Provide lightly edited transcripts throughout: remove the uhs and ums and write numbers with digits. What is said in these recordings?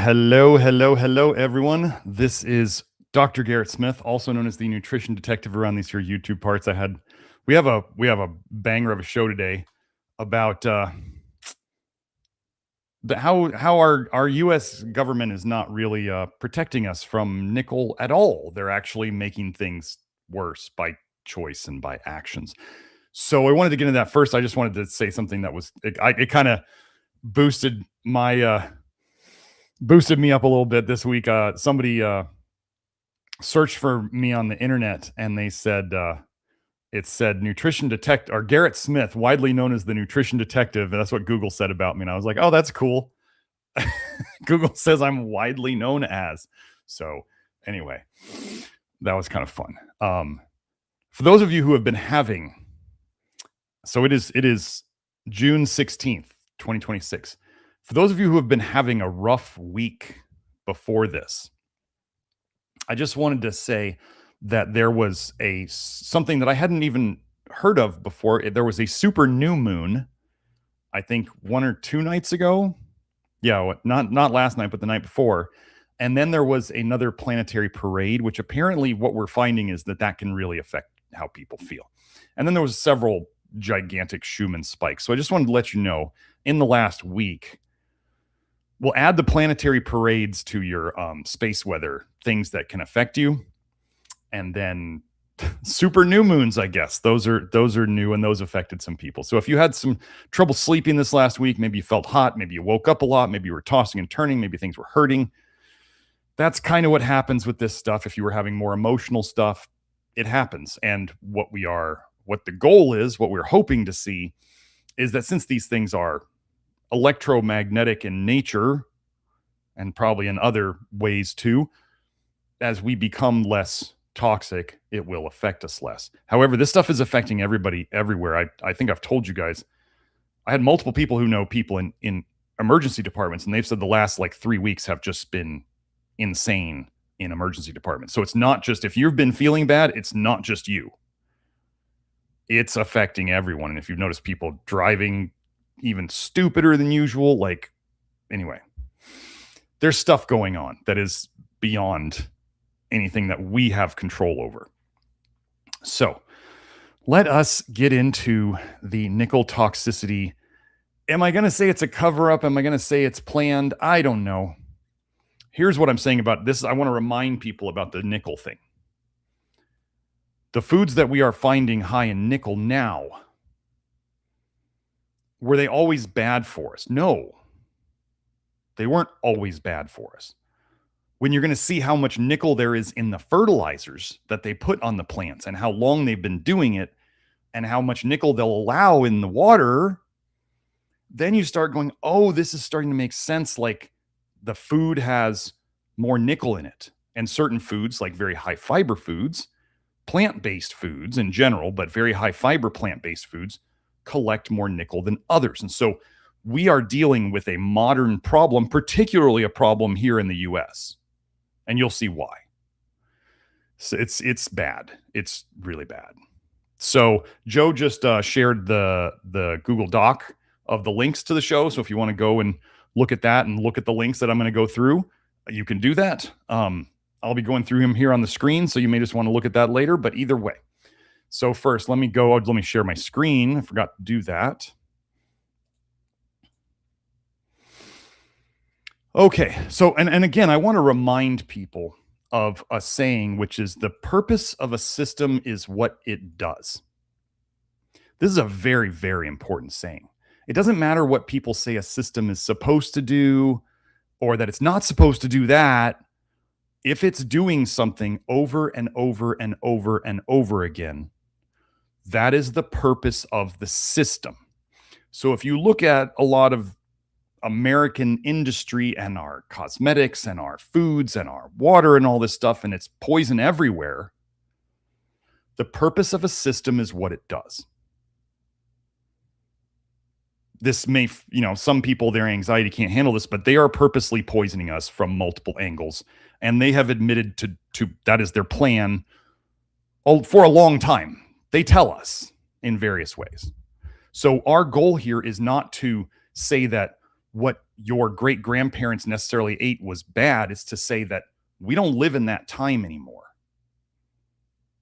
Hello, everyone. This is Dr. Garrett Smith, also known as the nutrition detective around these here YouTube parts. We have a banger of a show today about how our U.S. government is not really protecting us from nickel at all. They're actually making things worse by choice and by actions. So I wanted to get into that first. I just wanted to say something that was it kind of boosted my boosted me up a little bit this week. Somebody searched for me on the internet and they said it said nutrition detective, or Garrett Smith, widely known as the nutrition detective. And that's what Google said about me. And I was like, oh, that's cool. Google says I'm widely known as. So anyway, that was kind of fun. For those of you who have been having, so it is June 16th, 2026. For those of you who have been having a rough week before this, I just wanted to say that there was something that I hadn't even heard of before. There was a super new moon, I think 1 or 2 nights ago. Yeah, not last night, but the night before. And then there was another planetary parade, which apparently what we're finding is that can really affect how people feel. And then there was several gigantic Schumann spikes. So I just wanted to let you know, in the last week, we'll add the planetary parades to your space weather, things that can affect you. And then super new moons, I guess. Those are new, and those affected some people. So if you had some trouble sleeping this last week, maybe you felt hot, maybe you woke up a lot, maybe you were tossing and turning, maybe things were hurting. That's kind of what happens with this stuff. If you were having more emotional stuff, it happens. And what the goal is, what we're hoping to see, is that since these things are electromagnetic in nature, and probably in other ways too, as we become less toxic, it will affect us less. However, this stuff is affecting everybody everywhere. I think I've told you guys, I had multiple people who know people in emergency departments, and they've said the last 3 weeks have just been insane in emergency departments. So it's not just, if you've been feeling bad, it's not just you. It's affecting everyone. And if you've noticed people driving even stupider than usual, anyway, there's stuff going on that is beyond anything that we have control over. So let us get into the nickel toxicity. Am I going to say it's a cover-up? Am I going to say it's planned? I don't know. Here's what I'm saying about this. I want to remind people about the nickel thing. The foods that we are finding high in nickel now, were they always bad for us? No, they weren't always bad for us. When you're going to see how much nickel there is in the fertilizers that they put on the plants and how long they've been doing it and how much nickel they'll allow in the water, then you start going, oh, this is starting to make sense. Like the food has more nickel in it, and certain foods, like very high fiber foods, plant-based foods in general, but very high fiber plant-based foods collect more nickel than others. And so we are dealing with a modern problem, particularly a problem here in the US. And you'll see why. So it's bad. It's really bad. So Joe just shared the Google Doc of the links to the show. So if you want to go and look at that and look at the links that I'm going to go through, you can do that. I'll be going through him here on the screen, so you may just want to look at that later, but either way. So first, let me share my screen. I forgot to do that. Okay, so, and again, I want to remind people of a saying, which is the purpose of a system is what it does. This is a very, very important saying. It doesn't matter what people say a system is supposed to do or that it's not supposed to do that. If it's doing something over and over and over and over again, that is the purpose of the system. So if you look at a lot of American industry and our cosmetics and our foods and our water and all this stuff, and it's poison everywhere, the purpose of a system is what it does. This may, some people, their anxiety can't handle this, but they are purposely poisoning us from multiple angles. And they have admitted to that is their plan for a long time. They tell us in various ways. So our goal here is not to say that what your great grandparents necessarily ate was bad. It's to say that we don't live in that time anymore.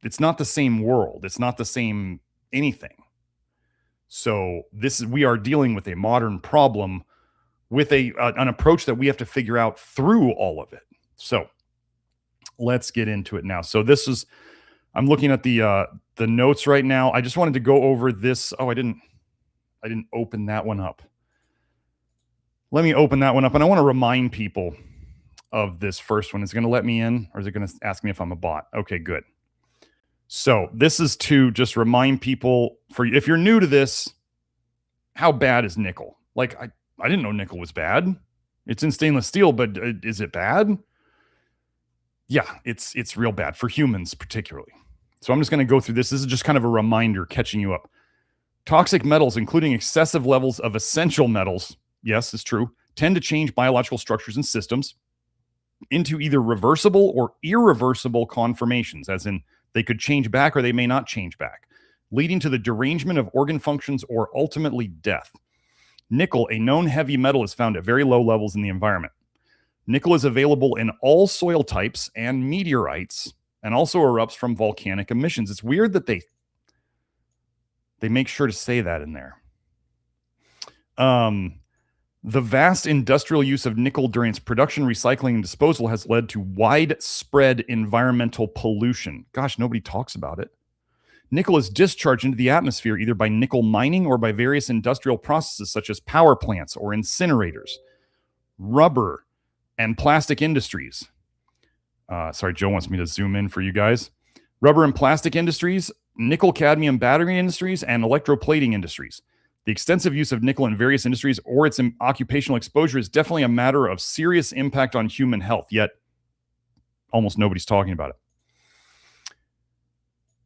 It's not the same world. It's not the same anything. So we are dealing with a modern problem with an approach that we have to figure out through all of it. So let's get into it now. So I'm looking at the notes right now. I just wanted to go over this. Oh, I didn't open that one up. Let me open that one up. And I want to remind people of this first one. Is it going to let me in, or is it going to ask me if I'm a bot? Okay, good. So this is to just remind people, if you're new to this, how bad is nickel? Like, I didn't know nickel was bad. It's in stainless steel, but is it bad? Yeah, it's real bad for humans particularly. So I'm just going to go through this. This is just kind of a reminder, catching you up. Toxic metals, including excessive levels of essential metals, yes, it's true, tend to change biological structures and systems into either reversible or irreversible conformations, as in they could change back or they may not change back, leading to the derangement of organ functions or ultimately death. Nickel, a known heavy metal, is found at very low levels in the environment. Nickel is available in all soil types and meteorites, and also erupts from volcanic emissions. It's weird that they make sure to say that in there. The vast industrial use of nickel during its production, recycling, and disposal has led to widespread environmental pollution. Gosh, nobody talks about it. Nickel is discharged into the atmosphere either by nickel mining or by various industrial processes such as power plants or incinerators, rubber, and plastic industries. Sorry, Joe wants me to zoom in for you guys. Rubber and plastic industries, nickel cadmium battery industries, and electroplating industries. The extensive use of nickel in various industries or its occupational exposure is definitely a matter of serious impact on human health, yet almost nobody's talking about it.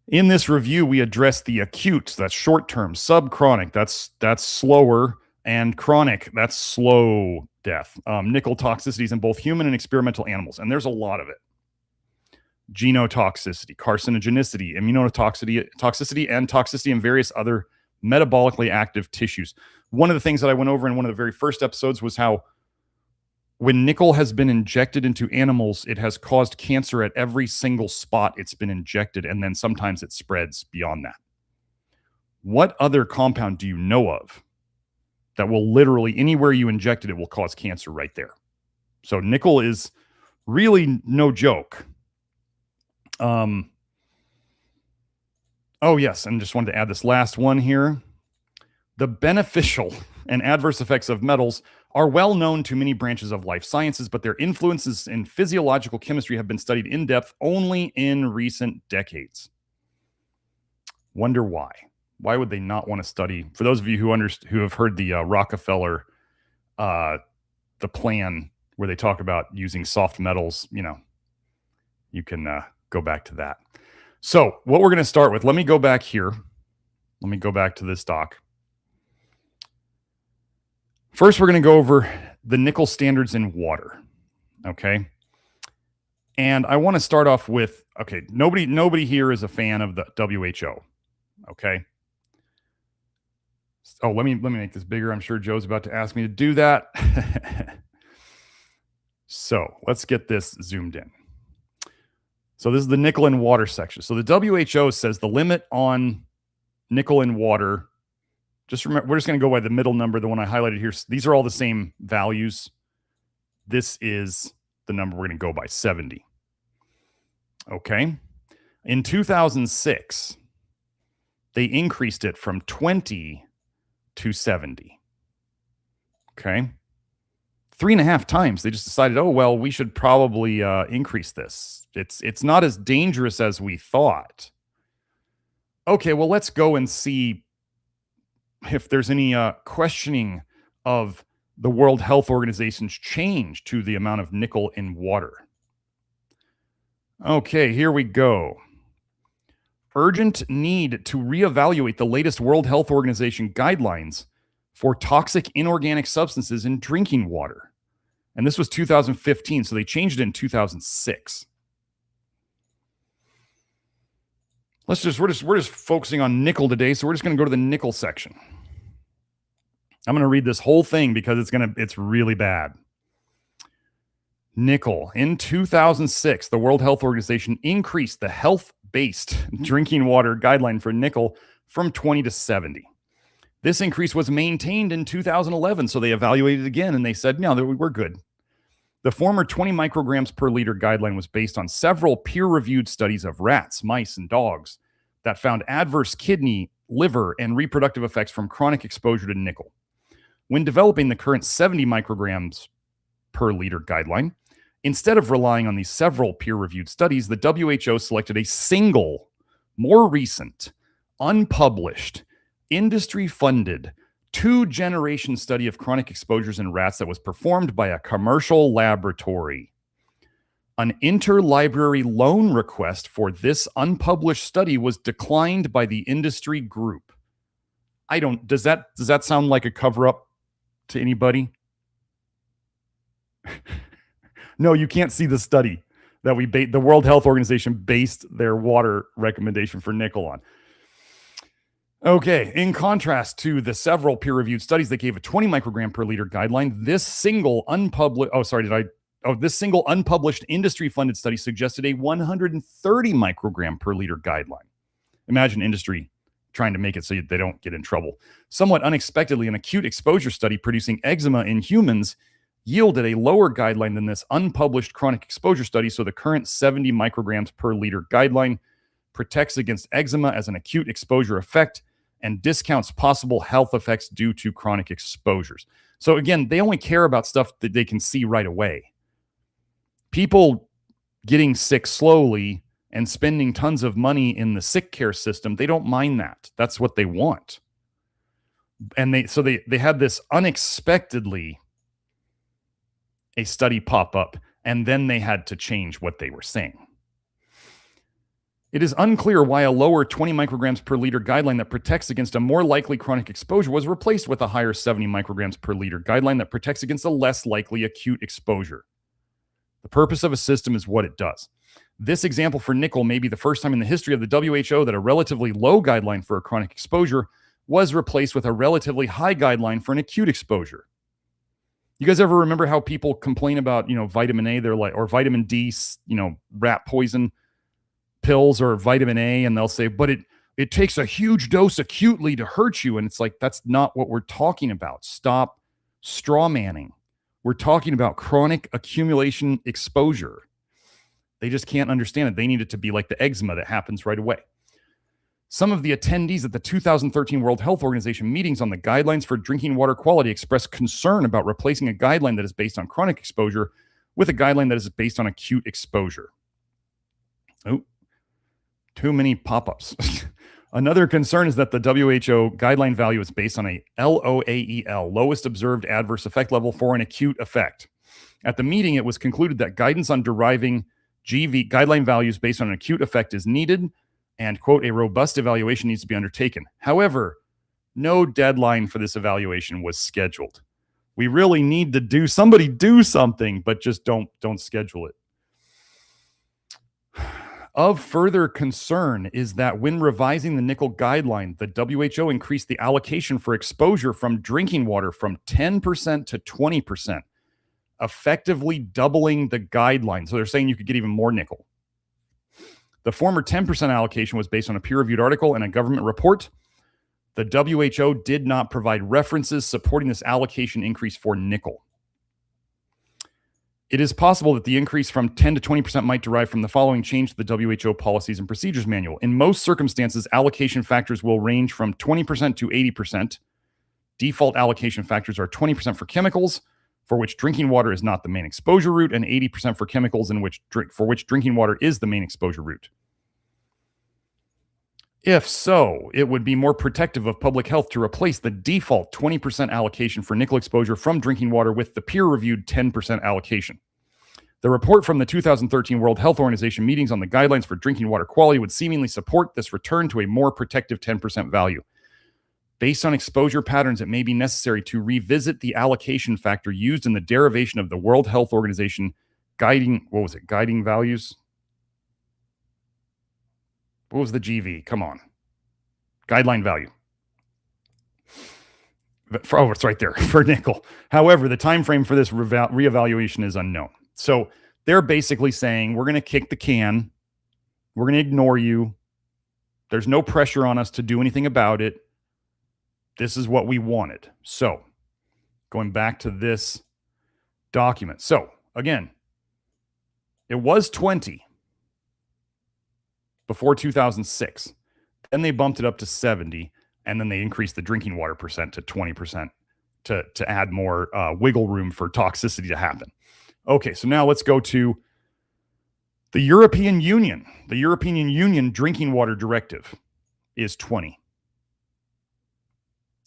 In this review, we address the acute, that's short-term, subchronic, that's slower, and chronic, that's slow death. Nickel toxicities in both human and experimental animals, and there's a lot of it. Genotoxicity, carcinogenicity, immunotoxicity, and toxicity in various other metabolically active tissues. One of the things that I went over in one of the very first episodes was how when nickel has been injected into animals, it has caused cancer at every single spot it's been injected, and then sometimes it spreads beyond that. What other compound do you know of that will literally, anywhere you inject it, it will cause cancer right there? So nickel is really no joke. Oh, yes, and just wanted to add this last one here. The beneficial and adverse effects of metals are well known to many branches of life sciences, but their influences in physiological chemistry have been studied in depth only in recent decades. Wonder why? Why would they not want to study? For those of you who have heard the Rockefeller, the plan where they talk about using soft metals, you can go back to that. So what we're going to start with, let me go back here. Let me go back to this doc. First, we're going to go over the nickel standards in water, okay? And I want to start off with, okay, nobody here is a fan of the WHO, okay? Oh, let me make this bigger. I'm sure Joe's about to ask me to do that. So let's get this zoomed in. So this is the nickel in water section. So the WHO says the limit on nickel in water, just remember, we're just going to go by the middle number, the one I highlighted here. These are all the same values. This is the number we're going to go by, 70. Okay. In 2006, they increased it from 20 to 70. Okay. 3.5 times. They just decided, oh, well, we should probably increase this. It's not as dangerous as we thought. Okay, well, let's go and see if there's any questioning of the World Health Organization's change to the amount of nickel in water. Okay, here we go. Urgent need to reevaluate the latest World Health Organization guidelines for toxic inorganic substances in drinking water. And this was 2015, so they changed it in 2006. We're just focusing on nickel today, so we're just going to go to the nickel section. I'm going to read this whole thing because it's really bad. Nickel. In 2006, the World Health Organization increased the health-based drinking water guideline for nickel from 20 to 70. This increase was maintained in 2011, so they evaluated again and they said, no, we're good. The former 20 micrograms per liter guideline was based on several peer-reviewed studies of rats, mice, and dogs that found adverse kidney, liver, and reproductive effects from chronic exposure to nickel. When developing the current 70 micrograms per liter guideline, instead of relying on these several peer-reviewed studies, the WHO selected a single, more recent, unpublished, industry-funded, 2-generation study of chronic exposures in rats that was performed by a commercial laboratory. An interlibrary loan request for this unpublished study was declined by the industry group. Does that sound like a cover-up to anybody? No, you can't see the study that the World Health Organization based their water recommendation for nickel on. Okay, in contrast to the several peer-reviewed studies that gave a 20 microgram per liter guideline, this single unpublished industry-funded study suggested a 130 microgram per liter guideline. Imagine industry trying to make it so they don't get in trouble. Somewhat unexpectedly, an acute exposure study producing eczema in humans yielded a lower guideline than this unpublished chronic exposure study, so the current 70 micrograms per liter guideline protects against eczema as an acute exposure effect and discounts possible health effects due to chronic exposures. So again, they only care about stuff that they can see right away. People getting sick slowly and spending tons of money in the sick care system, they don't mind that. That's what they want. And they had this unexpectedly a study pop up, and then they had to change what they were saying. It is unclear why a lower 20 micrograms per liter guideline that protects against a more likely chronic exposure was replaced with a higher 70 micrograms per liter guideline that protects against a less likely acute exposure. The purpose of a system is what it does. This example for nickel may be the first time in the history of the WHO that a relatively low guideline for a chronic exposure was replaced with a relatively high guideline for an acute exposure. You guys ever remember how people complain about, vitamin A, or vitamin D, rat poison pills or vitamin A, and they'll say, but it takes a huge dose acutely to hurt you. And it's like, that's not what we're talking about. Stop straw manning. We're talking about chronic accumulation exposure. They just can't understand it. They need it to be like the eczema that happens right away. Some of the attendees at the 2013 World Health Organization meetings on the guidelines for drinking water quality expressed concern about replacing a guideline that is based on chronic exposure with a guideline that is based on acute exposure. Oh, too many pop-ups. Another concern is that the WHO guideline value is based on a LOAEL, lowest observed adverse effect level for an acute effect. At the meeting, it was concluded that guidance on deriving GV guideline values based on an acute effect is needed, and, quote, a robust evaluation needs to be undertaken. However, no deadline for this evaluation was scheduled. We really need to do something, but just don't schedule it. Of further concern is that when revising the nickel guideline, the WHO increased the allocation for exposure from drinking water from 10% to 20%, effectively doubling the guideline. So they're saying you could get even more nickel. The former 10% allocation was based on a peer-reviewed article and a government report. The WHO did not provide references supporting this allocation increase for nickel. It is possible that the increase from 10 to 20% might derive from the following change to the WHO Policies and Procedures Manual. In most circumstances, allocation factors will range from 20% to 80%. Default allocation factors are 20% for chemicals, for which drinking water is not the main exposure route, and 80% for chemicals for which drinking water is the main exposure route. If so, it would be more protective of public health to replace the default 20% allocation for nickel exposure from drinking water with the peer-reviewed 10% allocation. The report from the 2013 World Health Organization meetings on the guidelines for drinking water quality would seemingly support this return to a more protective 10% value. Based on exposure patterns, it may be necessary to revisit the allocation factor used in the derivation of the World Health Organization guiding values? What was the GV? Come on. Guideline value. Oh, it's right there for nickel. However, the time frame for this reevaluation is unknown. So they're basically saying, we're going to kick the can. We're going to ignore you. There's no pressure on us to do anything about it. This is what we wanted. So going back to this document. So again, it was 20 before 2006. Then they bumped it up to 70, and then they increased the drinking water percent to 20% to add more wiggle room for toxicity to happen. Okay, so now let's go to the European Union. The European Union Drinking Water Directive is 20.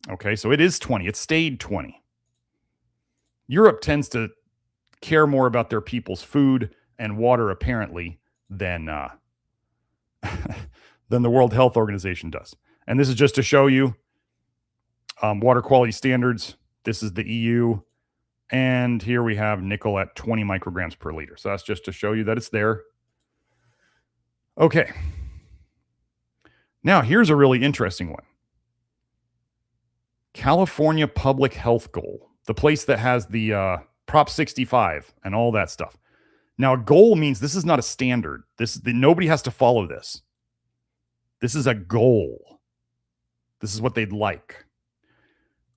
Okay, so it is 20. It stayed 20. Europe tends to care more about their people's food and water, apparently, than than the World Health Organization does. And this is just to show you water quality standards. This is the EU. And here we have nickel at 20 micrograms per liter. So that's just to show you that it's there. Okay. Now, here's a really interesting one. California Public Health Goal, the place that has the Prop 65 and all that stuff. Now, a goal means this is not a standard. Nobody has to follow this. This is a goal. This is what they'd like,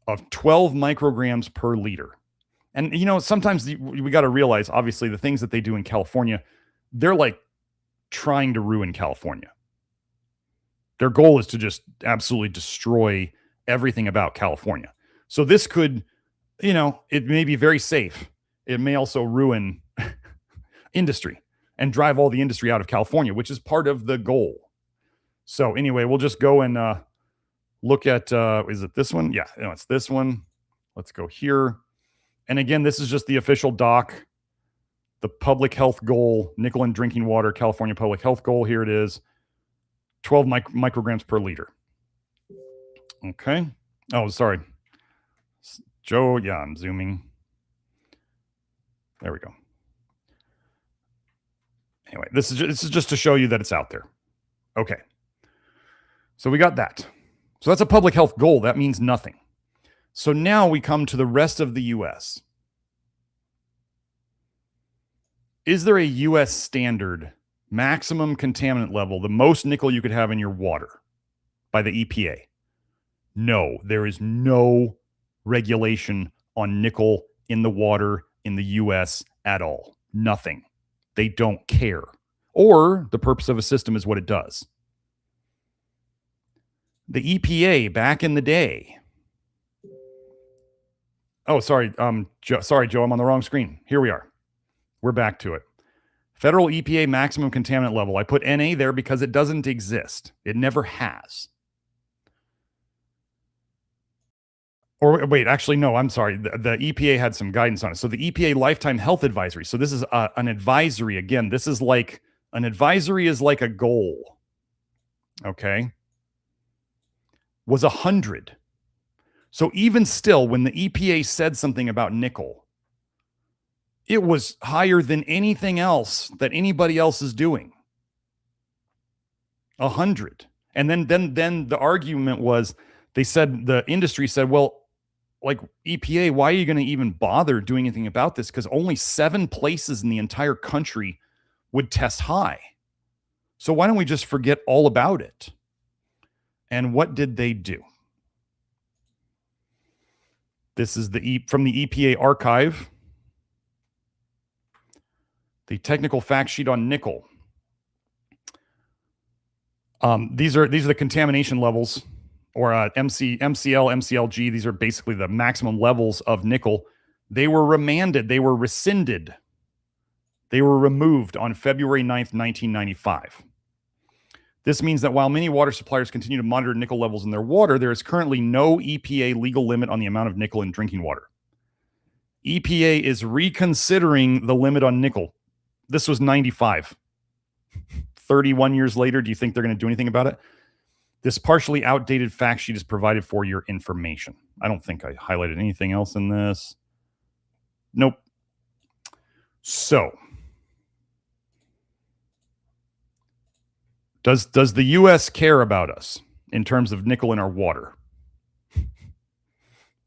of 12 micrograms per liter. And, you know, sometimes we got to realize, obviously, the things that they do in California, they're like trying to ruin California. Their goal is to just absolutely destroy everything about California. So this could, you know, it may be very safe. It may also ruin industry and drive all the industry out of California, which is part of the goal. So anyway, we'll just go and look at, is it this one? Yeah, no, it's this one. Let's go here. And again, this is just the official doc, the public health goal, nickel in drinking water, California public health goal. Here it is, 12 micrograms per liter. Okay. Oh, sorry. Joe, yeah, I'm zooming. There we go. Anyway, this is just to show you that it's out there. Okay. So we got that. So that's a public health goal. That means nothing. So now we come to the rest of the U.S. Is there a U.S. standard maximum contaminant level, the most nickel you could have in your water by the EPA? No, there is no regulation on nickel in the water in the U.S. at all. Nothing. They don't care. Or the purpose of a system is what it does. The EPA back in the day. Oh, sorry. Sorry, Joe, I'm on the wrong screen. Here we are. We're back to it. Federal EPA maximum contaminant level. I put NA there because it doesn't exist. It never has. Or wait, actually, no, I'm sorry. The EPA had some guidance on it. So the EPA Lifetime Health Advisory. So this is an advisory. Again, this is like, an advisory is like a goal. Okay. Was 100. So even still, when the EPA said something about nickel, it was higher than anything else that anybody else is doing. 100. And then the argument was, they said, the industry said, well, like, EPA, why are you going to even bother doing anything about this? Because only 7 places in the entire country would test high. So why don't we just forget all about it? And what did they do? This is from the EPA archive. The technical fact sheet on nickel. These are the contamination levels, or MCL, MCLG. These are basically the maximum levels of nickel. They were remanded. They were rescinded. They were removed on February 9th, 1995. This means that while many water suppliers continue to monitor nickel levels in their water, there is currently no EPA legal limit on the amount of nickel in drinking water. EPA is reconsidering the limit on nickel. This was 95. 31 years later, do you think they're going to do anything about it? This partially outdated fact sheet is provided for your information. I don't think I highlighted anything else in this. Nope. So, does the U.S. care about us in terms of nickel in our water?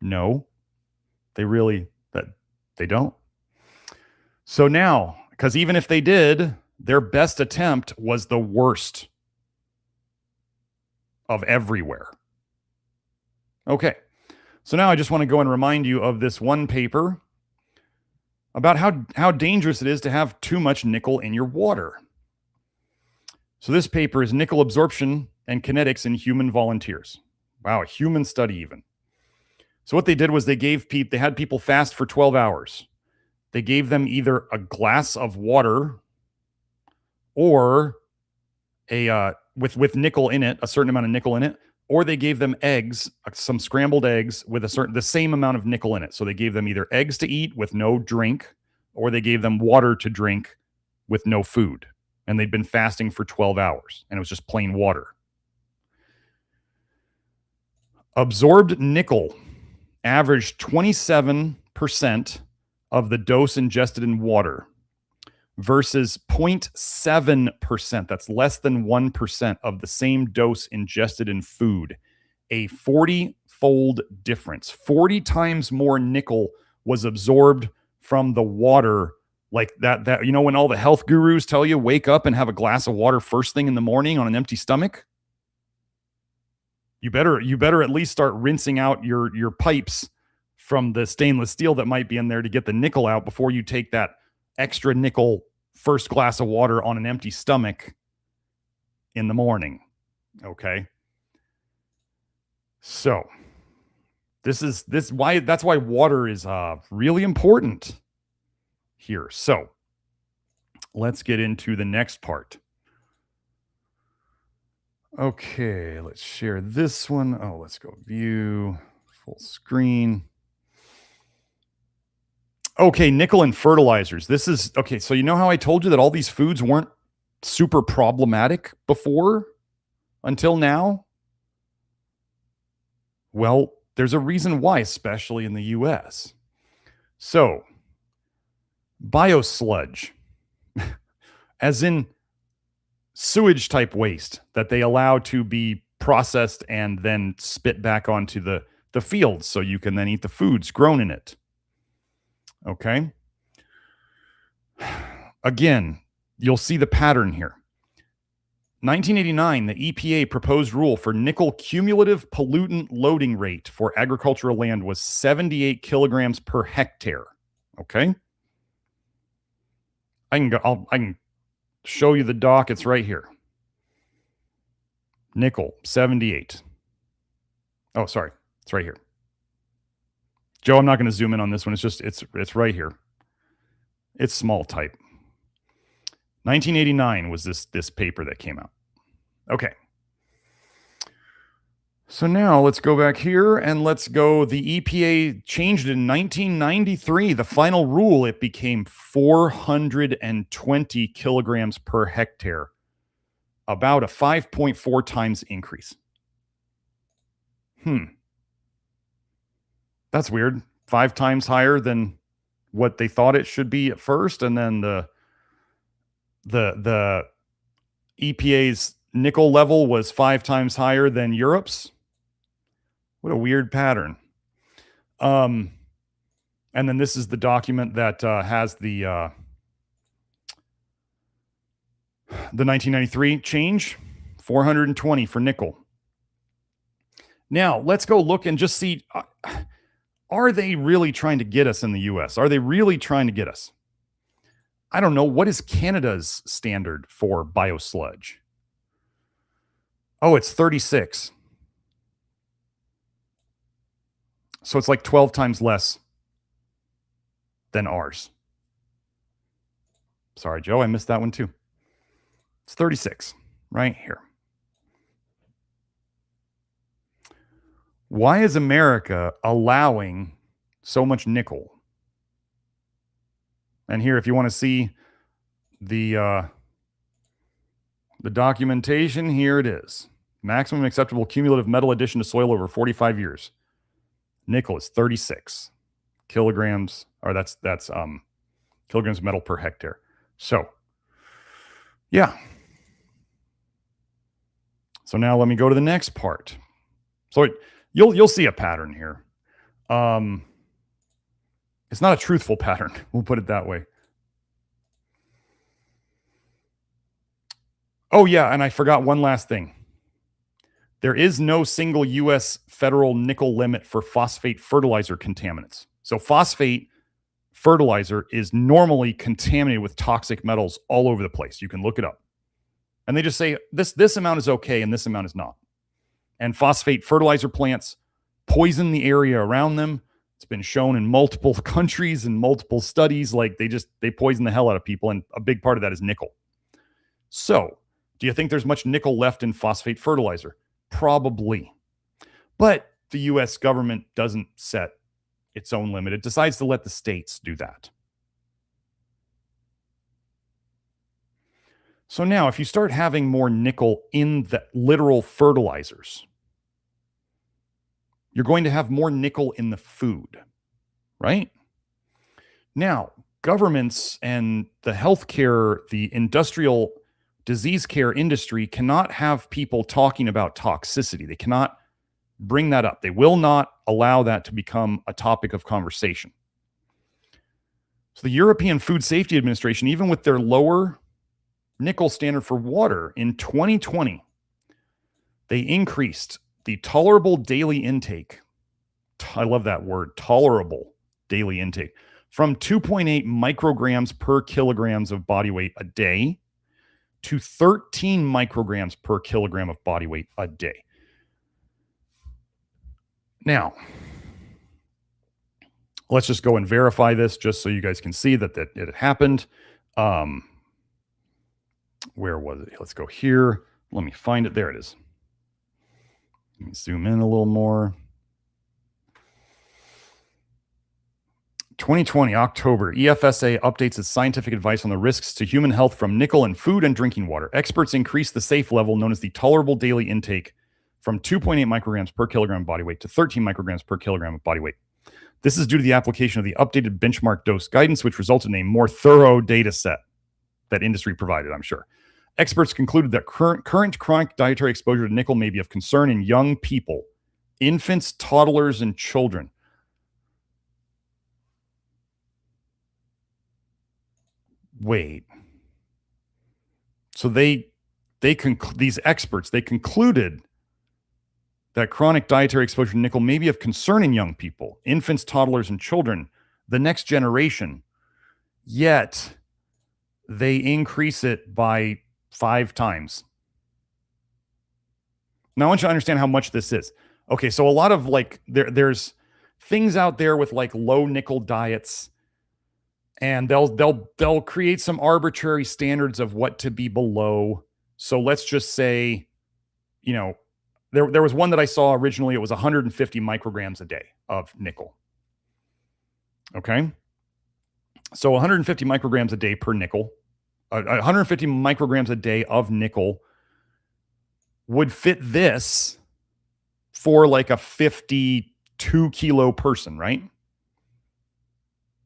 No, they don't. So now, because even if they did, their best attempt was the worst of everywhere. Okay. So now I just want to go and remind you of this one paper about how dangerous it is to have too much nickel in your water. So this paper is nickel absorption and kinetics in human volunteers. Wow, a human study even. So what they did was they had people fast for 12 hours. They gave them either a glass of water or with nickel in it, a certain amount of nickel in it, or they gave them eggs, some scrambled eggs with the same amount of nickel in it. So they gave them either eggs to eat with no drink, or they gave them water to drink with no food. And they'd been fasting for 12 hours, and it was just plain water. Absorbed nickel averaged 27% of the dose ingested in water versus 0.7%. That's less than 1% of the same dose ingested in food. A 40-fold difference. 40 times more nickel was absorbed from the water. Like that, when all the health gurus tell you wake up and have a glass of water first thing in the morning on an empty stomach. You better at least start rinsing out your pipes from the stainless steel that might be in there to get the nickel out before you take that extra nickel first glass of water on an empty stomach in the morning. Okay. So that's why water is really important here. So let's get into the next part. Okay, let's share this one. Oh, let's go view full screen. Okay, nickel and fertilizers. This is okay. So you know how I told you that all these foods weren't super problematic before until now? Well, there's a reason why, especially in the US. So, biosludge, as in sewage type waste that they allow to be processed and then spit back onto the fields so you can then eat the foods grown in it. Okay. Again, you'll see the pattern here. 1989, the EPA proposed rule for nickel cumulative pollutant loading rate for agricultural land was 78 kilograms per hectare. Okay. I can show you the doc. It's right here. Nickel, 78. Oh, sorry. It's right here. Joe, I'm not going to zoom in on this one. It's right here. It's small type. 1989 was this paper that came out. Okay. So now let's go back here and let's go. The EPA changed it in 1993. The final rule, it became 420 kilograms per hectare, about a 5.4 times increase. That's weird. 5 times higher than what they thought it should be at first, and then the EPA's nickel level was 5 times higher than Europe's. What a weird pattern. And then this is the document that has the 1993 change, 420 for nickel. Now, let's go look and just see, are they really trying to get us in the US? Are they really trying to get us? I don't know. What is Canada's standard for biosludge? Oh, it's 36. So it's like 12 times less than ours. Sorry, Joe, I missed that one too. It's 36 right here. Why is America allowing so much nickel? And here, if you want to see the documentation, here it is. Maximum acceptable cumulative metal addition to soil over 45 years. Nickel is 36 kilograms, or that's kilograms metal per hectare. So, yeah. So now let me go to the next part. So you'll see a pattern here. It's not a truthful pattern. We'll put it that way. Oh, yeah, and I forgot one last thing. There is no single U.S. federal nickel limit for phosphate fertilizer contaminants. So phosphate fertilizer is normally contaminated with toxic metals all over the place. You can look it up. And they just say this amount is okay and this amount is not. And phosphate fertilizer plants poison the area around them. It's been shown in multiple countries and multiple studies. Like they poison the hell out of people. And a big part of that is nickel. So do you think there's much nickel left in phosphate fertilizer? Probably. But the US government doesn't set its own limit. It decides to let the states do that. So now, if you start having more nickel in the literal fertilizers, you're going to have more nickel in the food, right? Now, governments and the healthcare, the industrial disease care industry cannot have people talking about toxicity. They cannot bring that up. They will not allow that to become a topic of conversation. So the European Food Safety Administration, even with their lower nickel standard for water in 2020, they increased the tolerable daily intake. I love that word, tolerable daily intake, from 2.8 micrograms per kilograms of body weight a day to 13 micrograms per kilogram of body weight a day. Now, let's just go and verify this just so you guys can see that it happened. Where was it? Let's go here. Let me find it. There it is. Let me zoom in a little more. 2020, October, EFSA updates its scientific advice on the risks to human health from nickel in food and drinking water. Experts increased the safe level, known as the tolerable daily intake, from 2.8 micrograms per kilogram of body weight to 13 micrograms per kilogram of body weight. This is due to the application of the updated benchmark dose guidance, which resulted in a more thorough data set that industry provided, I'm sure. Experts concluded that current chronic dietary exposure to nickel may be of concern in young people, infants, toddlers, and children. Wait. So these experts concluded that chronic dietary exposure to nickel may be of concern in young people, infants, toddlers, and children, the next generation. Yet they increase it by 5 times. Now I want you to understand how much this is. Okay, so a lot of there's things out there with like low nickel diets, and they'll create some arbitrary standards of what to be below. So let's just say, there was one that I saw originally. It was 150 micrograms a day of nickel. Okay, so 150 micrograms a day per nickel. 150 micrograms a day of nickel would fit this for like a 52 kilo person, right?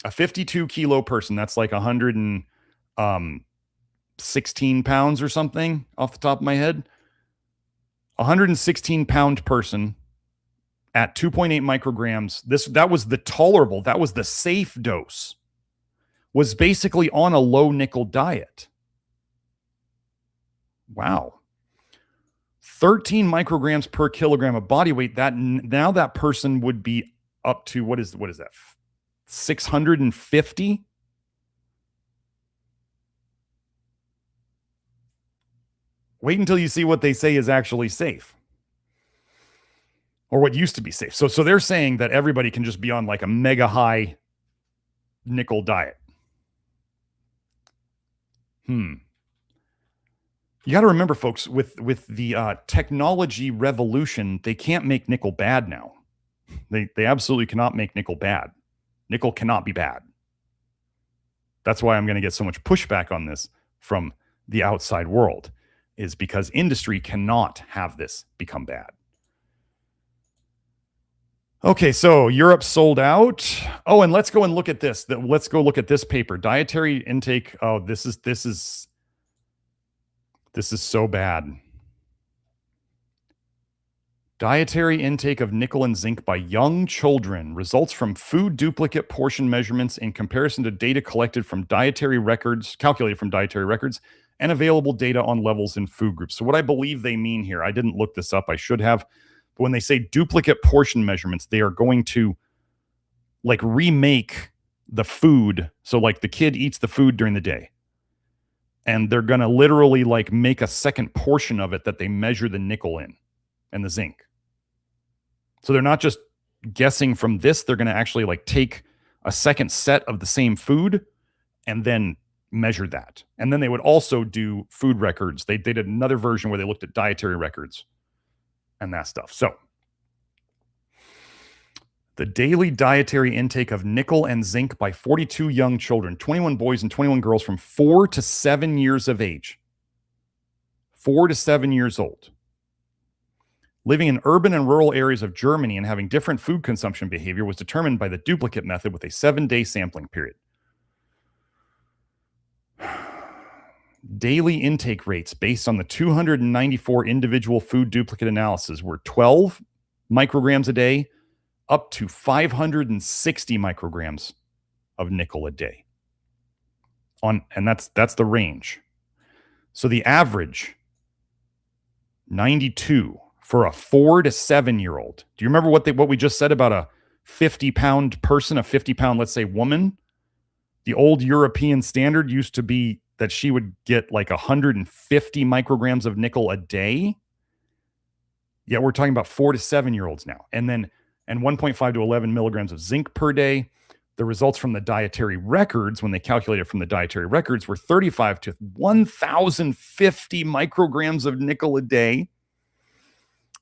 A 52 kilo person, that's like 116 pounds or something off the top of my head. 116 pound person at 2.8 micrograms. That was the tolerable, that was the safe dose, was basically on a low nickel diet. Wow. 13 micrograms per kilogram of body weight. Now that person would be up to, what is that? 650? Wait until you see what they say is actually safe, or what used to be safe. So they're saying that everybody can just be on like a mega high nickel diet. You got to remember, folks, with the technology revolution, they can't make nickel bad now. They absolutely cannot make nickel bad. Nickel cannot be bad. That's why I'm going to get so much pushback on this from the outside world, is because industry cannot have this become bad. Okay, so Europe sold out. Oh, and let's go and look at this. Let's go look at this paper. Dietary intake. Oh, this is so bad. Dietary intake of nickel and zinc by young children results from food duplicate portion measurements in comparison to data collected from dietary records, calculated from dietary records, and available data on levels in food groups. So what I believe they mean here, I didn't look this up, I should have, but when they say duplicate portion measurements, they are going to like remake the food. So like the kid eats the food during the day, and they're going to literally like make a second portion of it that they measure the nickel in and the zinc. So they're not just guessing from this, they're going to actually like take a second set of the same food and then measure that. And then they would also do food records. They did another version where they looked at dietary records and that stuff. So the daily dietary intake of nickel and zinc by 42 young children, 21 boys and 21 girls from 4 to 7 years of age. 4 to 7 years old. Living in urban and rural areas of Germany and having different food consumption behavior was determined by the duplicate method with a 7-day sampling period. Daily intake rates based on the 294 individual food duplicate analysis were 12 micrograms a day up to 560 micrograms of nickel a day. And that's the range. So the average, 92 for a 4 to 7 year old. Do you remember what we just said about a 50-pound person, a 50-pound, let's say, woman? The old European standard used to be that she would get like 150 micrograms of nickel a day. Yeah, we're talking about 4 to 7 year olds now. And 1.5 to 11 milligrams of zinc per day. The results from the dietary records, when they calculated from the dietary records, were 35 to 1,050 micrograms of nickel a day,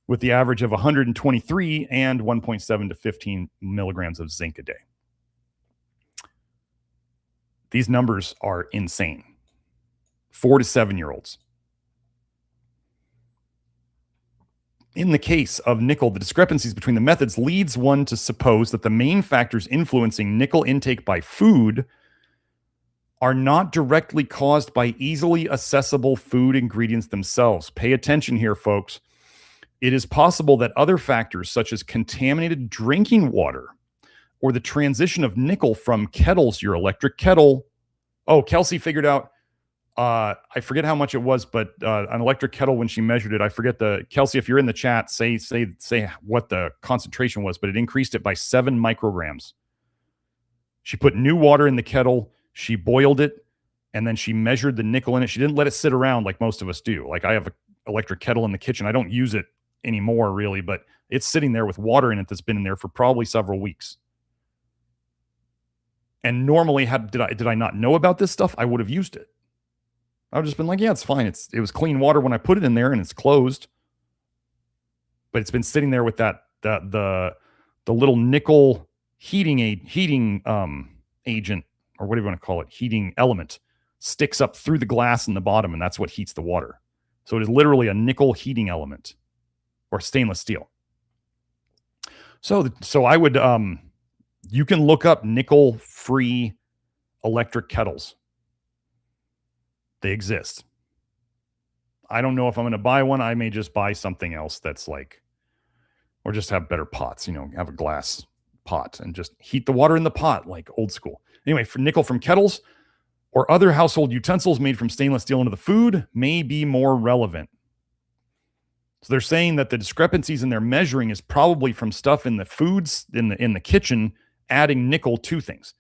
with the average of 123 and 1.7 to 15 milligrams of zinc a day. These numbers are insane. 4 to 7 year olds. In the case of nickel, the discrepancies between the methods leads one to suppose that the main factors influencing nickel intake by food are not directly caused by easily accessible food ingredients themselves. Pay attention here, folks. It is possible that other factors, such as contaminated drinking water or the transition of nickel from kettles, your electric kettle. Oh, Kelsey figured out, I forget how much it was, but an electric kettle, when she measured it, I forget Kelsey, if you're in the chat, say what the concentration was, but it increased it by 7 micrograms. She put new water in the kettle, she boiled it, and then she measured the nickel in it. She didn't let it sit around like most of us do. Like I have an electric kettle in the kitchen. I don't use it anymore really, but it's sitting there with water in it that's been in there for probably several weeks. And normally, did I not know about this stuff? I would have used it. I would have just been like, yeah, it's fine. It was clean water when I put it in there and it's closed. But it's been sitting there with the little nickel heating agent, or whatever you want to call it, heating element, sticks up through the glass in the bottom, and that's what heats the water. So it is literally a nickel heating element, or stainless steel. So I would, you can look up nickel-free electric kettles. They exist. I don't know if I'm going to buy one. I may just buy something else that's like, or just have better pots, have a glass pot and just heat the water in the pot like old school. Anyway, for nickel from kettles or other household utensils made from stainless steel into the food may be more relevant. So they're saying that the discrepancies in their measuring is probably from stuff in the foods in the kitchen, adding nickel to things.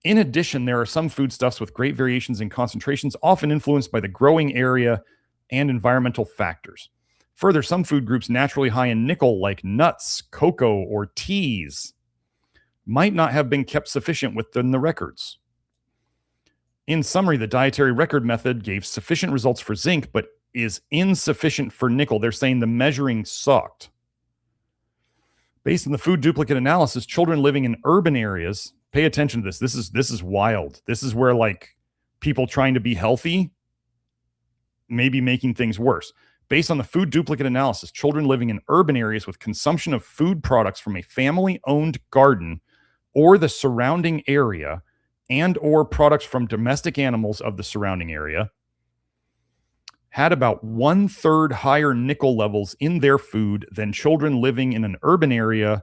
In addition, there are some foodstuffs with great variations in concentrations, often influenced by the growing area and environmental factors. Further, some food groups naturally high in nickel, like nuts, cocoa, or teas, might not have been kept sufficient within the records. In summary, the dietary record method gave sufficient results for zinc, but is insufficient for nickel. They're saying the measuring sucked. Based on the food duplicate analysis, children living in urban areas, pay attention to this. This is wild. This is where like people trying to be healthy may be making things worse. Based on the food duplicate analysis, children living in urban areas with consumption of food products from a family-owned garden or the surrounding area and or products from domestic animals of the surrounding area had about 1/3 higher nickel levels in their food than children living in an urban area,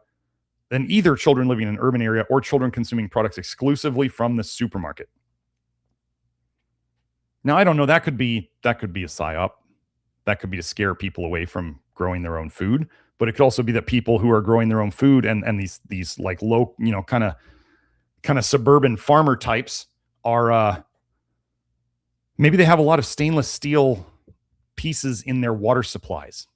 than either children living in an urban area or children consuming products exclusively from the supermarket. Now, I don't know, that could be a psyop. That could be to scare people away from growing their own food, but it could also be that people who are growing their own food and these like low, kind of suburban farmer types are maybe they have a lot of stainless steel pieces in their water supplies.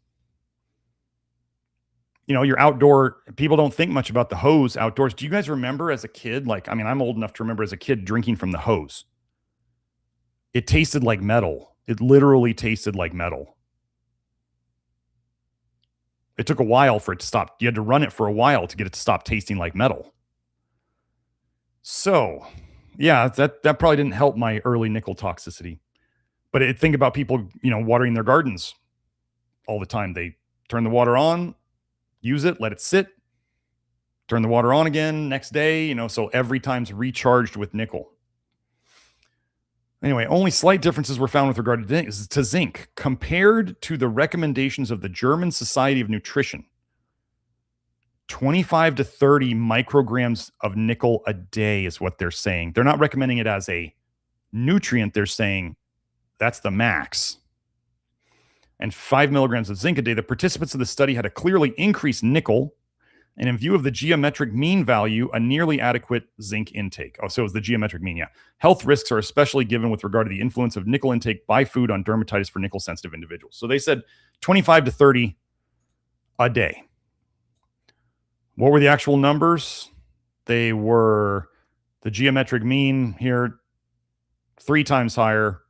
Your outdoor people don't think much about the hose outdoors. Do you guys remember as a kid? I'm old enough to remember as a kid drinking from the hose. It tasted like metal. It literally tasted like metal. It took a while for it to stop. You had to run it for a while to get it to stop tasting like metal. So, yeah, that probably didn't help my early nickel toxicity. But think about people, watering their gardens all the time. They turn the water on, use it, let it sit, turn the water on again next day, so every time's recharged with nickel. Anyway, only slight differences were found with regard to zinc compared to the recommendations of the German Society of Nutrition. 25 to 30 micrograms of nickel a day is what they're saying. They're not recommending it as a nutrient. They're saying that's the max. And 5 milligrams of zinc a day. The participants of the study had a clearly increased nickel, and in view of the geometric mean value, a nearly adequate zinc intake. Oh, so it was the geometric mean, yeah. Health risks are especially given with regard to the influence of nickel intake by food on dermatitis for nickel-sensitive individuals. So they said 25 to 30 a day. What were the actual numbers? They were the geometric mean here, 3 times higher,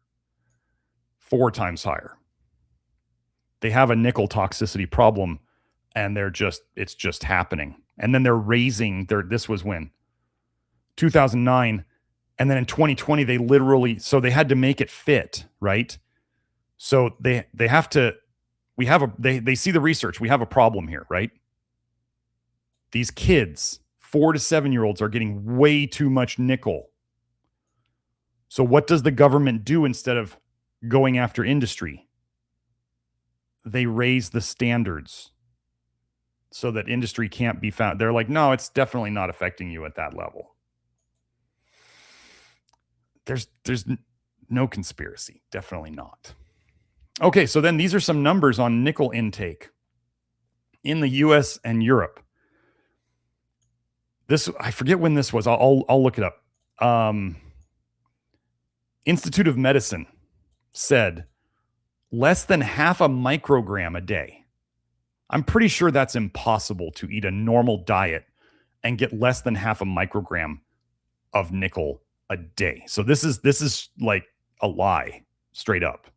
4 times higher. They have a nickel toxicity problem, and it's just happening. And then they're raising this was when? 2009. And then in 2020, they had to make it fit, right? So they have to, they see the research. We have a problem here, right? These kids, 4 to 7-year-olds, are getting way too much nickel. So what does the government do instead of going after industry? They raise the standards so that industry can't be found. They're like, no, it's definitely not affecting you at that level. There's no conspiracy. Definitely not. Okay, so then these are some numbers on nickel intake in the US and Europe. I forget when this was. I'll look it up. Institute of Medicine said less than half a microgram a day. I'm pretty sure that's impossible to eat a normal diet and get less than half a microgram of nickel a day. So this is like a lie, straight up.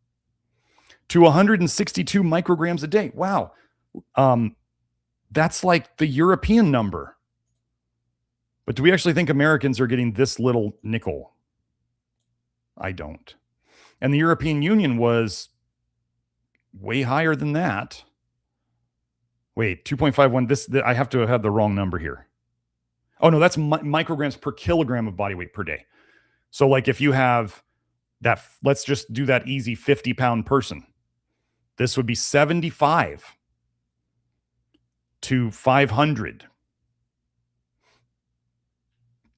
To 162 micrograms a day. Wow. That's like the European number. But do we actually think Americans are getting this little nickel? I don't. And the European Union was way higher than that. Wait, 2.51. I have to have the wrong number here. Oh, no, that's micrograms per kilogram of body weight per day. So like if you have that, let's just do that easy 50-pound person. This would be 75 to 500.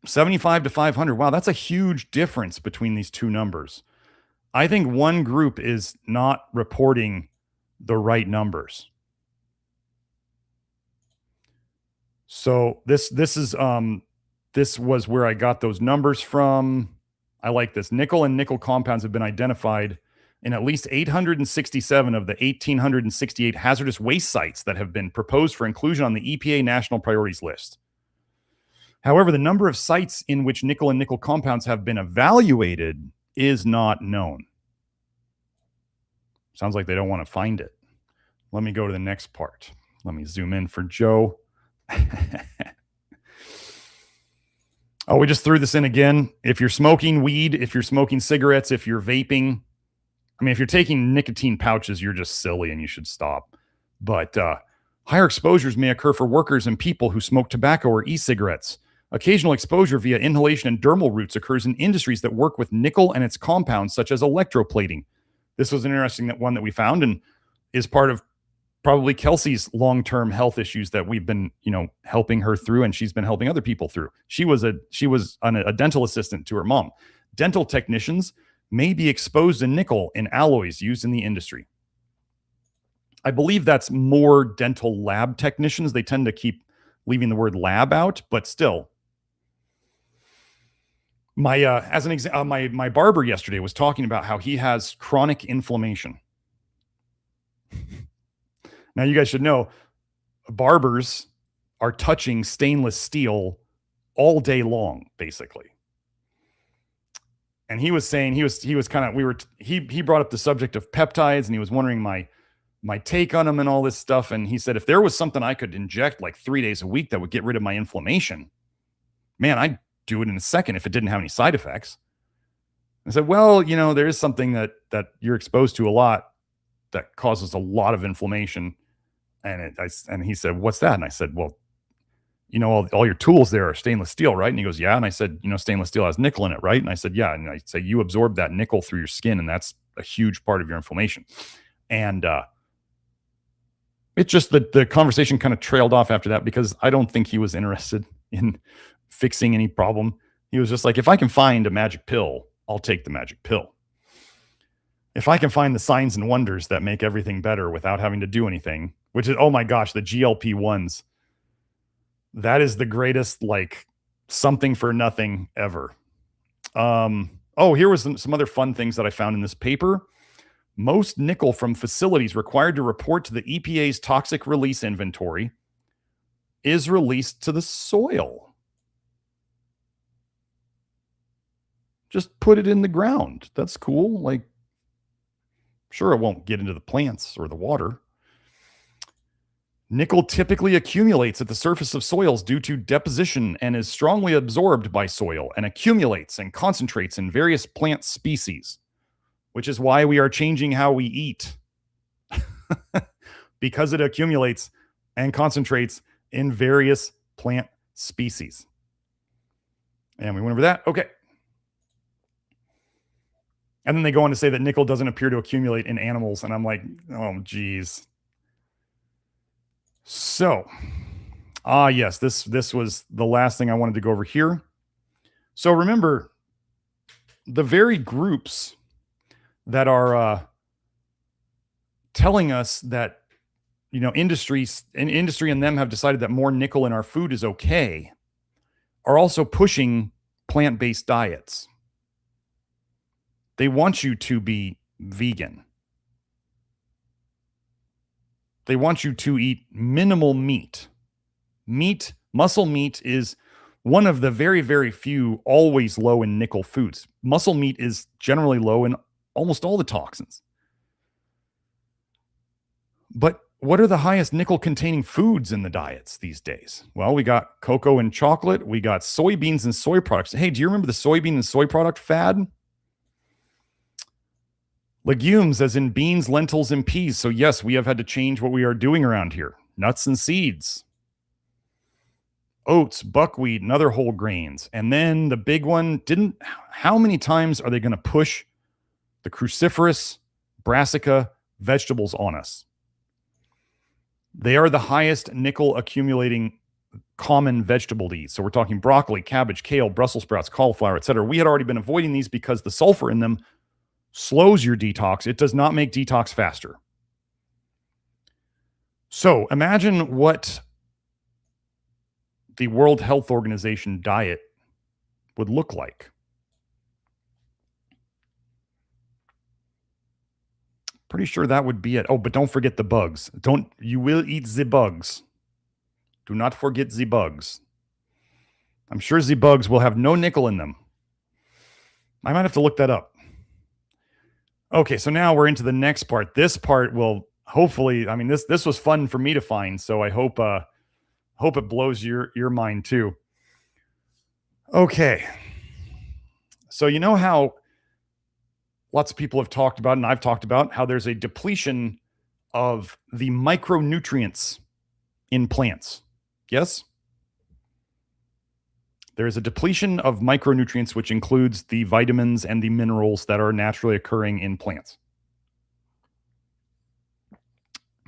75 to 500. Wow, that's a huge difference between these two numbers. I think one group is not reporting the right numbers. So this was where I got those numbers from. I like this. Nickel and nickel compounds have been identified in at least 867 of the 1,868 hazardous waste sites that have been proposed for inclusion on the EPA National Priorities List. However, the number of sites in which nickel and nickel compounds have been evaluated is not known. Sounds like they don't want to find it. Let me go to the next part. Let me zoom in for Joe. Oh, we just threw this in again. If you're smoking weed, if you're smoking cigarettes, if you're vaping, if you're taking nicotine pouches, you're just silly and you should stop. But higher exposures may occur for workers and people who smoke tobacco or e-cigarettes. Occasional exposure via inhalation and dermal routes occurs in industries that work with nickel and its compounds, such as electroplating. this was an interesting one that we found and is part of probably Kelsey's long-term health issues that we've been, helping her through, and she's been helping other people through. She was a dental assistant to her mom. Dental technicians may be exposed to nickel in alloys used in the industry. I believe that's more dental lab technicians. They tend to keep leaving the word lab out, but still. My as an example, my barber yesterday was talking about how he has chronic inflammation. Now, you guys should know, barbers are touching stainless steel all day long, basically. And he was saying he brought up the subject of peptides, and he was wondering my take on them and all this stuff. And he said, if there was something I could inject like 3 days a week that would get rid of my inflammation, man, I'd do it in a second if it didn't have any side effects. I said, well, there is something that you're exposed to a lot that causes a lot of inflammation. And he said, what's that? And I said, well, all your tools there are stainless steel, right? And he goes, yeah. And I said, stainless steel has nickel in it, right? And I said, yeah. And I said, you absorb that nickel through your skin, and that's a huge part of your inflammation. And it's just that the conversation kind of trailed off after that, because I don't think he was interested in fixing any problem. He was just like, if I can find a magic pill, I'll take the magic pill. If I can find the signs and wonders that make everything better without having to do anything, which is, oh my gosh, the GLP-1s. That is the greatest, something for nothing ever. Here was some other fun things that I found in this paper. Most nickel from facilities required to report to the EPA's toxic release inventory is released to the soil. Just put it in the ground. That's cool. Sure, it won't get into the plants or the water. Nickel typically accumulates at the surface of soils due to deposition and is strongly absorbed by soil and accumulates and concentrates in various plant species, which is why we are changing how we eat. Because it accumulates and concentrates in various plant species. And we went over that. Okay. And then they go on to say that nickel doesn't appear to accumulate in animals. And I'm like, oh, geez. So, yes, this was the last thing I wanted to go over here. So remember, the very groups that are telling us that, industry and them have decided that more nickel in our food is okay, are also pushing plant-based diets. They want you to be vegan. They want you to eat minimal meat. Muscle meat is one of the very, very few always low in nickel foods. Muscle meat is generally low in almost all the toxins. But what are the highest nickel containing foods in the diets these days? Well, we got cocoa and chocolate. We got soybeans and soy products. Hey, do you remember the soybean and soy product fad? Legumes, as in beans, lentils, and peas. So yes, we have had to change what we are doing around here. Nuts and seeds. Oats, buckwheat, and other whole grains. And then the big one, how many times are they going to push the cruciferous brassica vegetables on us? They are the highest nickel accumulating common vegetable to eat. So we're talking broccoli, cabbage, kale, Brussels sprouts, cauliflower, etc. We had already been avoiding these because the sulfur in them slows your detox. It does not make detox faster. So imagine what the World Health Organization diet would look like. Pretty sure that would be it. Oh, but don't forget the bugs. You will eat the bugs. Do not forget the bugs. I'm sure the bugs will have no nickel in them. I might have to look that up. Okay, so now we're into the next part. This part will hopefully, this was fun for me to find, so I hope it blows your mind too. Okay. So you know how lots of people have talked about, and I've talked about, how there's a depletion of the micronutrients in plants. Yes? There is a depletion of micronutrients, which includes the vitamins and the minerals that are naturally occurring in plants.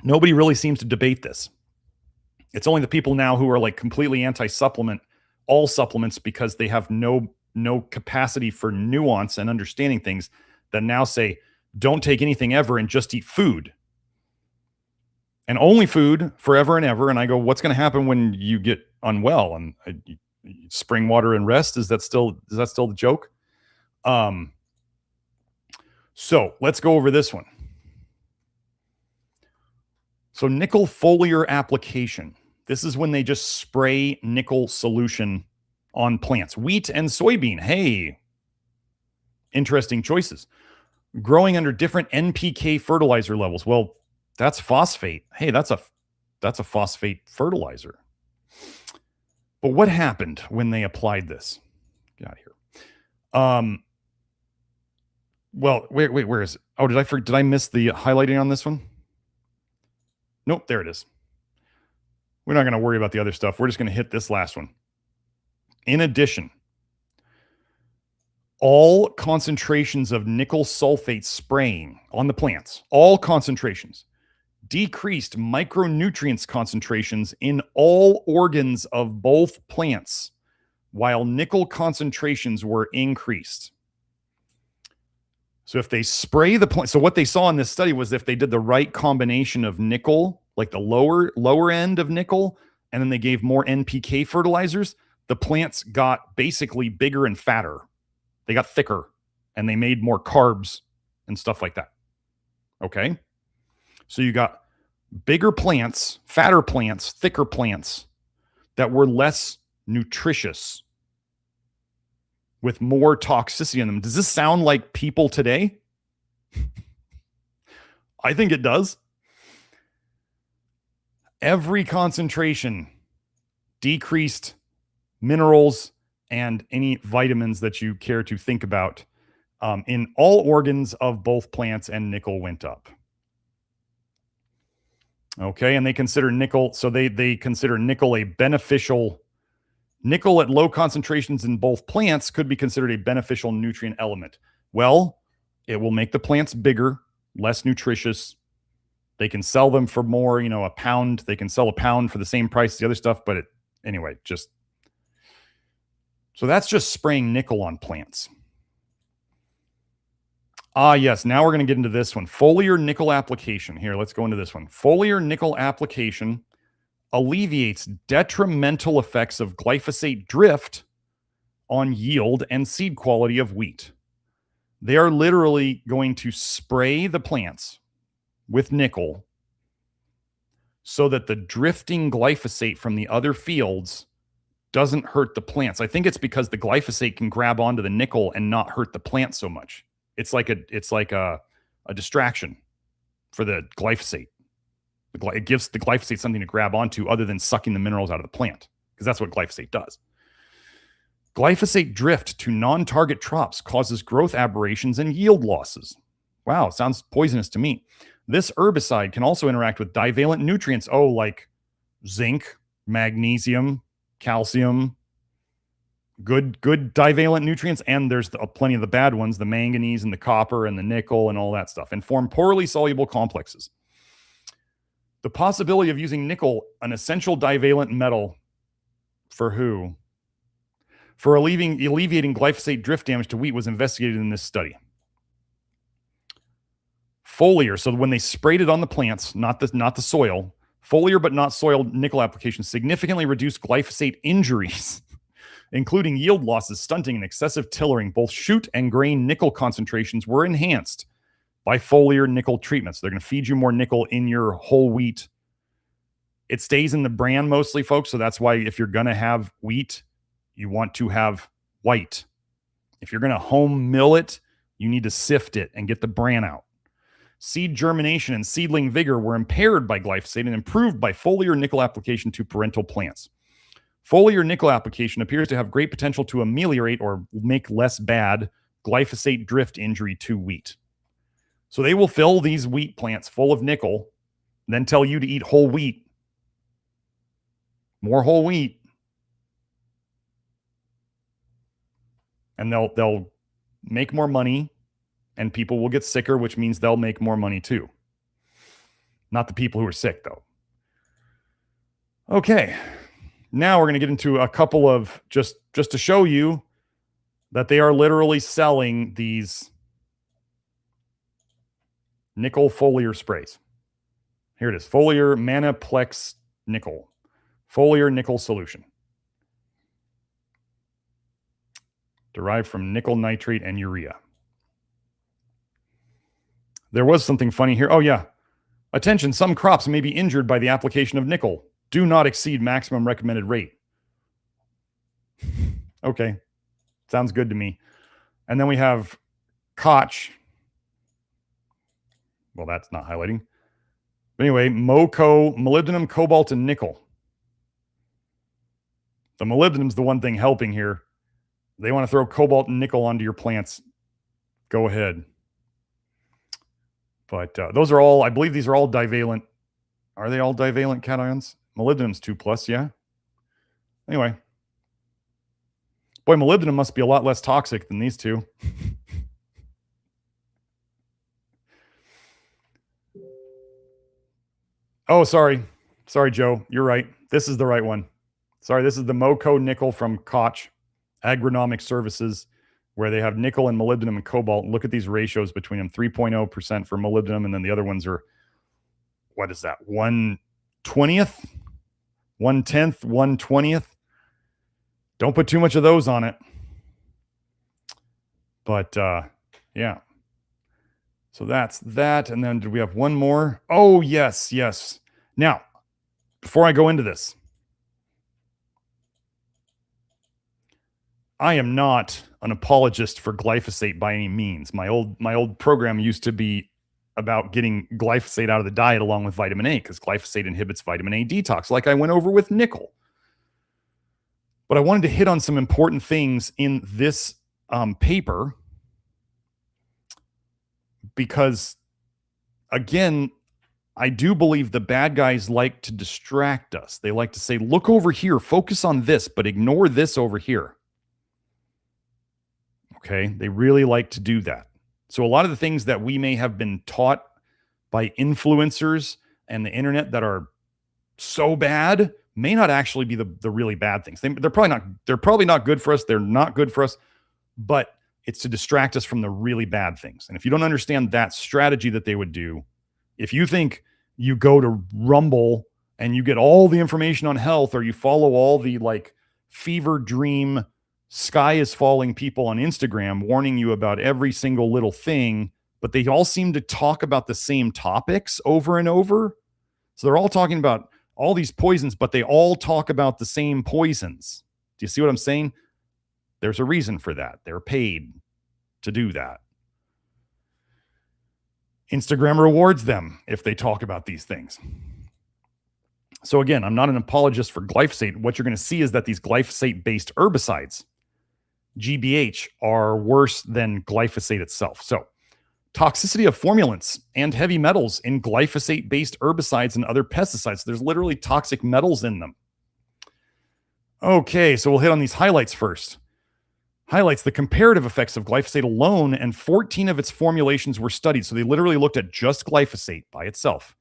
Nobody really seems to debate this. It's only the people now who are like completely anti-supplement, all supplements, because they have no capacity for nuance and understanding things, that now say, don't take anything ever and just eat food. And only food forever and ever. And I go, what's going to happen when you get unwell? And spring water and rest, is that still the joke? So let's go over this one. So nickel foliar application. This is when they just spray nickel solution on plants. Wheat and soybean. Hey, interesting choices. Growing under different NPK fertilizer levels. Well, that's phosphate. Hey, that's a phosphate fertilizer. But what happened when they applied this? Get out of here. Well, wait, where is it? Oh, did I miss the highlighting on this one? Nope, there it is. We're not going to worry about the other stuff. We're just going to hit this last one. In addition, all concentrations of nickel sulfate spraying on the plants, all concentrations, decreased micronutrients concentrations in all organs of both plants, while nickel concentrations were increased. So if they spray the plant, so what they saw in this study was if they did the right combination of nickel, like the lower end of nickel, and then they gave more NPK fertilizers, the plants got basically bigger and fatter. They got thicker and they made more carbs and stuff like that. Okay. So you got bigger plants, fatter plants, thicker plants that were less nutritious with more toxicity in them. Does this sound like people today? I think it does. Every concentration decreased minerals and any vitamins that you care to think about in all organs of both plants, and nickel went up. Okay, and they consider nickel, so they consider nickel a beneficial, nickel at low concentrations in both plants could be considered a beneficial nutrient element. Well, it will make the plants bigger, less nutritious. They can sell them for more, a pound. They can sell a pound for the same price as the other stuff, but anyway, so that's just spraying nickel on plants. Yes, now we're going to get into this one. Foliar nickel application. Here, let's go into this one. Foliar nickel application alleviates detrimental effects of glyphosate drift on yield and seed quality of wheat. They are literally going to spray the plants with nickel so that the drifting glyphosate from the other fields doesn't hurt the plants. I think it's because the glyphosate can grab onto the nickel and not hurt the plant so much. It's like a distraction for the glyphosate. It gives the glyphosate something to grab onto other than sucking the minerals out of the plant, because that's what glyphosate does. Glyphosate drift to non-target crops causes growth aberrations and yield losses. Wow, sounds poisonous to me. This herbicide can also interact with divalent nutrients, like zinc, magnesium, calcium, good divalent nutrients, and there's plenty of the bad ones, the manganese and the copper and the nickel and all that stuff, and form poorly soluble complexes. The possibility of using nickel, an essential divalent metal, for who? For alleviating glyphosate drift damage to wheat was investigated in this study. Foliar, so when they sprayed it on the plants, not the soil, foliar but not soil nickel application significantly reduced glyphosate injuries, including yield losses, stunting, and excessive tillering. Both shoot and grain nickel concentrations were enhanced by foliar nickel treatments. They're going to feed you more nickel in your whole wheat. It stays in the bran mostly, folks, so that's why if you're going to have wheat, you want to have white. If you're going to home mill it, you need to sift it and get the bran out. Seed germination and seedling vigor were impaired by glyphosate and improved by foliar nickel application to parental plants. Foliar nickel application appears to have great potential to ameliorate or make less bad glyphosate drift injury to wheat. So they will fill these wheat plants full of nickel, then tell you to eat whole wheat. More whole wheat. And they'll make more money, and people will get sicker, which means they'll make more money too. Not the people who are sick, though. Okay. Now we're going to get into a couple of, just to show you that they are literally selling these nickel foliar sprays. Here it is. Foliar Manaplex Nickel. Foliar nickel solution. Derived from nickel nitrate and urea. There was something funny here. Oh, yeah. Attention, some crops may be injured by the application of nickel. Do not exceed maximum recommended rate. Okay. Sounds good to me. And then we have Koch. Well, that's not highlighting. But anyway, MoCo, molybdenum, cobalt, and nickel. The molybdenum's the one thing helping here. They want to throw cobalt and nickel onto your plants. Go ahead. But those are all, I believe these are all divalent. Are they all divalent cations? Molybdenum's 2+, yeah. Anyway. Boy, molybdenum must be a lot less toxic than these two. Oh, sorry. Sorry, Joe. You're right. This is the right one. Sorry, this is the MoCo nickel from Koch Agronomic Services, where they have nickel and molybdenum and cobalt. Look at these ratios between them. 3.0% for molybdenum, and then the other ones are, what is that? 1/20th? 1/10th? 1/20th? Don't put too much of those on it. But, yeah. So that's that. And then did we have one more? Oh, yes, yes. Now, before I go into this, I am not an apologist for glyphosate by any means. My old program used to be about getting glyphosate out of the diet along with vitamin A, because glyphosate inhibits vitamin A detox, like I went over with nickel. But I wanted to hit on some important things in this paper because, again, I do believe the bad guys like to distract us. They like to say, look over here, focus on this, but ignore this over here. Okay, they really like to do that. So a lot of the things that we may have been taught by influencers and the internet that are so bad may not actually be the really bad things. They're probably not good for us. They're not good for us, but it's to distract us from the really bad things. And if you don't understand that strategy that they would do, if you think you go to Rumble and you get all the information on health, or you follow all the like fever dream sky is falling people on Instagram warning you about every single little thing, but they all seem to talk about the same topics over and over. So they're all talking about all these poisons, but they all talk about the same poisons. Do you see what I'm saying? There's a reason for that. They're paid to do that. Instagram rewards them if they talk about these things. So again, I'm not an apologist for glyphosate. What you're going to see is that these glyphosate-based herbicides, GBH, are worse than glyphosate itself. So toxicity of formulants and heavy metals in glyphosate-based herbicides and other pesticides. There's literally toxic metals in them. Okay, so we'll hit on these highlights first. Highlights the comparative effects of glyphosate alone, and 14 of its formulations were studied. So they literally looked at just glyphosate by itself,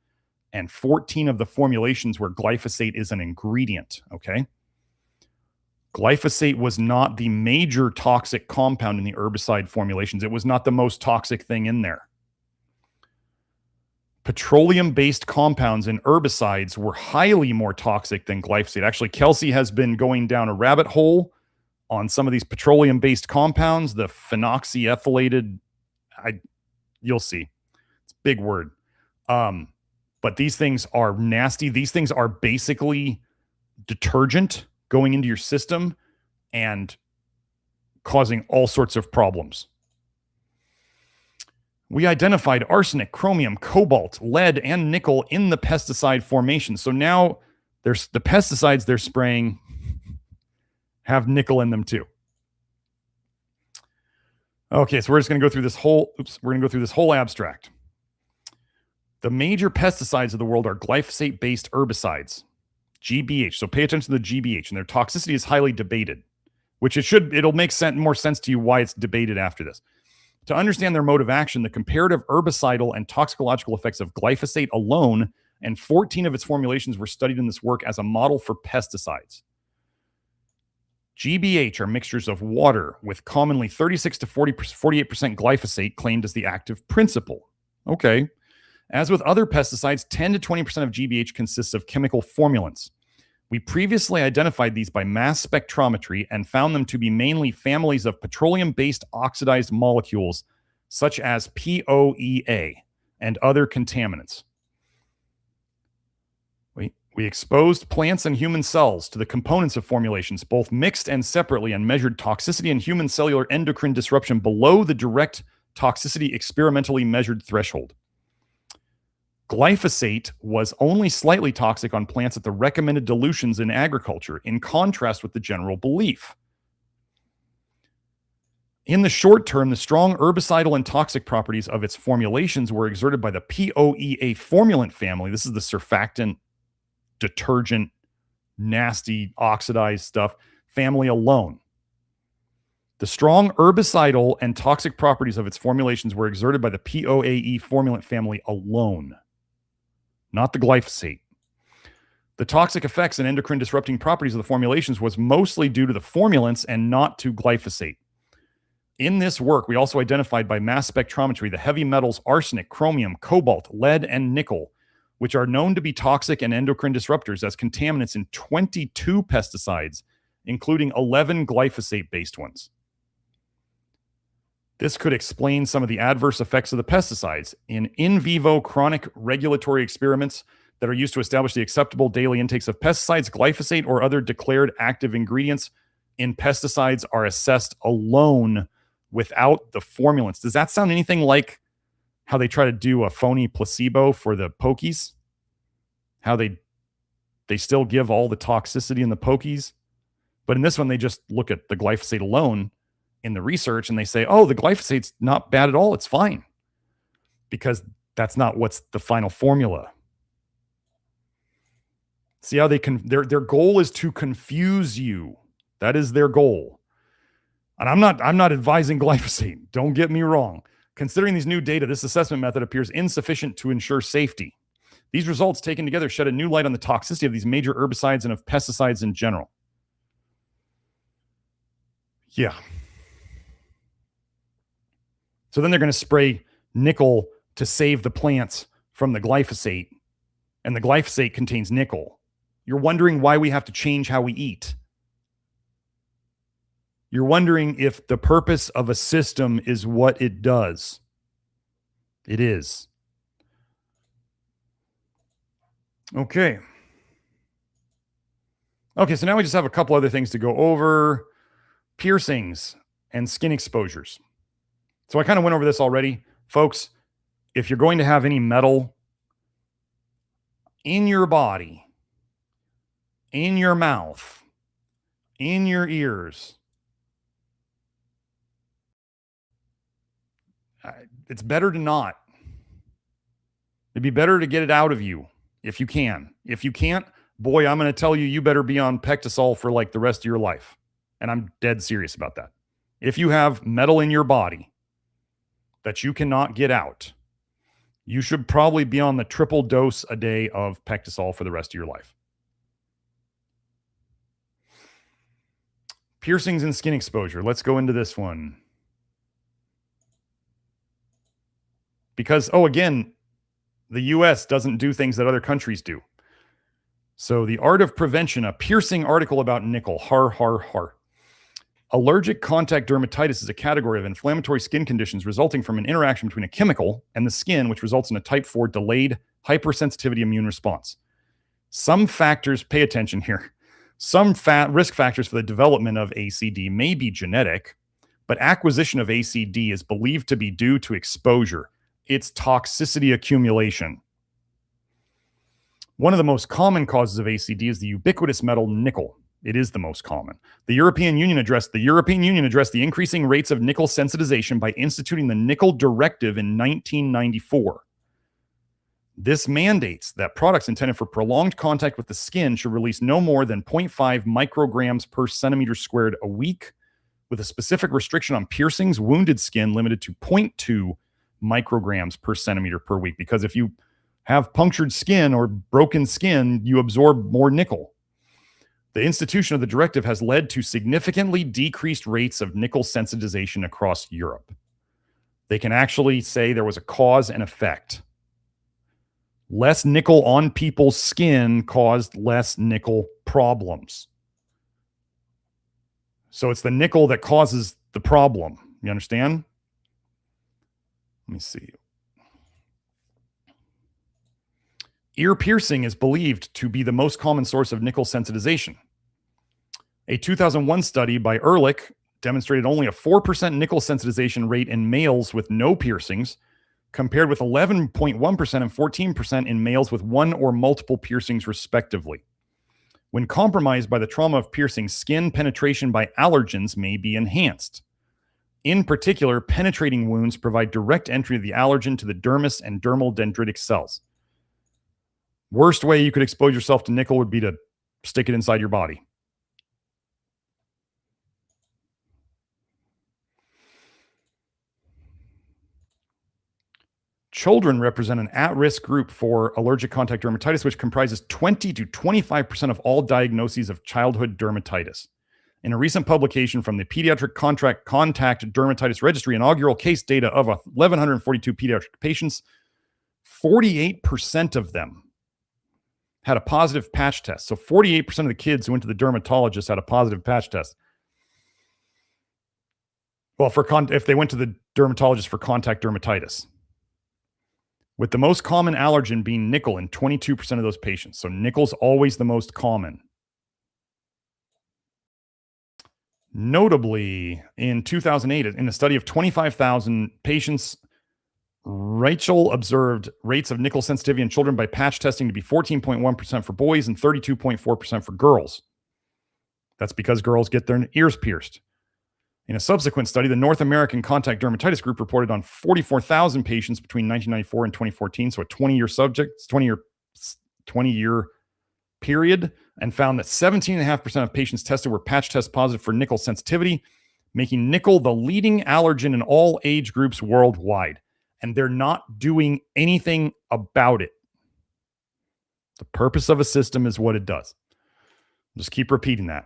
and 14 of the formulations where glyphosate is an ingredient, okay? Glyphosate was not the major toxic compound in the herbicide formulations. It was not the most toxic thing in there. Petroleum-based compounds in herbicides were highly more toxic than glyphosate. Actually, Kelsey has been going down a rabbit hole on some of these petroleum-based compounds, the phenoxyethylated, you'll see. It's a big word. But these things are nasty. These things are basically detergent going into your system and causing all sorts of problems. We identified arsenic, chromium, cobalt, lead, and nickel in the pesticide formation. So now there's the pesticides they're spraying have nickel in them too. Okay, so we're just going to go through this whole abstract. The major pesticides of the world are glyphosate-based herbicides, GBH. So pay attention to the GBH, and their toxicity is highly debated, which it'll make more sense to you why it's debated after this. To understand their mode of action, the comparative herbicidal and toxicological effects of glyphosate alone and 14 of its formulations were studied in this work as a model for pesticides. GBH are mixtures of water with commonly 36 to 48% glyphosate claimed as the active principle. Okay. As with other pesticides, 10 to 20% of GBH consists of chemical formulants. We previously identified these by mass spectrometry and found them to be mainly families of petroleum-based oxidized molecules such as POEA and other contaminants. We exposed plants and human cells to the components of formulations, both mixed and separately, and measured toxicity and human cellular endocrine disruption below the direct toxicity experimentally measured threshold. Glyphosate was only slightly toxic on plants at the recommended dilutions in agriculture, in contrast with the general belief. In the short term, the strong herbicidal and toxic properties of its formulations were exerted by the POEA formulant family. This is the surfactant, detergent, nasty, oxidized stuff family alone. The strong herbicidal and toxic properties of its formulations were exerted by the POAE formulant family alone, not the glyphosate. The toxic effects and endocrine disrupting properties of the formulations was mostly due to the formulants and not to glyphosate. In this work, we also identified by mass spectrometry the heavy metals arsenic, chromium, cobalt, lead, and nickel, which are known to be toxic and endocrine disruptors as contaminants in 22 pesticides, including 11 glyphosate-based ones. This could explain some of the adverse effects of the pesticides. In vivo chronic regulatory experiments that are used to establish the acceptable daily intakes of pesticides, glyphosate, or other declared active ingredients in pesticides are assessed alone without the formulants. Does that sound anything like how they try to do a phony placebo for the pokies? How they still give all the toxicity in the pokies? But in this one, they just look at the glyphosate alone in the research and they say, oh, the glyphosate's not bad at all. It's fine. Because that's not what's the final formula. See how their goal is to confuse you. That is their goal. And I'm not advising glyphosate. Don't get me wrong. Considering these new data, this assessment method appears insufficient to ensure safety. These results taken together shed a new light on the toxicity of these major herbicides and of pesticides in general. Yeah. So then they're going to spray nickel to save the plants from the glyphosate, and the glyphosate contains nickel. You're wondering why we have to change how we eat. You're wondering if the purpose of a system is what it does. It is. Okay. Okay, so now we just have a couple other things to go over. Piercings and skin exposures. So I kind of went over this already. Folks, if you're going to have any metal in your body, in your mouth, in your ears, it's better to not. It'd be better to get it out of you if you can. If you can't, boy, I'm going to tell you, you better be on Pectasol for like the rest of your life. And I'm dead serious about that. If you have metal in your body that you cannot get out, you should probably be on the triple dose a day of Pectasol for the rest of your life. Piercings and skin exposure. Let's go into this one. Because, again, the U.S. doesn't do things that other countries do. So the art of prevention, a piercing article about nickel. Har, har, har. Allergic contact dermatitis is a category of inflammatory skin conditions resulting from an interaction between a chemical and the skin, which results in a type 4 delayed hypersensitivity immune response. Some factors, pay attention here, some risk factors for the development of ACD may be genetic, but acquisition of ACD is believed to be due to exposure. It's toxicity accumulation. One of the most common causes of ACD is the ubiquitous metal nickel. It is the most common. The European Union addressed the increasing rates of nickel sensitization by instituting the Nickel Directive in 1994. This mandates that products intended for prolonged contact with the skin should release no more than 0.5 micrograms per centimeter squared a week, with a specific restriction on piercings, wounded skin limited to 0.2 micrograms per centimeter per week. Because if you have punctured skin or broken skin, you absorb more nickel. The institution of the directive has led to significantly decreased rates of nickel sensitization across Europe. They can actually say there was a cause and effect. Less nickel on people's skin caused less nickel problems. So it's the nickel that causes the problem. You understand? Let me see. Ear piercing is believed to be the most common source of nickel sensitization. A 2001 study by Ehrlich demonstrated only a 4% nickel sensitization rate in males with no piercings, compared with 11.1% and 14% in males with one or multiple piercings, respectively. When compromised by the trauma of piercing, skin penetration by allergens may be enhanced. In particular, penetrating wounds provide direct entry of the allergen to the dermis and dermal dendritic cells. Worst way you could expose yourself to nickel would be to stick it inside your body. Children represent an at-risk group for allergic contact dermatitis, which comprises 20 to 25% of all diagnoses of childhood dermatitis. In a recent publication from the Pediatric Contact Dermatitis Registry, inaugural case data of 1,142 pediatric patients, 48% of them had a positive patch test. So 48% of the kids who went to the dermatologist had a positive patch test. Well, if they went to the dermatologist for contact dermatitis, with the most common allergen being nickel in 22% of those patients. So nickel's always the most common. Notably, in 2008, in a study of 25,000 patients, Rachel observed rates of nickel sensitivity in children by patch testing to be 14.1% for boys and 32.4% for girls. That's because girls get their ears pierced. In a subsequent study, the North American Contact Dermatitis Group reported on 44,000 patients between 1994 and 2014, so a 20-year period, and found that 17.5% of patients tested were patch test positive for nickel sensitivity, making nickel the leading allergen in all age groups worldwide. And they're not doing anything about it. The purpose of a system is what it does. Just keep repeating that.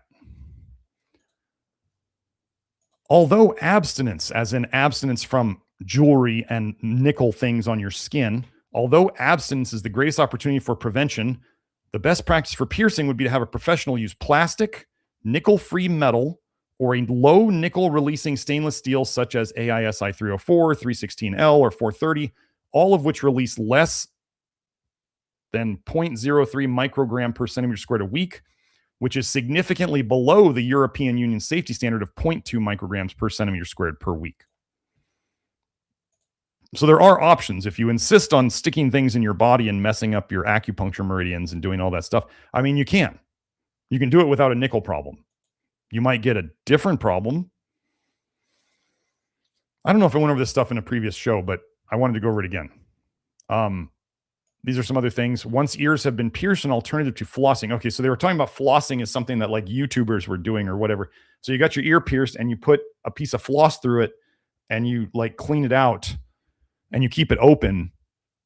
Although abstinence, as in abstinence from jewelry and nickel things on your skin, although abstinence is the greatest opportunity for prevention, the best practice for piercing would be to have a professional use plastic, nickel-free metal, or a low nickel releasing stainless steel such as AISI 304, 316L, or 430, all of which release less than 0.03 microgram per centimeter squared a week, which is significantly below the European Union safety standard of 0.2 micrograms per centimeter squared per week. So there are options. If you insist on sticking things in your body and messing up your acupuncture meridians and doing all that stuff, I mean, you can. You can do it without a nickel problem. You might get a different problem. I don't know if I went over this stuff in a previous show, but I wanted to go over it again. These are some other things. Once ears have been pierced, an alternative to flossing. Okay, so they were talking about flossing as something that like YouTubers were doing or whatever. So you got your ear pierced and you put a piece of floss through it and you like clean it out and you keep it open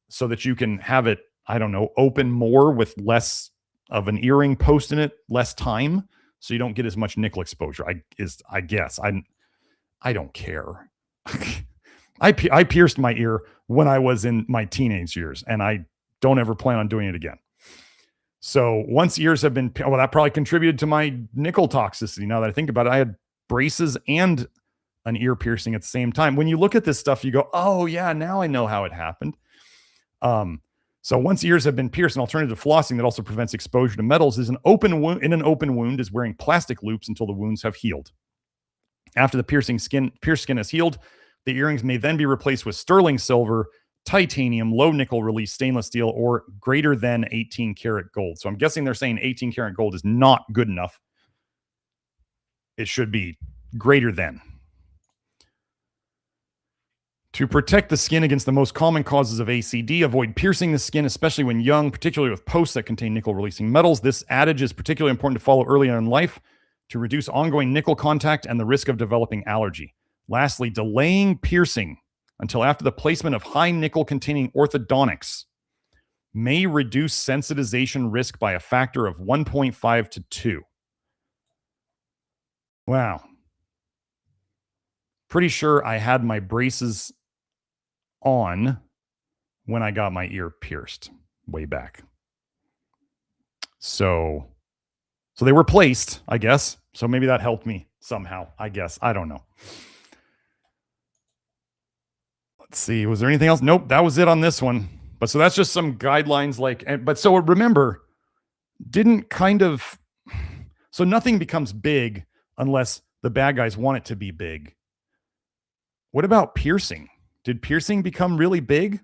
so that you can have it, I don't know, open more with less of an earring post in it, less time, so you don't get as much nickel exposure. I guess. I don't care. I pierced my ear when I was in my teenage years, and I don't ever plan on doing it again. So once ears have been, well, that probably contributed to my nickel toxicity. Now that I think about it, I had braces and an ear piercing at the same time. When you look at this stuff, you go, oh yeah, now I know how it happened. So once ears have been pierced, an alternative to flossing that also prevents exposure to metals is an open wound. In an open wound is wearing plastic loops until the wounds have healed. After the pierced skin has healed, the earrings may then be replaced with sterling silver, titanium, low nickel release stainless steel, or greater than 18 karat gold. So I'm guessing they're saying 18 karat gold is not good enough. It should be greater than. To protect the skin against the most common causes of ACD, avoid piercing the skin, especially when young, particularly with posts that contain nickel-releasing metals. This adage is particularly important to follow early on in life to reduce ongoing nickel contact and the risk of developing allergy. Lastly, delaying piercing until after the placement of high nickel-containing orthodontics may reduce sensitization risk by a factor of 1.5 to 2. Wow. Pretty sure I had my braces on when I got my ear pierced way back. So they were placed, I guess. So maybe that helped me somehow, I guess. I don't know. Let's see. Was there anything else? Nope. That was it on this one. But so that's just some guidelines but so remember, so nothing becomes big unless the bad guys want it to be big. What about piercing? Did piercing become really big?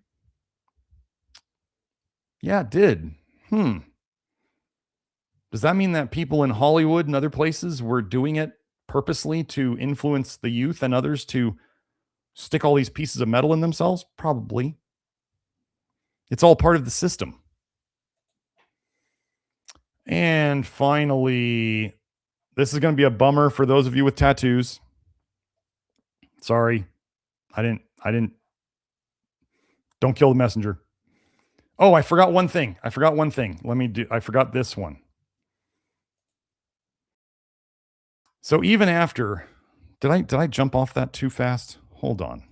Yeah, it did. Does that mean that people in Hollywood and other places were doing it purposely to influence the youth and others to stick all these pieces of metal in themselves? Probably. It's all part of the system. And finally, this is going to be a bummer for those of you with tattoos. Sorry. I didn't. Don't kill the messenger. Oh, I forgot one thing. I forgot this one. So even after, did I jump off that too fast? Hold on.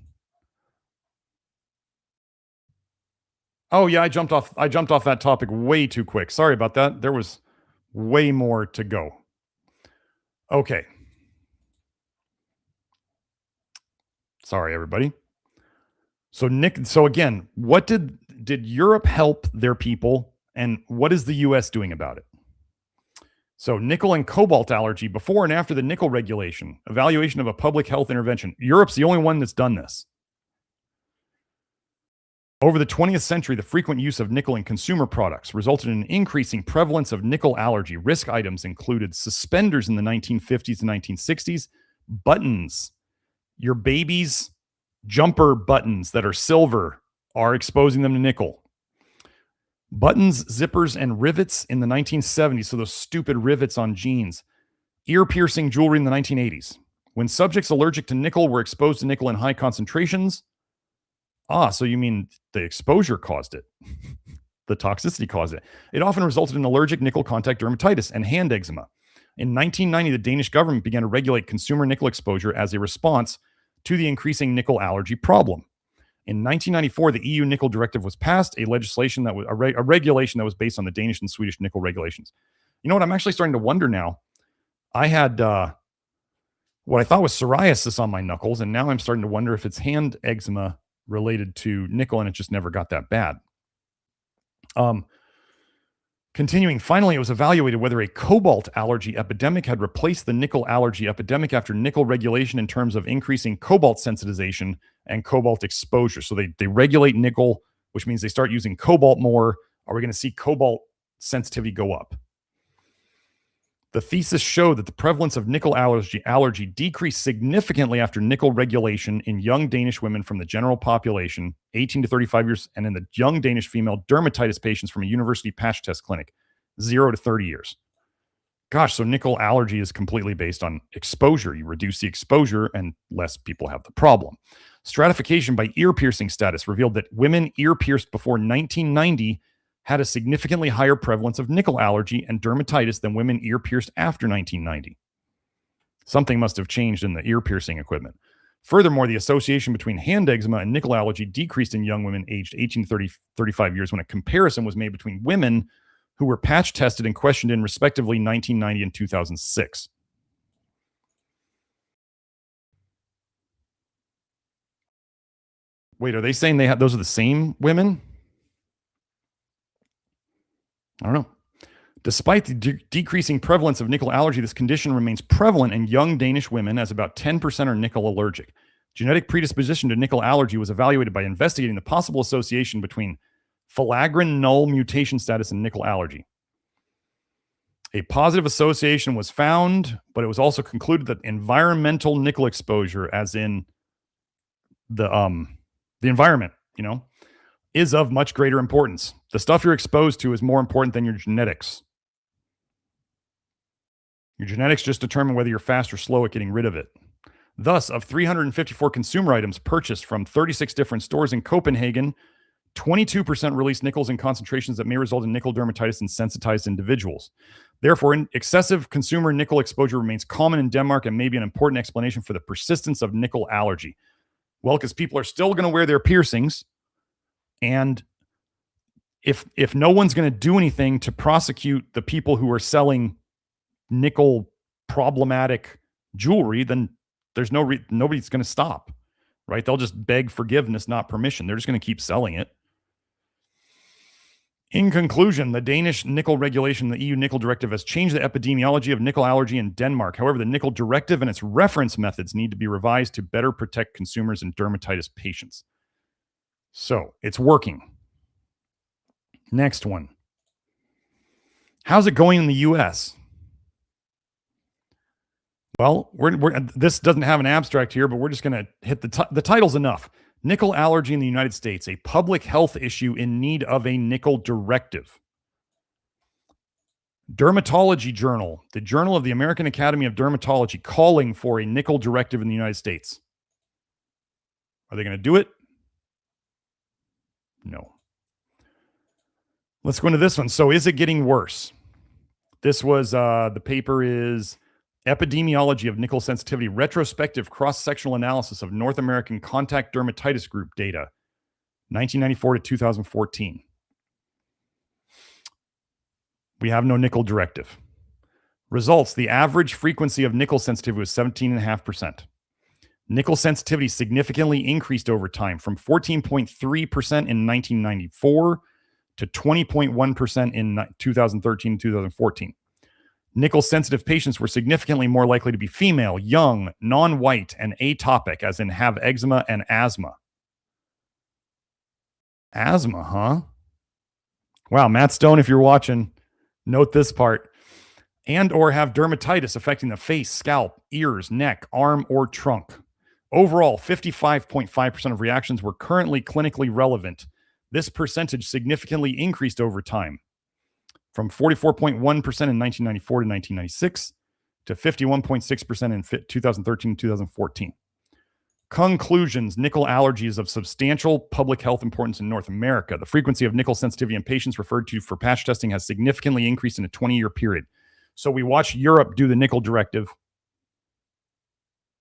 Oh yeah, I jumped off that topic way too quick. Sorry about that. There was way more to go. Okay. Sorry, everybody. So again, what did Europe help their people, and what is the US doing about it? So nickel and cobalt allergy before and after the nickel regulation, evaluation of a public health intervention. Europe's the only one that's done this. Over the 20th century, the frequent use of nickel in consumer products resulted in an increasing prevalence of nickel allergy. Risk items included suspenders in the 1950s and 1960s, buttons, your baby's jumper buttons that are silver are exposing them to nickel. Buttons, zippers, and rivets in the 1970s, so those stupid rivets on jeans. Ear-piercing jewelry in the 1980s. When subjects allergic to nickel were exposed to nickel in high concentrations, so you mean the exposure caused it. The toxicity caused it. It often resulted in allergic nickel contact dermatitis and hand eczema. In 1990, the Danish government began to regulate consumer nickel exposure as a response to the increasing nickel allergy problem. In 1994, the EU Nickel Directive was passed, a regulation that was based on the Danish and Swedish nickel regulations. You know what? I'm actually starting to wonder now. I had what I thought was psoriasis on my knuckles, and now I'm starting to wonder if it's hand eczema related to nickel, and it just never got that bad. Continuing, finally, it was evaluated whether a cobalt allergy epidemic had replaced the nickel allergy epidemic after nickel regulation in terms of increasing cobalt sensitization and cobalt exposure. So they regulate nickel, which means they start using cobalt more. Are we going to see cobalt sensitivity go up? The thesis showed that the prevalence of nickel allergy decreased significantly after nickel regulation in young Danish women from the general population, 18 to 35 years, and in the young Danish female dermatitis patients from a university patch test clinic, 0 to 30 years. Gosh, so nickel allergy is completely based on exposure. You reduce the exposure and less people have the problem. Stratification by ear piercing status revealed that women ear pierced before 1990 had a significantly higher prevalence of nickel allergy and dermatitis than women ear pierced after 1990. Something must have changed in the ear piercing equipment. Furthermore, the association between hand eczema and nickel allergy decreased in young women aged 18 to 35 years when a comparison was made between women who were patch tested and questioned in respectively 1990 and 2006. Wait, are they saying those are the same women? I don't know. Despite the decreasing prevalence of nickel allergy, this condition remains prevalent in young Danish women as about 10% are nickel allergic. Genetic predisposition to nickel allergy was evaluated by investigating the possible association between filaggrin null mutation status and nickel allergy. A positive association was found, but it was also concluded that environmental nickel exposure, as in the environment, is of much greater importance. The stuff you're exposed to is more important than your genetics. Your genetics just determine whether you're fast or slow at getting rid of it. Thus, of 354 consumer items purchased from 36 different stores in Copenhagen, 22% release nickels in concentrations that may result in nickel dermatitis in sensitized individuals. Therefore, excessive consumer nickel exposure remains common in Denmark and may be an important explanation for the persistence of nickel allergy. Well, because people are still going to wear their piercings, and if no one's going to do anything to prosecute the people who are selling nickel problematic jewelry, then there's nobody's going to stop, right? They'll just beg forgiveness, not permission. They're just going to keep selling it. In conclusion, the Danish nickel regulation, the EU Nickel Directive, has changed the epidemiology of nickel allergy in Denmark. However, the Nickel Directive and its reference methods need to be revised to better protect consumers and dermatitis patients. So, it's working. Next one. How's it going in the US? Well, this doesn't have an abstract here, but we're just going to hit the title's enough. Nickel allergy in the United States, a public health issue in need of a nickel directive. Dermatology Journal, the Journal of the American Academy of Dermatology, calling for a nickel directive in the United States. Are they going to do it? No. Let's go into this one. So is it getting worse? This was, the paper is Epidemiology of Nickel Sensitivity, Retrospective Cross-Sectional Analysis of North American Contact Dermatitis Group Data, 1994 to 2014. We have no nickel directive. Results, the average frequency of nickel sensitivity was 17.5%. Nickel sensitivity significantly increased over time from 14.3% in 1994 to 20.1% in 2013 and 2014. Nickel-sensitive patients were significantly more likely to be female, young, non-white, and atopic, as in have eczema and asthma. Asthma, huh? Wow, Matt Stone, if you're watching, note this part. And or have dermatitis affecting the face, scalp, ears, neck, arm, or trunk. Overall, 55.5% of reactions were currently clinically relevant. This percentage significantly increased over time, from 44.1% in 1994 to 1996 to 51.6% in 2013 and 2014. Conclusions, nickel allergy is of substantial public health importance in North America. The frequency of nickel sensitivity in patients referred to for patch testing has significantly increased in a 20-year period. So we watch Europe do the nickel directive,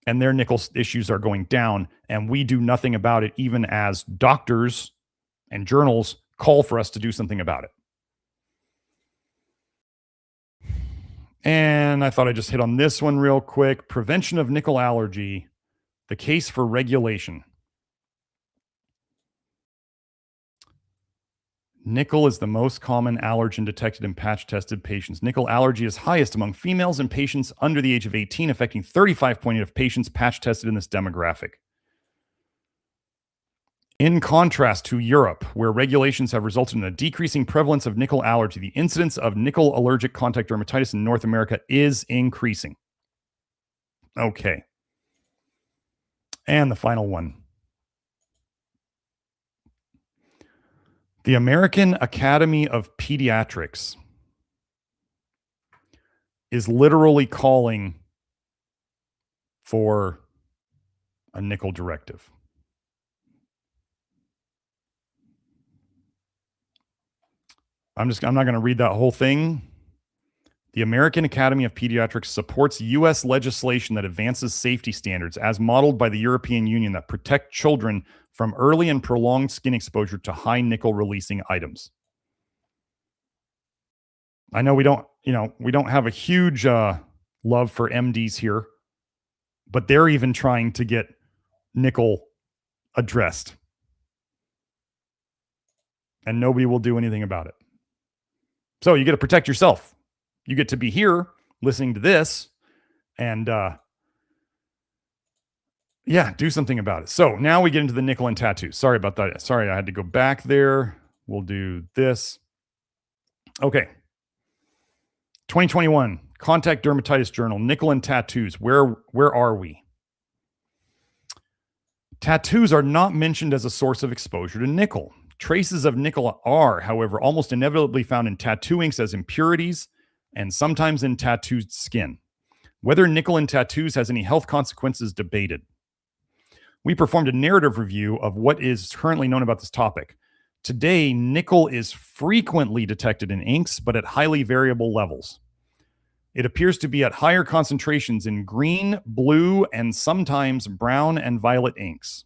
and their nickel issues are going down, and we do nothing about it, even as doctors and journals call for us to do something about it. And I thought I'd just hit on this one real quick. Prevention of nickel allergy, the case for regulation. Nickel is the most common allergen detected in patch-tested patients. Nickel allergy is highest among females and patients under the age of 18, affecting 35.8% of patients patch-tested in this demographic. In contrast to Europe, where regulations have resulted in a decreasing prevalence of nickel allergy, the incidence of nickel allergic contact dermatitis in North America is increasing. Okay. And the final one. The American Academy of Pediatrics is literally calling for a nickel directive. I'm not going to read that whole thing. The American Academy of Pediatrics supports U.S. legislation that advances safety standards as modeled by the European Union that protect children from early and prolonged skin exposure to high nickel releasing items. I know we don't have a huge love for MDs here, but they're even trying to get nickel addressed. And nobody will do anything about it. So you get to protect yourself. You get to be here listening to this and do something about it. So now we get into the nickel and tattoos. Sorry about that. Sorry, I had to go back there. We'll do this. Okay. 2021, Contact Dermatitis Journal, nickel and tattoos. Where are we? Tattoos are not mentioned as a source of exposure to nickel. Traces of nickel are, however, almost inevitably found in tattoo inks as impurities and sometimes in tattooed skin. Whether nickel in tattoos has any health consequences debated. We performed a narrative review of what is currently known about this topic. Today, nickel is frequently detected in inks, but at highly variable levels. It appears to be at higher concentrations in green, blue, and sometimes brown and violet inks.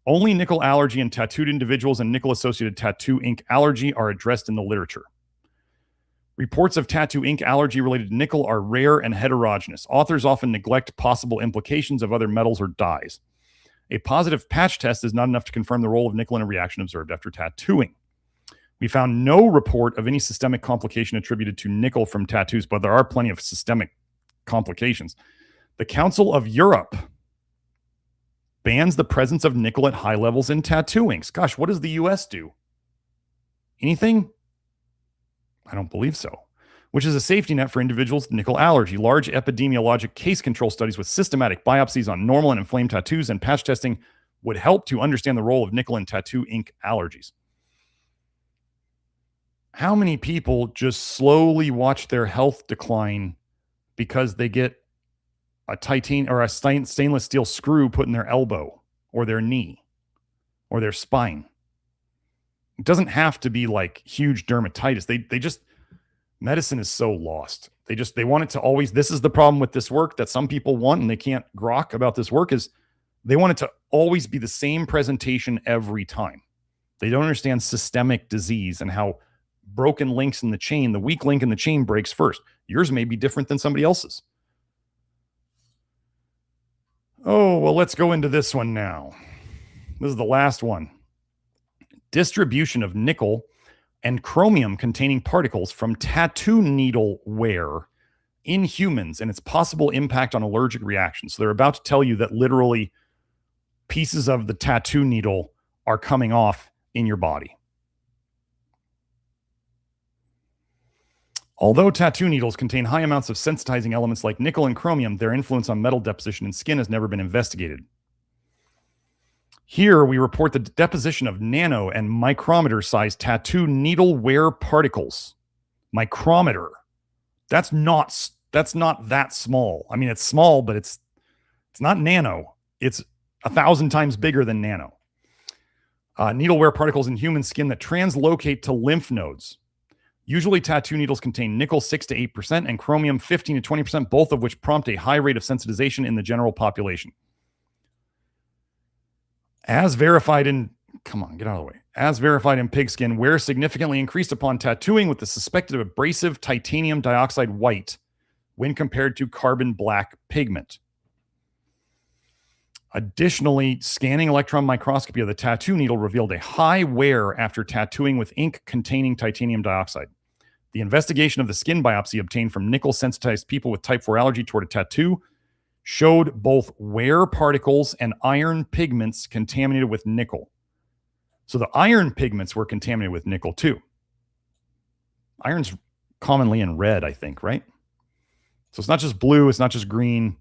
Only nickel allergy in tattooed individuals and nickel-associated tattoo ink allergy are addressed in the literature. Reports of tattoo ink allergy related to nickel are rare and heterogeneous. Authors often neglect possible implications of other metals or dyes. A positive patch test is not enough to confirm the role of nickel in a reaction observed after tattooing. We found no report of any systemic complication attributed to nickel from tattoos, but there are plenty of systemic complications. The Council of Europe bans the presence of nickel at high levels in tattoo inks. Gosh, what does the US do? Anything? I don't believe so. Which is a safety net for individuals with nickel allergy. Large epidemiologic case control studies with systematic biopsies on normal and inflamed tattoos and patch testing would help to understand the role of nickel in tattoo ink allergies. How many people just slowly watch their health decline because they get a titanium or a stainless steel screw put in their elbow or their knee or their spine? It doesn't have to be like huge dermatitis. They just, medicine is so lost. They want it to always, this is the problem with this work that some people want and they can't grok about this work, is they want it to always be the same presentation every time. They don't understand systemic disease and how broken links in the chain, the weak link in the chain breaks first. Yours may be different than somebody else's. Oh, well, let's go into this one now. This is the last one. Distribution of nickel and chromium containing particles from tattoo needle wear in humans and its possible impact on allergic reactions. So they're about to tell you that literally pieces of the tattoo needle are coming off in your body. Although tattoo needles contain high amounts of sensitizing elements like nickel and chromium, their influence on metal deposition in skin has never been investigated. Here, we report the deposition of nano and micrometer-sized tattoo needle wear particles. Micrometer. That's not that small. I mean, it's small, but it's not nano. It's 1,000 times bigger than nano. Needle wear particles in human skin that translocate to lymph nodes. Usually, tattoo needles contain nickel 6 to 8% and chromium 15 to 20%, both of which prompt a high rate of sensitization in the general population. As verified in, As verified in pigskin, wear significantly increased upon tattooing with the suspected abrasive titanium dioxide white when compared to carbon black pigment. Additionally, scanning electron microscopy of the tattoo needle revealed a high wear after tattooing with ink containing titanium dioxide. The investigation of the skin biopsy obtained from nickel-sensitized people with type 4 allergy toward a tattoo showed both wear particles and iron pigments contaminated with nickel. So the iron pigments were contaminated with nickel too. Iron's commonly in red, I think, right? So it's not just blue, it's not just green.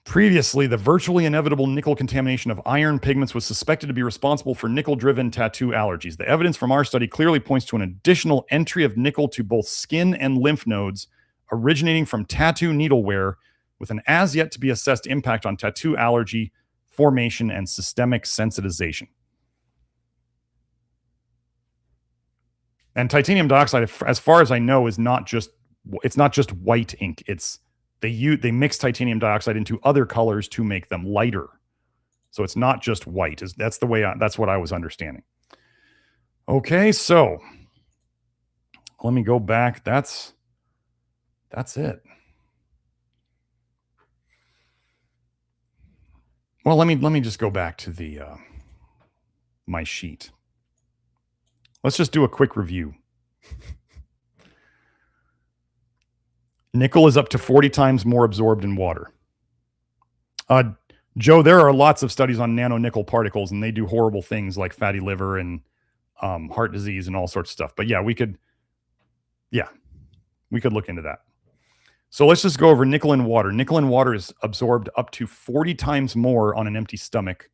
Previously, the virtually inevitable nickel contamination of iron pigments was suspected to be responsible for nickel-driven tattoo allergies. The evidence from our study clearly points to an additional entry of nickel to both skin and lymph nodes originating from tattoo needle wear with an as-yet-to-be-assessed impact on tattoo allergy formation and systemic sensitization. And titanium dioxide, as far as I know, it's not just white ink. They mix titanium dioxide into other colors to make them lighter. So it's not just white. That's what I was understanding. Okay, so let me go back. That's it. Well, let me just go back to the my sheet. Let's just do a quick review. Nickel is up to 40 times more absorbed in water. Joe, there are lots of studies on nano-nickel particles, and they do horrible things like fatty liver and heart disease and all sorts of stuff. But yeah, we could look into that. So let's just go over nickel in water. Nickel in water is absorbed up to 40 times more on an empty stomach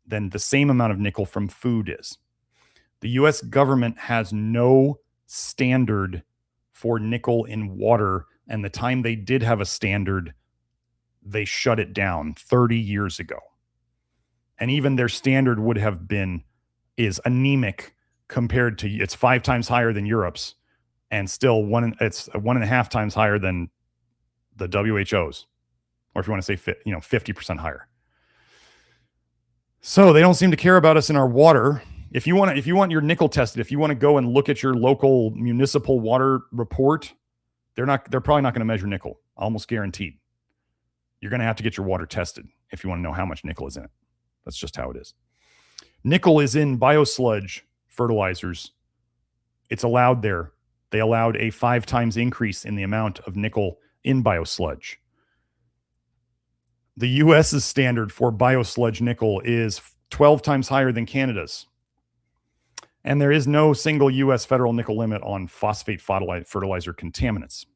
than the same amount of nickel from food is. The US government has no standard for nickel in water, and the time they did have a standard, they shut it down 30 years ago. And even their standard would have been is anemic compared to, it's 5 times higher than Europe's, and still it's 1.5 times higher than the WHO's, or if you want to say 50% higher. So they don't seem to care about us in our water. If you want your nickel tested, if you want to go and look at your local municipal water report, they're probably not going to measure nickel, almost guaranteed. You're going to have to get your water tested if you want to know how much nickel is in it. That's just how it is. Nickel is in biosludge fertilizers. It's allowed there. They allowed a 5 times increase in the amount of nickel in biosludge. The US's standard for biosludge nickel is 12 times higher than Canada's. And there is no single US federal nickel limit on phosphate fertilizer contaminants.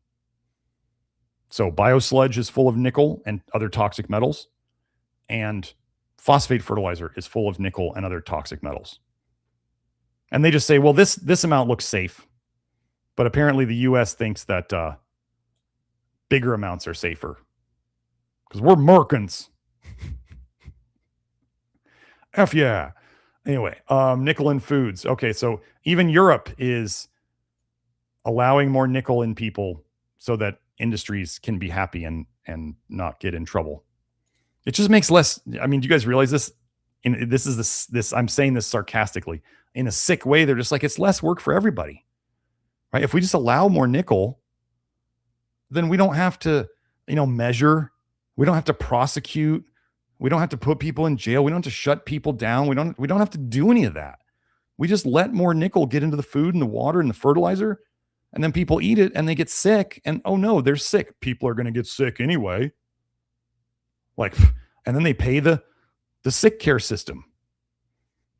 So biosludge is full of nickel and other toxic metals, and phosphate fertilizer is full of nickel and other toxic metals. And they just say, well, this amount looks safe. But apparently the US thinks that bigger amounts are safer. Because we're Merkins. F yeah. Anyway, nickel in foods. Okay, so even Europe is allowing more nickel in people so that industries can be happy and not get in trouble. It just makes less. I mean, do you guys realize this? I'm saying this sarcastically. In a sick way, they're just like, it's less work for everybody. Right? If we just allow more nickel, then we don't have to, measure. We don't have to prosecute. We don't have to put people in jail. We don't have to shut people down. We don't have to do any of that. We just let more nickel get into the food and the water and the fertilizer, and then people eat it and they get sick. And oh no, they're sick. People are going to get sick anyway. And then they pay the sick care system,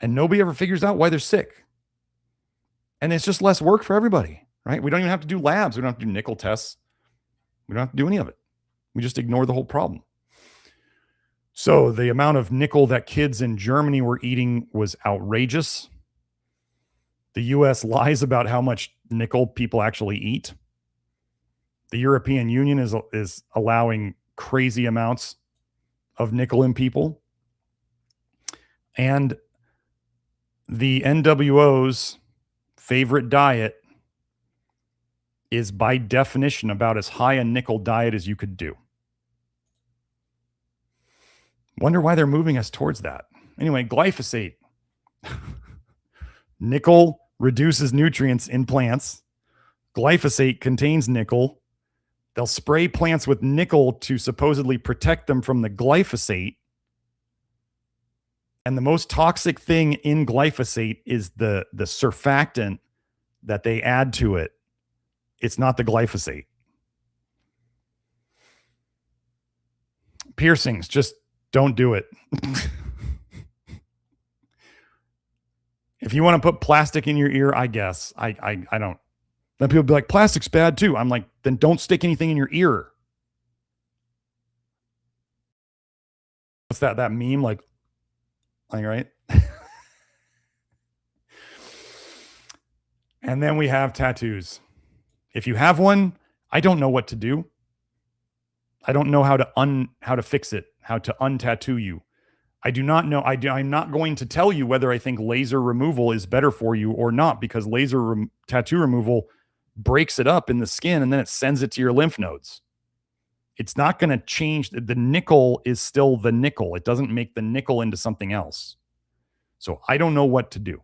and nobody ever figures out why they're sick. And it's just less work for everybody, right? We don't even have to do labs. We don't have to do nickel tests. We don't have to do any of it. We just ignore the whole problem. So the amount of nickel that kids in Germany were eating was outrageous. The US lies about how much nickel people actually eat. The European Union is allowing crazy amounts of nickel in people. And the NWO's favorite diet is by definition about as high a nickel diet as you could do. Wonder why they're moving us towards that. Anyway, glyphosate. Nickel reduces nutrients in plants. Glyphosate contains nickel. They'll spray plants with nickel to supposedly protect them from the glyphosate. And the most toxic thing in glyphosate is the surfactant that they add to it. It's not the glyphosate. Piercings, just don't do it. If you want to put plastic in your ear, I guess. I don't. Then people be like, plastic's bad too. I'm like, then don't stick anything in your ear. What's that meme? Like right? And then we have tattoos. If you have one, I don't know what to do. I don't know how to fix it, how to untattoo you. I do not know. I'm not going to tell you whether I think laser removal is better for you or not, because laser tattoo removal breaks it up in the skin and then it sends it to your lymph nodes. It's not going to change. The nickel is still the nickel. It doesn't make the nickel into something else. So I don't know what to do.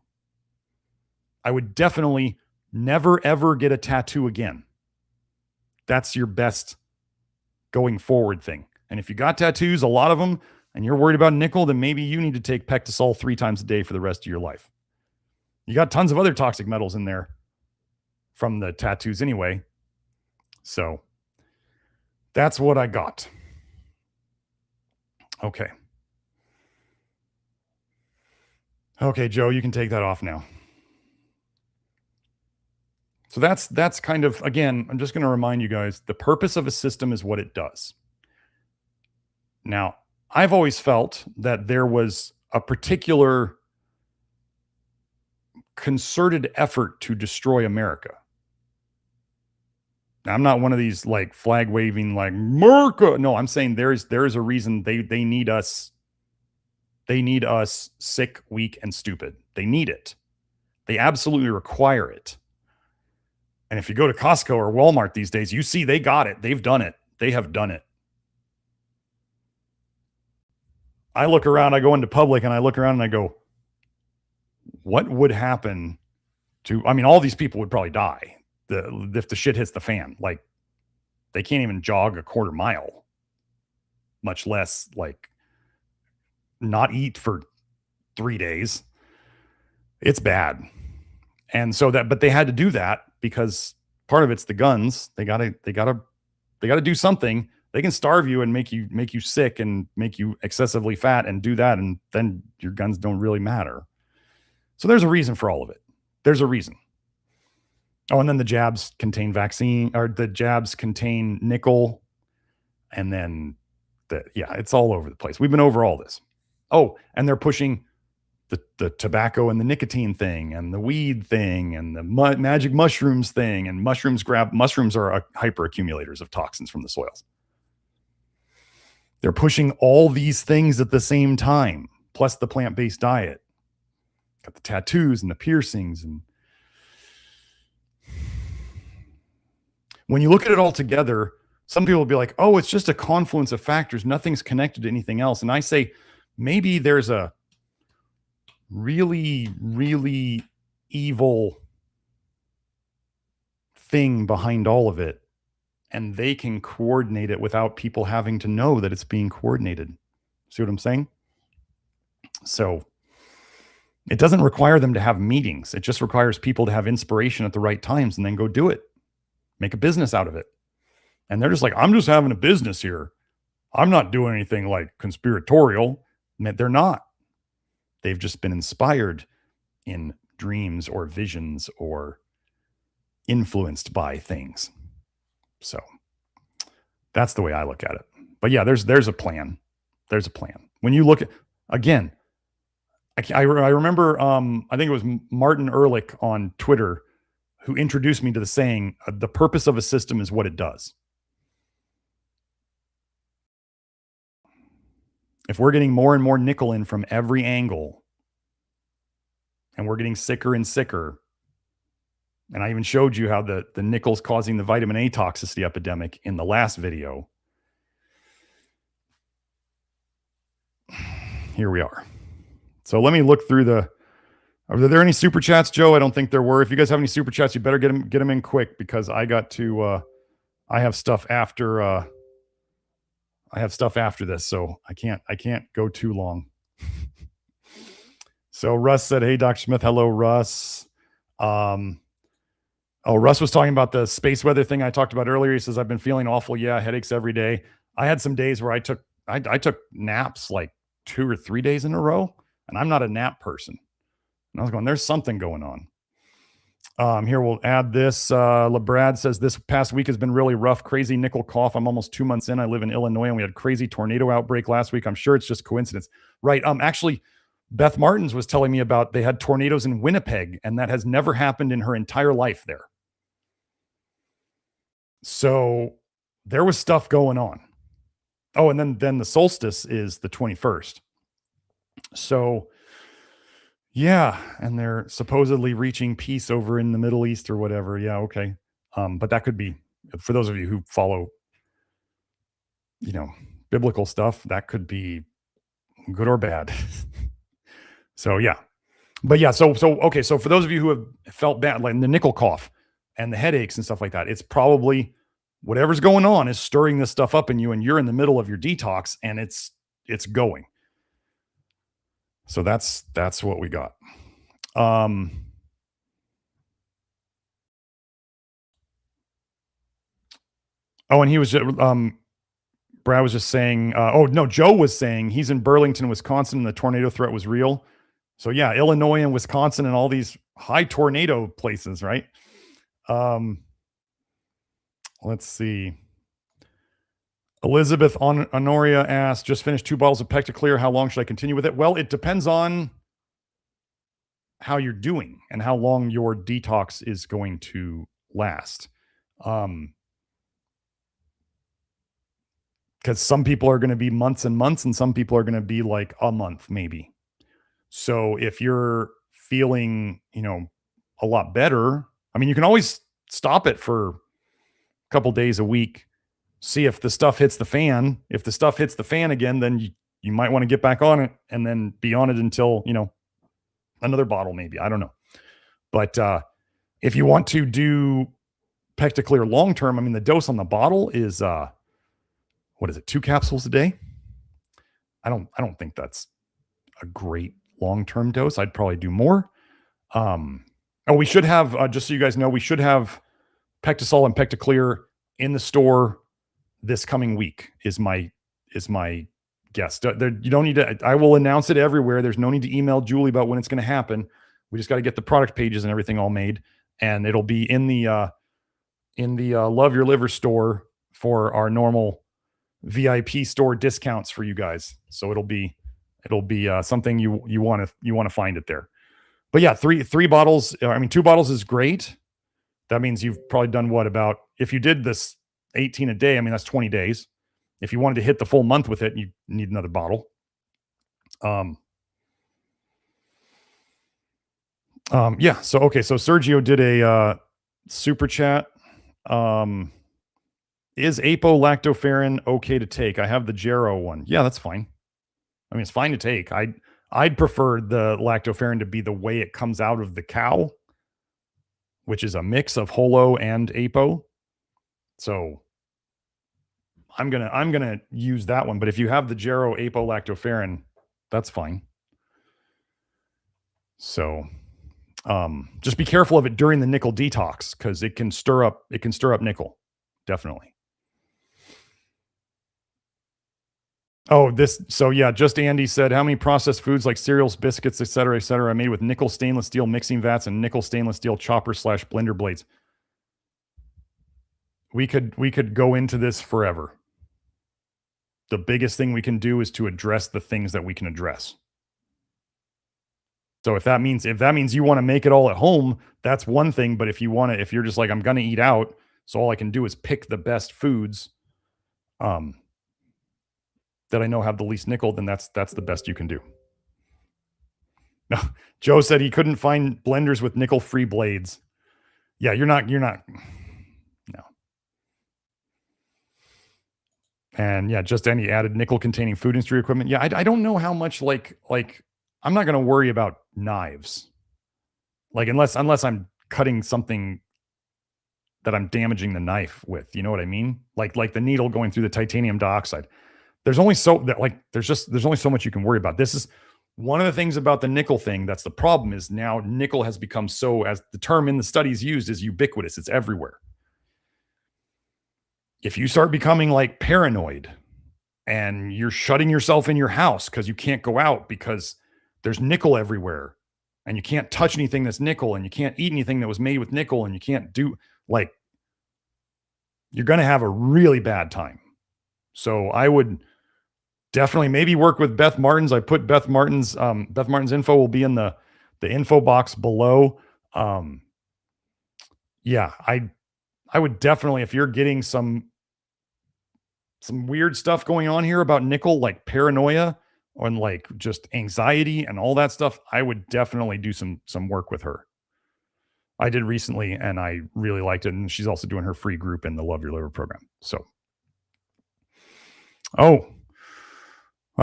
I would definitely never, ever get a tattoo again. That's your best going forward thing. And if you got tattoos, a lot of them, and you're worried about nickel, then maybe you need to take Pectasol 3 times a day for the rest of your life. You got tons of other toxic metals in there from the tattoos anyway. So that's what I got. Okay. Okay, Joe, you can take that off now. So that's kind of, again, I'm just going to remind you guys, the purpose of a system is what it does. Now, I've always felt that there was a particular concerted effort to destroy America. Now, I'm not one of these like flag waving like America. No, I'm saying there is a reason they need us. They need us sick, weak, and stupid. They need it. They absolutely require it. And if you go to Costco or Walmart these days, you see they got it. They've done it. They have done it. I look around, I go into public and I look around and I go, what would happen to, I mean, all these people would probably die if the shit hits the fan. Like, they can't even jog a quarter mile, much less like not eat for 3 days. It's bad. And so but they had to do that because part of it's the guns. They gotta do something. They can starve you and make you sick and make you excessively fat and do that. And then your guns don't really matter. So there's a reason for all of it. There's a reason. Oh, and then the jabs contain the jabs contain nickel. And then it's all over the place. We've been over all this. Oh, and they're pushing the tobacco and the nicotine thing and the weed thing and the magic mushrooms thing. And mushrooms are hyper accumulators of toxins from the soils. They're pushing all these things at the same time, plus the plant-based diet. Got the tattoos and the piercings. And when you look at it all together, some people will be like, oh, it's just a confluence of factors. Nothing's connected to anything else. And I say, maybe there's a really, really evil thing behind all of it. And they can coordinate it without people having to know that it's being coordinated. See what I'm saying? So it doesn't require them to have meetings. It just requires people to have inspiration at the right times and then go do it. Make a business out of it. And they're just like, I'm just having a business here. I'm not doing anything like conspiratorial. They're not. They've just been inspired in dreams or visions or influenced by things. So that's the way I look at it. But yeah, there's a plan. There's a plan. When you look at, again, I remember, I think it was Martin Ehrlich on Twitter who introduced me to the saying, the purpose of a system is what it does. If we're getting more and more nickel in from every angle, and we're getting sicker and sicker, and I even showed you how the nickel's causing the vitamin A toxicity epidemic in the last video. Here we are. So let me look through are there any super chats, Joe? I don't think there were. If you guys have any super chats, you better get them in quick because I got to, I have stuff after this, so I can't go too long. So Russ said, hey, Dr. Smith. Hello, Russ. Russ was talking about the space weather thing I talked about earlier. He says, I've been feeling awful. Yeah, headaches every day. I had some days where I took naps like 2 or 3 days in a row, and I'm not a nap person. And I was going, there's something going on. Here, we'll add this. LeBrad says, this past week has been really rough. Crazy nickel cough. I'm almost 2 months in. I live in Illinois, and we had crazy tornado outbreak last week. I'm sure it's just coincidence. Right. Actually, Beth Martins was telling me about they had tornadoes in Winnipeg, and that has never happened in her entire life there. So there was stuff going on. Oh, and then the solstice is the 21st. So yeah, and they're supposedly reaching peace over in the Middle East or whatever. Yeah, okay. But that could be, for those of you who follow, biblical stuff, that could be good or bad. So yeah. But yeah, so okay, so for those of you who have felt bad, like the nickel cough and the headaches and stuff like that, it's probably whatever's going on is stirring this stuff up in you, and you're in the middle of your detox, and it's going. So that's what we got. Oh, and he was just, Brad was just saying, Joe was saying he's in Burlington, Wisconsin, and the tornado threat was real. So yeah, Illinois and Wisconsin and all these high tornado places, right? Let's see. Elizabeth Honoria asked, just finished 2 bottles of PectaClear. How long should I continue with it? Well, it depends on how you're doing and how long your detox is going to last. Because some people are going to be months and months, and some people are going to be like a month, maybe. So if you're feeling, a lot better. I mean, you can always stop it for a couple days a week, see if the stuff hits the fan. If the stuff hits the fan again, then you might want to get back on it and then be on it until, another bottle maybe. I don't know. But if you want to do PectaClear long term, I mean, the dose on the bottle is what is it, 2 capsules a day? I don't think that's a great long-term dose. I'd probably do more. We should have, just so you guys know, we should have Pectasol and PectaClear in the store this coming week is my guess. You don't need to, I will announce it everywhere. There's no need to email Julie about when it's going to happen. We just got to get the product pages and everything all made, and it'll be in the Love Your Liver store for our normal VIP store discounts for you guys. So it'll be something you want to find it there. But yeah, three bottles. I mean, 2 bottles is great. That means you've probably done if you did this 18 a day, I mean, that's 20 days. If you wanted to hit the full month with it, you need another bottle. Yeah. So, okay. So Sergio did a super chat. Is apo-lactoferrin okay to take? I have the Jarrow one. Yeah, that's fine. I mean, it's fine to take. I'd prefer the lactoferrin to be the way it comes out of the cow, which is a mix of holo and apo. So I'm gonna use that one. But if you have the Jarrow apo-lactoferrin, that's fine. So just be careful of it during the nickel detox, because it can stir up nickel. Definitely. Oh, so yeah, just Andy said, how many processed foods like cereals, biscuits, et cetera, are made with nickel stainless steel mixing vats and nickel stainless steel chopper/blender blades? We could go into this forever. The biggest thing we can do is to address the things that we can address. So if that means you want to make it all at home, that's one thing. But if you're just like, I'm going to eat out, so all I can do is pick the best foods, that I know have the least nickel, then that's the best you can do. No, Joe said he couldn't find blenders with nickel-free blades. Yeah, you're not. No. And yeah, just any added nickel-containing food industry equipment. Yeah, I don't know how much like I'm not going to worry about knives. Like unless I'm cutting something that I'm damaging the knife with, you know what I mean? Like the needle going through the titanium dioxide. There's only so much you can worry about. This is one of the things about the nickel thing. That's the problem, is now nickel has become so, as the term in the studies used, is ubiquitous. It's everywhere. If you start becoming like paranoid and you're shutting yourself in your house because you can't go out because there's nickel everywhere, and you can't touch anything that's nickel, and you can't eat anything that was made with nickel, and you can't do, like, you're going to have a really bad time. So I would definitely maybe work with Beth Martin's. I put Beth Martin's info will be in the info box below. Yeah, I would definitely, if you're getting some weird stuff going on here about nickel, like paranoia and like just anxiety and all that stuff, I would definitely do some work with her. I did recently and I really liked it. And she's also doing her free group in the Love Your Liver program. So, I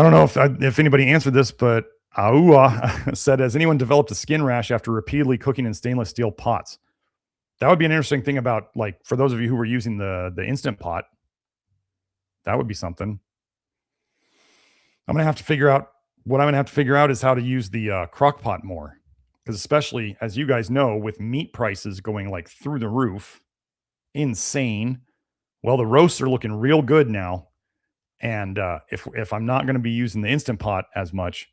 don't know if anybody answered this, but Aua said, has anyone developed a skin rash after repeatedly cooking in stainless steel pots? That would be an interesting thing about, like, for those of you who were using the Instant Pot, that would be something. What I'm going to have to figure out is how to use the crock pot more. Because especially, as you guys know, with meat prices going like through the roof, insane. Well, the roasts are looking real good now. And if I'm not going to be using the Instant Pot as much,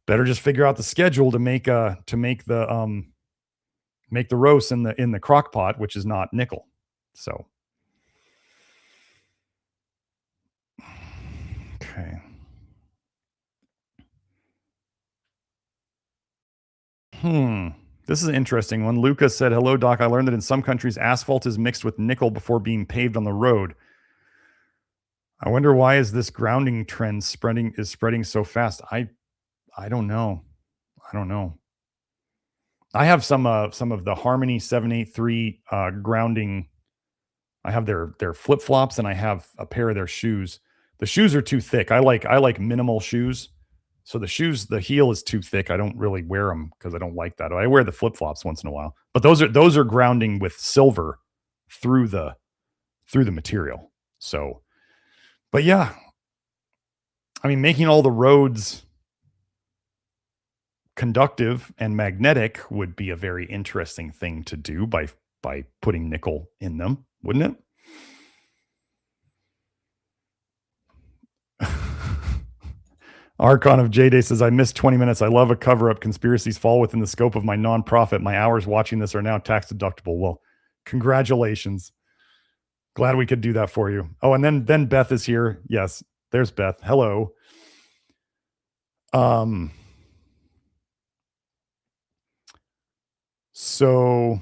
better just figure out the schedule to make the roast in the crock pot, which is not nickel. So, okay. This is an interesting one. Lucas said, hello, doc. I learned that in some countries, asphalt is mixed with nickel before being paved on the road. I wonder why is this grounding trend spreading so fast? I don't know. I have some of the Harmony 783 grounding. I have their flip flops, and I have a pair of their shoes. The shoes are too thick. I like minimal shoes. So the heel is too thick. I don't really wear them because I don't like that. I wear the flip flops once in a while, but those are grounding with silver through the material. So, but yeah, I mean, making all the roads conductive and magnetic would be a very interesting thing to do by putting nickel in them, wouldn't it? Archon of J-Day says, I missed 20 minutes. I love a cover-up. Conspiracies fall within the scope of my nonprofit. My hours watching this are now tax deductible. Well, congratulations. Glad we could do that for you. Oh, and then Beth is here. Yes, there's Beth. Hello. So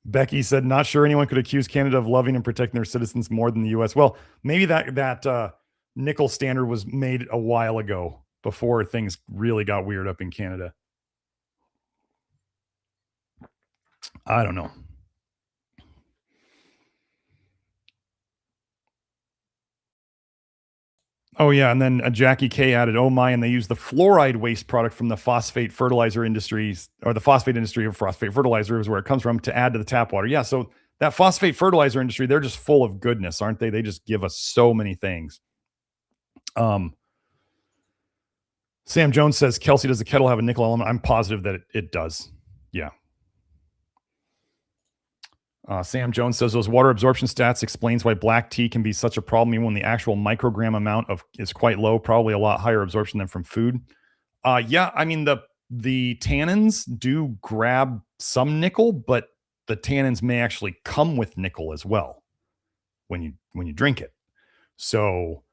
Becky said, not sure anyone could accuse Canada of loving and protecting their citizens more than the US. Well, maybe that nickel standard was made a while ago before things really got weird up in Canada. I don't know. Oh yeah, and then Jackie K added, "Oh my!" And they use the fluoride waste product from the phosphate fertilizer industries, or the phosphate industry of phosphate fertilizer is where it comes from, to add to the tap water. Yeah, so that phosphate fertilizer industry, they're just full of goodness, aren't they? They just give us so many things. Sam Jones says, Kelsey, does the kettle have a nickel element? I'm positive that it does. Yeah. Sam Jones says those water absorption stats explains why black tea can be such a problem even when the actual microgram amount is quite low, probably a lot higher absorption than from food. Yeah, I mean the tannins do grab some nickel, but the tannins may actually come with nickel as well when you drink it. So,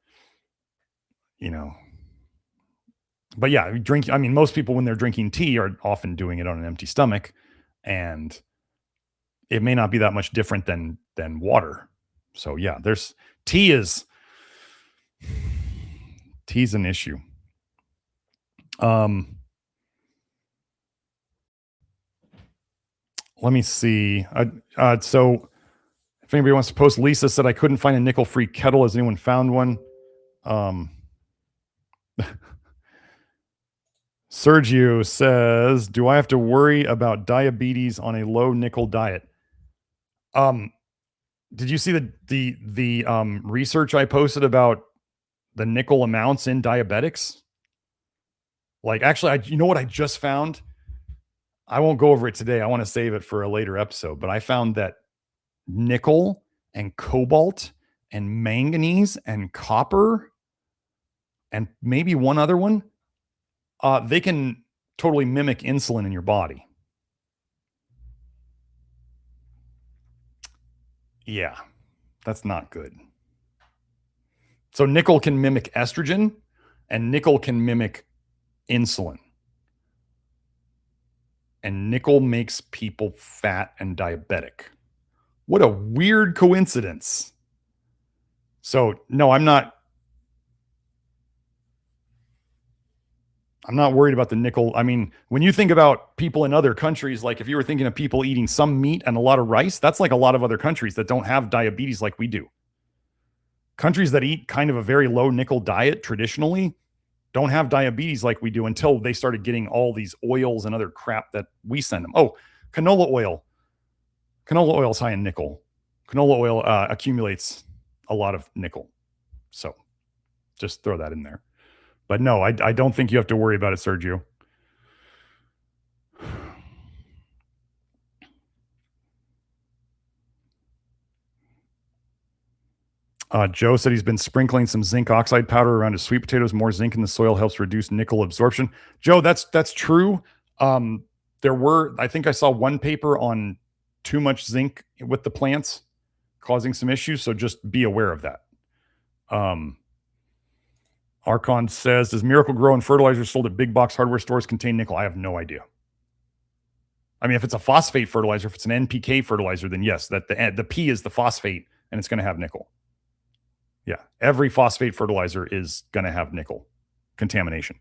but yeah, I mean, most people when they're drinking tea are often doing it on an empty stomach, and it may not be that much different than water. So yeah, tea's an issue. Let me see. So if anybody wants to post, Lisa said, I couldn't find a nickel-free kettle. Has anyone found one? Sergio says, do I have to worry about diabetes on a low nickel diet? Did you see the research I posted about the nickel amounts in diabetics? Like, actually, you know what I just found? I won't go over it today. I want to save it for a later episode, but I found that nickel and cobalt and manganese and copper and maybe one other one, they can totally mimic insulin in your body. Yeah, that's not good. So nickel can mimic estrogen, and nickel can mimic insulin. And nickel makes people fat and diabetic. What a weird coincidence. So no, I'm not worried about the nickel. I mean, when you think about people in other countries, like if you were thinking of people eating some meat and a lot of rice, that's like a lot of other countries that don't have diabetes like we do. Countries that eat kind of a very low nickel diet traditionally don't have diabetes like we do until they started getting all these oils and other crap that we send them. Oh, canola oil. Canola oil is high in nickel. Canola oil accumulates a lot of nickel. So just throw that in there. But no, I don't think you have to worry about it, Sergio. Joe said he's been sprinkling some zinc oxide powder around his sweet potatoes. More zinc in the soil helps reduce nickel absorption. Joe, that's true. I think I saw one paper on too much zinc with the plants causing some issues. So just be aware of that. Archon says, does Miracle Grow and fertilizers sold at big box hardware stores contain nickel? I have no idea. I mean, if it's a phosphate fertilizer, if it's an NPK fertilizer, then yes, that the P is the phosphate and it's going to have nickel. Yeah, every phosphate fertilizer is going to have nickel contamination.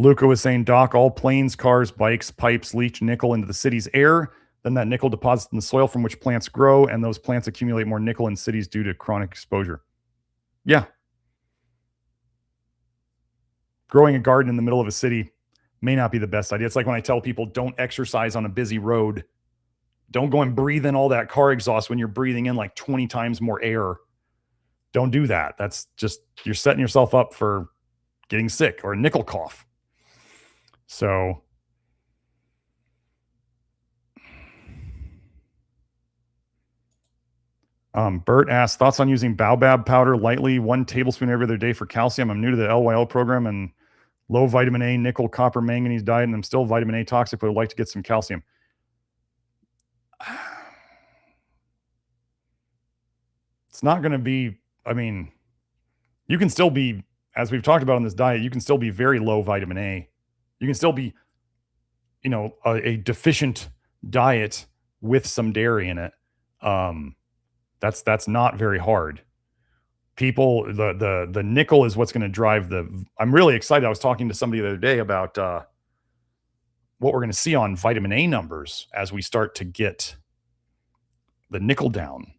Luca was saying, Doc, all planes, cars, bikes, pipes leach nickel into the city's air. Then that nickel deposits in the soil from which plants grow, and those plants accumulate more nickel in cities due to chronic exposure. Yeah. Growing a garden in the middle of a city may not be the best idea. It's like when I tell people, don't exercise on a busy road. Don't go and breathe in all that car exhaust when you're breathing in like 20 times more air. Don't do that. That's just, you're setting yourself up for getting sick or a nickel cough. So Bert asked, thoughts on using baobab powder lightly, 1 tablespoon every other day for calcium. I'm new to the LYLL program and low vitamin A, nickel, copper, manganese diet, and I'm still vitamin A toxic, but I'd like to get some calcium. It's not going to be, I mean, you can still be, as we've talked about on this diet, you can still be very low vitamin A. You can still be, you know, a deficient diet with some dairy in it. That's not very hard. People, the nickel is what's going to drive I'm really excited. I was talking to somebody the other day about what we're going to see on vitamin A numbers as we start to get the nickel down.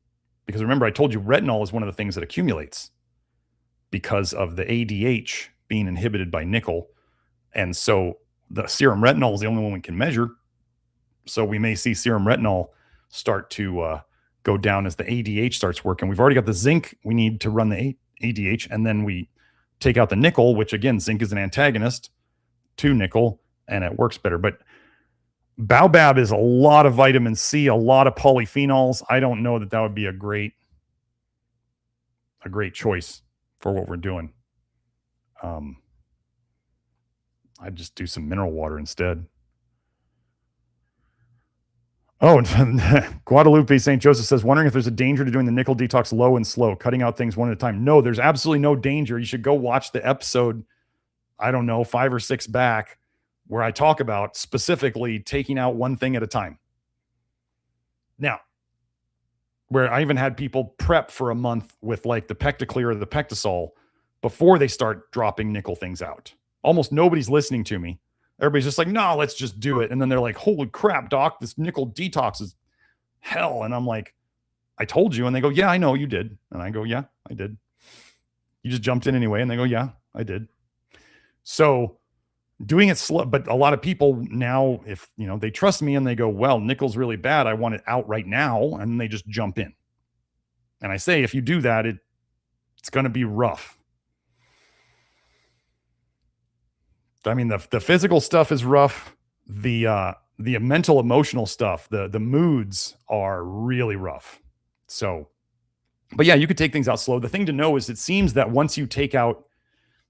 Because remember, I told you retinol is one of the things that accumulates because of the ADH being inhibited by nickel. And so the serum retinol is the only one we can measure. So we may see serum retinol start to go down as the ADH starts working. We've already got the zinc we need to run the ADH, and then we take out the nickel, which again, zinc is an antagonist to nickel, and it works better. But baobab is a lot of vitamin C, a lot of polyphenols. I don't know that would be a great choice for what we're doing. I'd just do some mineral water instead. Oh, Guadalupe St. Joseph says, wondering if there's a danger to doing the nickel detox low and slow, cutting out things one at a time. No, there's absolutely no danger. You should go watch the episode, I don't know, 5 or 6 back, where I talk about specifically taking out one thing at a time. Now, where I even had people prep for a month with like the PectaClear or the Pectasol before they start dropping nickel things out. Almost nobody's listening to me. Everybody's just like, no, let's just do it. And then they're like, holy crap, doc, this nickel detox is hell. And I'm like, I told you. And they go, yeah, I know you did. And I go, yeah, I did. You just jumped in anyway. And they go, yeah, I did. So doing it slow, but a lot of people now, if you know, they trust me and they go, well, nickel's really bad, I want it out right now. And they just jump in. And I say, if you do that, it's going to be rough. I mean, the physical stuff is rough. The mental, emotional stuff, the moods are really rough. So, but yeah, you could take things out slow. The thing to know is it seems that once you take out,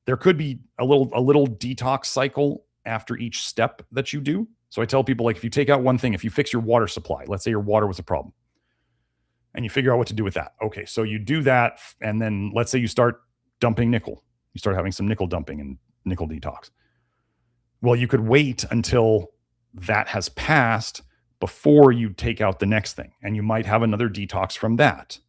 there could be a little detox cycle after each step that you do. So I tell people, like, if you take out one thing, if you fix your water supply, let's say your water was a problem, and you figure out what to do with that. Okay, so you do that, and then let's say you start dumping nickel. You start having some nickel dumping and nickel detox. Well, you could wait until that has passed before you take out the next thing. And you might have another detox from that.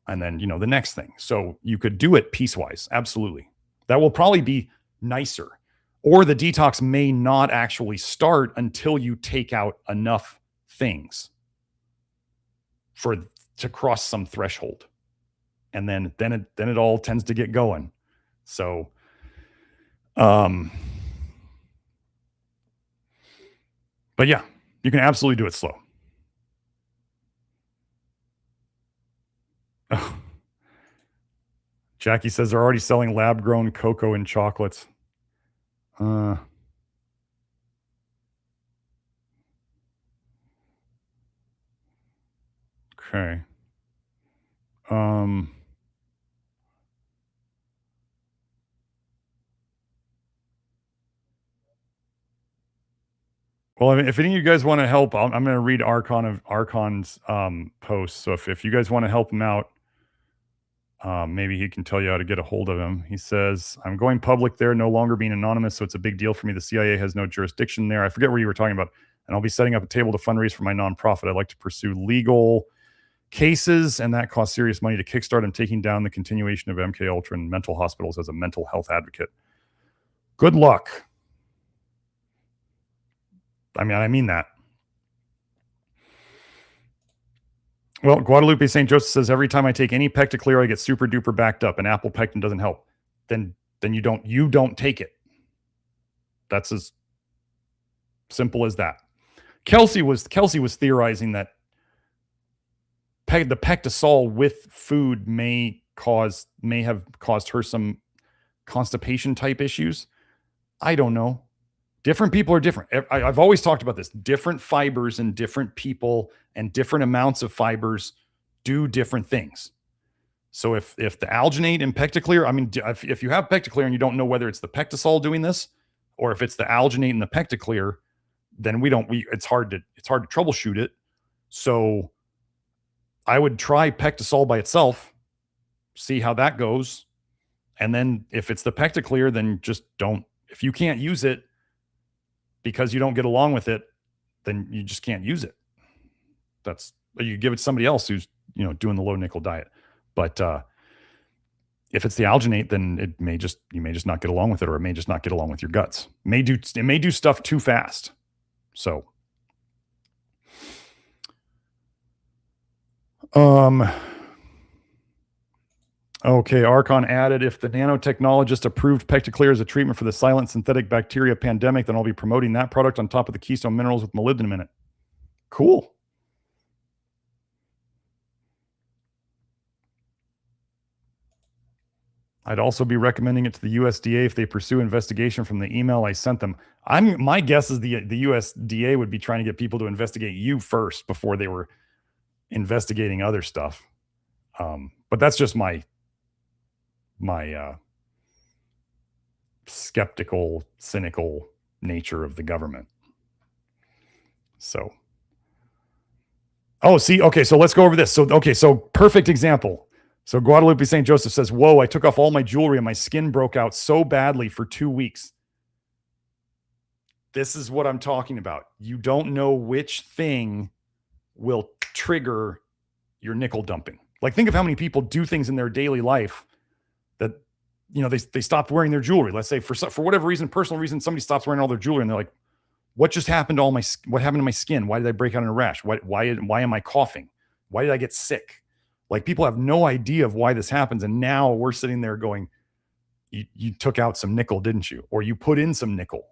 And then, you know, the next thing. So you could do it piecewise. Absolutely. That will probably be nicer. Or the detox may not actually start until you take out enough things to cross some threshold. And then it all tends to get going. So, but yeah, you can absolutely do it slow. Oh. Jackie says they're already selling lab-grown cocoa and chocolates. Okay. Well, I mean, if any of you guys want to help, I'm going to read Archon's post. So if you guys want to help him out, maybe he can tell you how to get a hold of him. He says, I'm going public there, no longer being anonymous, so it's a big deal for me. The CIA has no jurisdiction there. I forget what you were talking about. And I'll be setting up a table to fundraise for my nonprofit. I'd like to pursue legal cases, and that costs serious money to kickstart. I'm taking down the continuation of MK Ultra and mental hospitals as a mental health advocate. Good luck. I mean that. Well, Guadalupe St. Joseph says, every time I take any PectaClear, I get super duper backed up, and apple pectin doesn't help. Then you don't take it. That's as simple as that. Kelsey was theorizing that the Pectasol with food may have caused her some constipation type issues. I don't know. Different people are different. I've always talked about this. Different fibers in different people and different amounts of fibers do different things. So if the alginate in PectaClear, I mean, if you have PectaClear and you don't know whether it's the Pectasol doing this or if it's the alginate in the PectaClear, then it's hard to troubleshoot it. So I would try Pectasol by itself, see how that goes. And then if it's the PectaClear, then just don't. If you can't use it because you don't get along with it, then you just can't use it. You give it to somebody else who's, doing the low nickel diet. But if it's the alginate, then you may just not get along with it, or it may just not get along with your guts. It may do stuff too fast. So, okay, Archon added, if the nanotechnologist approved PectaClear as a treatment for the silent synthetic bacteria pandemic, then I'll be promoting that product on top of the keystone minerals with molybdenum in it. Cool. I'd also be recommending it to the USDA if they pursue investigation from the email I sent them. My guess is the USDA would be trying to get people to investigate you first before they were investigating other stuff. But that's just my skeptical, cynical nature of the government. So, okay, so let's go over this. So perfect example. So Guadalupe St. Joseph says, whoa, I took off all my jewelry and my skin broke out so badly for 2 weeks. This is what I'm talking about. You don't know which thing will trigger your nickel dumping. Like, think of how many people do things in their daily life that, they stopped wearing their jewelry. Let's say for whatever reason, personal reason, somebody stops wearing all their jewelry and they're like, what just happened to what happened to my skin? Why did I break out in a rash? Why am I coughing? Why did I get sick? Like, people have no idea of why this happens. And now we're sitting there going, you took out some nickel, didn't you? Or you put in some nickel.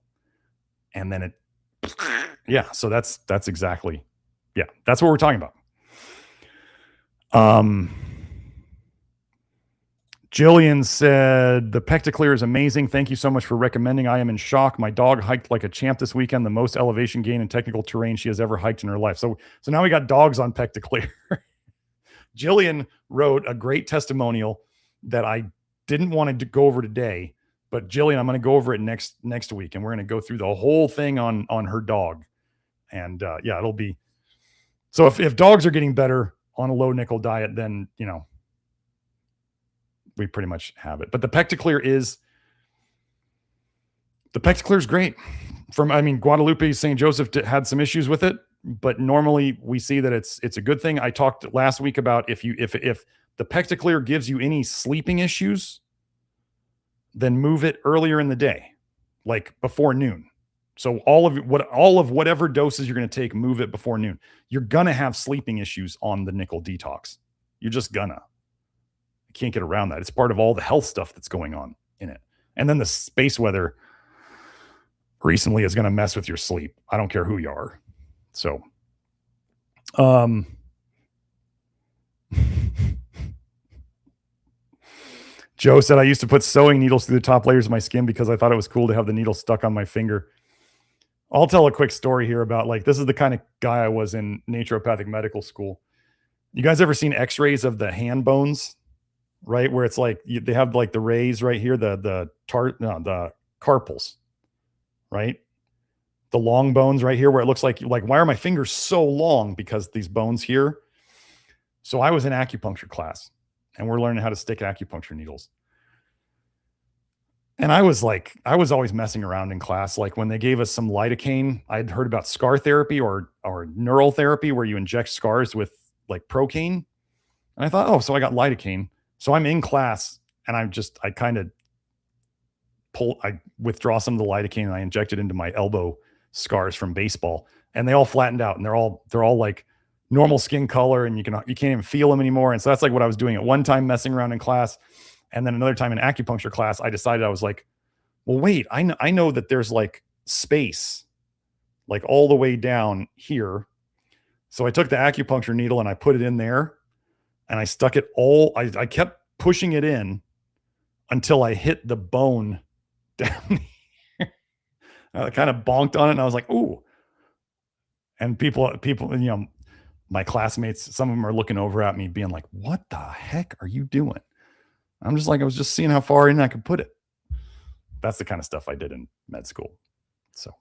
And then yeah. So that's exactly, yeah, that's what we're talking about. Jillian said, the PectaClear is amazing. Thank you so much for recommending. I am in shock. My dog hiked like a champ this weekend, the most elevation gain in technical terrain she has ever hiked in her life. So now we got dogs on PectaClear. Jillian wrote a great testimonial that I didn't want to go over today, but Jillian, I'm going to go over it next week, and we're going to go through the whole thing on her dog. And yeah, it'll be, so if dogs are getting better on a low nickel diet, then, we pretty much have it. But the PectaClear is great. Guadalupe St. Joseph had some issues with it, but normally we see that it's a good thing. I talked last week about if the PectaClear gives you any sleeping issues, then move it earlier in the day, like before noon. So all of whatever doses you're going to take, move it before noon. You're going to have sleeping issues on the nickel detox. You're just gonna. You can't get around that. It's part of all the health stuff that's going on in it. And then the space weather recently is going to mess with your sleep. I don't care who you are. So, Joe said, I used to put sewing needles through the top layers of my skin because I thought it was cool to have the needle stuck on my finger. I'll tell a quick story here about, like, this is the kind of guy I was in naturopathic medical school. You guys ever seen x-rays of the hand bones, right? Where it's like, they have like the rays right here, the carpals, right? The long bones right here where it looks like, why are my fingers so long? Because these bones here. So I was in acupuncture class and we're learning how to stick acupuncture needles. And I was always messing around in class. Like, when they gave us some lidocaine, I'd heard about scar therapy or neural therapy where you inject scars with like Procaine. And I thought, so I got lidocaine. So I'm in class and I kind of withdraw some of the lidocaine and I inject it into my elbow scars from baseball, and they all flattened out, and they're all like normal skin color, and you can't even feel them anymore. And so that's like what I was doing at one time, messing around in class, and then another time in acupuncture class, I decided, I was like, well, wait, I know that there's like space, like all the way down here. So I took the acupuncture needle and I put it in there, and I stuck it all. I kept pushing it in until I hit the bone down here. I kind of bonked on it, and I was like, ooh. And people, my classmates, some of them are looking over at me being like, what the heck are you doing? I'm just like, I was just seeing how far in I could put it. That's the kind of stuff I did in med school. So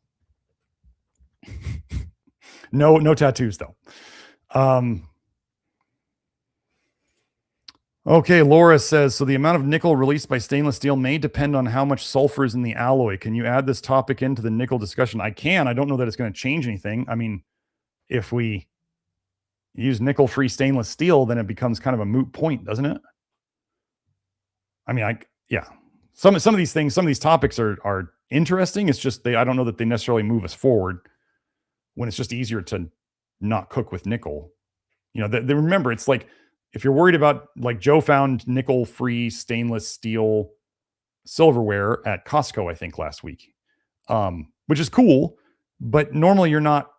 no tattoos though. Okay, Laura says, so the amount of nickel released by stainless steel may depend on how much sulfur is in the alloy. Can you add this topic into the nickel discussion? I can. I don't know that it's going to change anything. I mean, if we use nickel-free stainless steel, then it becomes kind of a moot point, doesn't it? I mean, yeah. Some of these things, some of these topics are interesting. It's just I don't know that they necessarily move us forward when it's just easier to not cook with nickel. They remember, it's like, if you're worried about, like, Joe found nickel-free stainless steel silverware at Costco, I think last week, which is cool, but normally you're not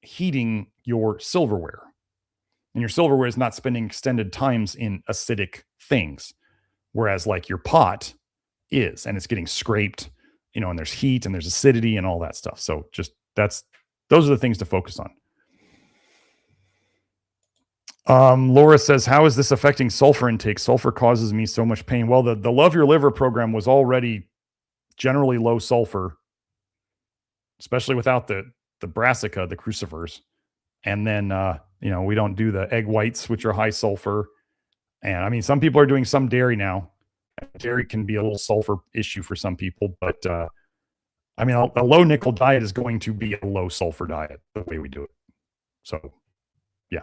heating your silverware, and your silverware is not spending extended times in acidic things, whereas like your pot is, and it's getting scraped, and there's heat and there's acidity and all that stuff. So just those are the things to focus on. Laura says, how is this affecting sulfur intake? Sulfur causes me so much pain. Well, the Love Your Liver program was already generally low sulfur, especially without the brassica, the crucifers. And then, we don't do the egg whites, which are high sulfur. And I mean, some people are doing some dairy now. Dairy can be a little sulfur issue for some people, but I mean, a low nickel diet is going to be a low sulfur diet the way we do it. So, yeah.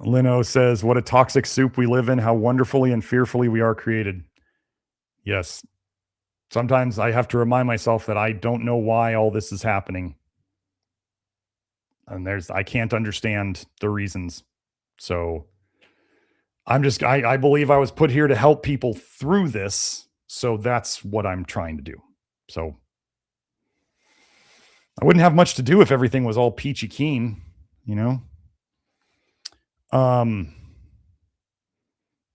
Lino says, what a toxic soup we live in, how wonderfully and fearfully we are created. Yes. Sometimes I have to remind myself that I don't know why all this is happening. And I can't understand the reasons. So I believe I was put here to help people through this. So that's what I'm trying to do. So I wouldn't have much to do if everything was all peachy keen,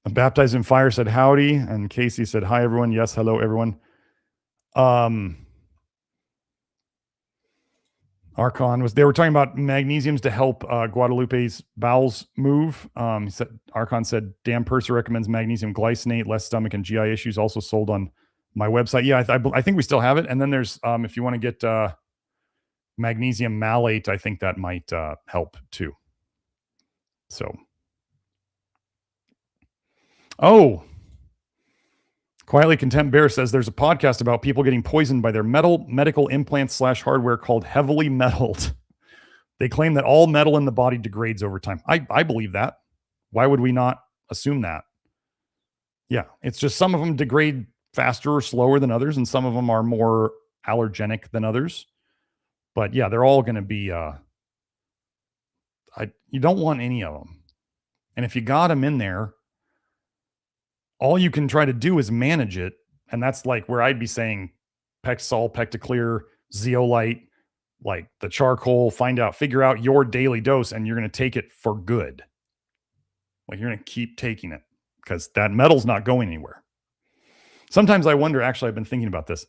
Baptized in Fire said howdy, and Casey said hi everyone. Yes, hello everyone. Archon they were talking about magnesiums to help Guadalupe's bowels move. Archon said Dan Purser recommends magnesium glycinate, less stomach and GI issues, also sold on my website. Yeah, I think we still have it. And then there's if you want to get magnesium malate, I think that might help too. So, Quietly Content Bear says there's a podcast about people getting poisoned by their medical implants / hardware called Heavily Metalled. They claim that all metal in the body degrades over time. I believe that. Why would we not assume that? Yeah, it's just some of them degrade faster or slower than others, and some of them are more allergenic than others. But yeah, they're all going to be, you don't want any of them. And if you got them in there, all you can try to do is manage it. And that's like where I'd be saying Pexol, PectaClear, Zeolite, like the charcoal, figure out your daily dose, and you're going to take it for good. Like you're going to keep taking it because that metal's not going anywhere. Sometimes I wonder, actually, I've been thinking about this.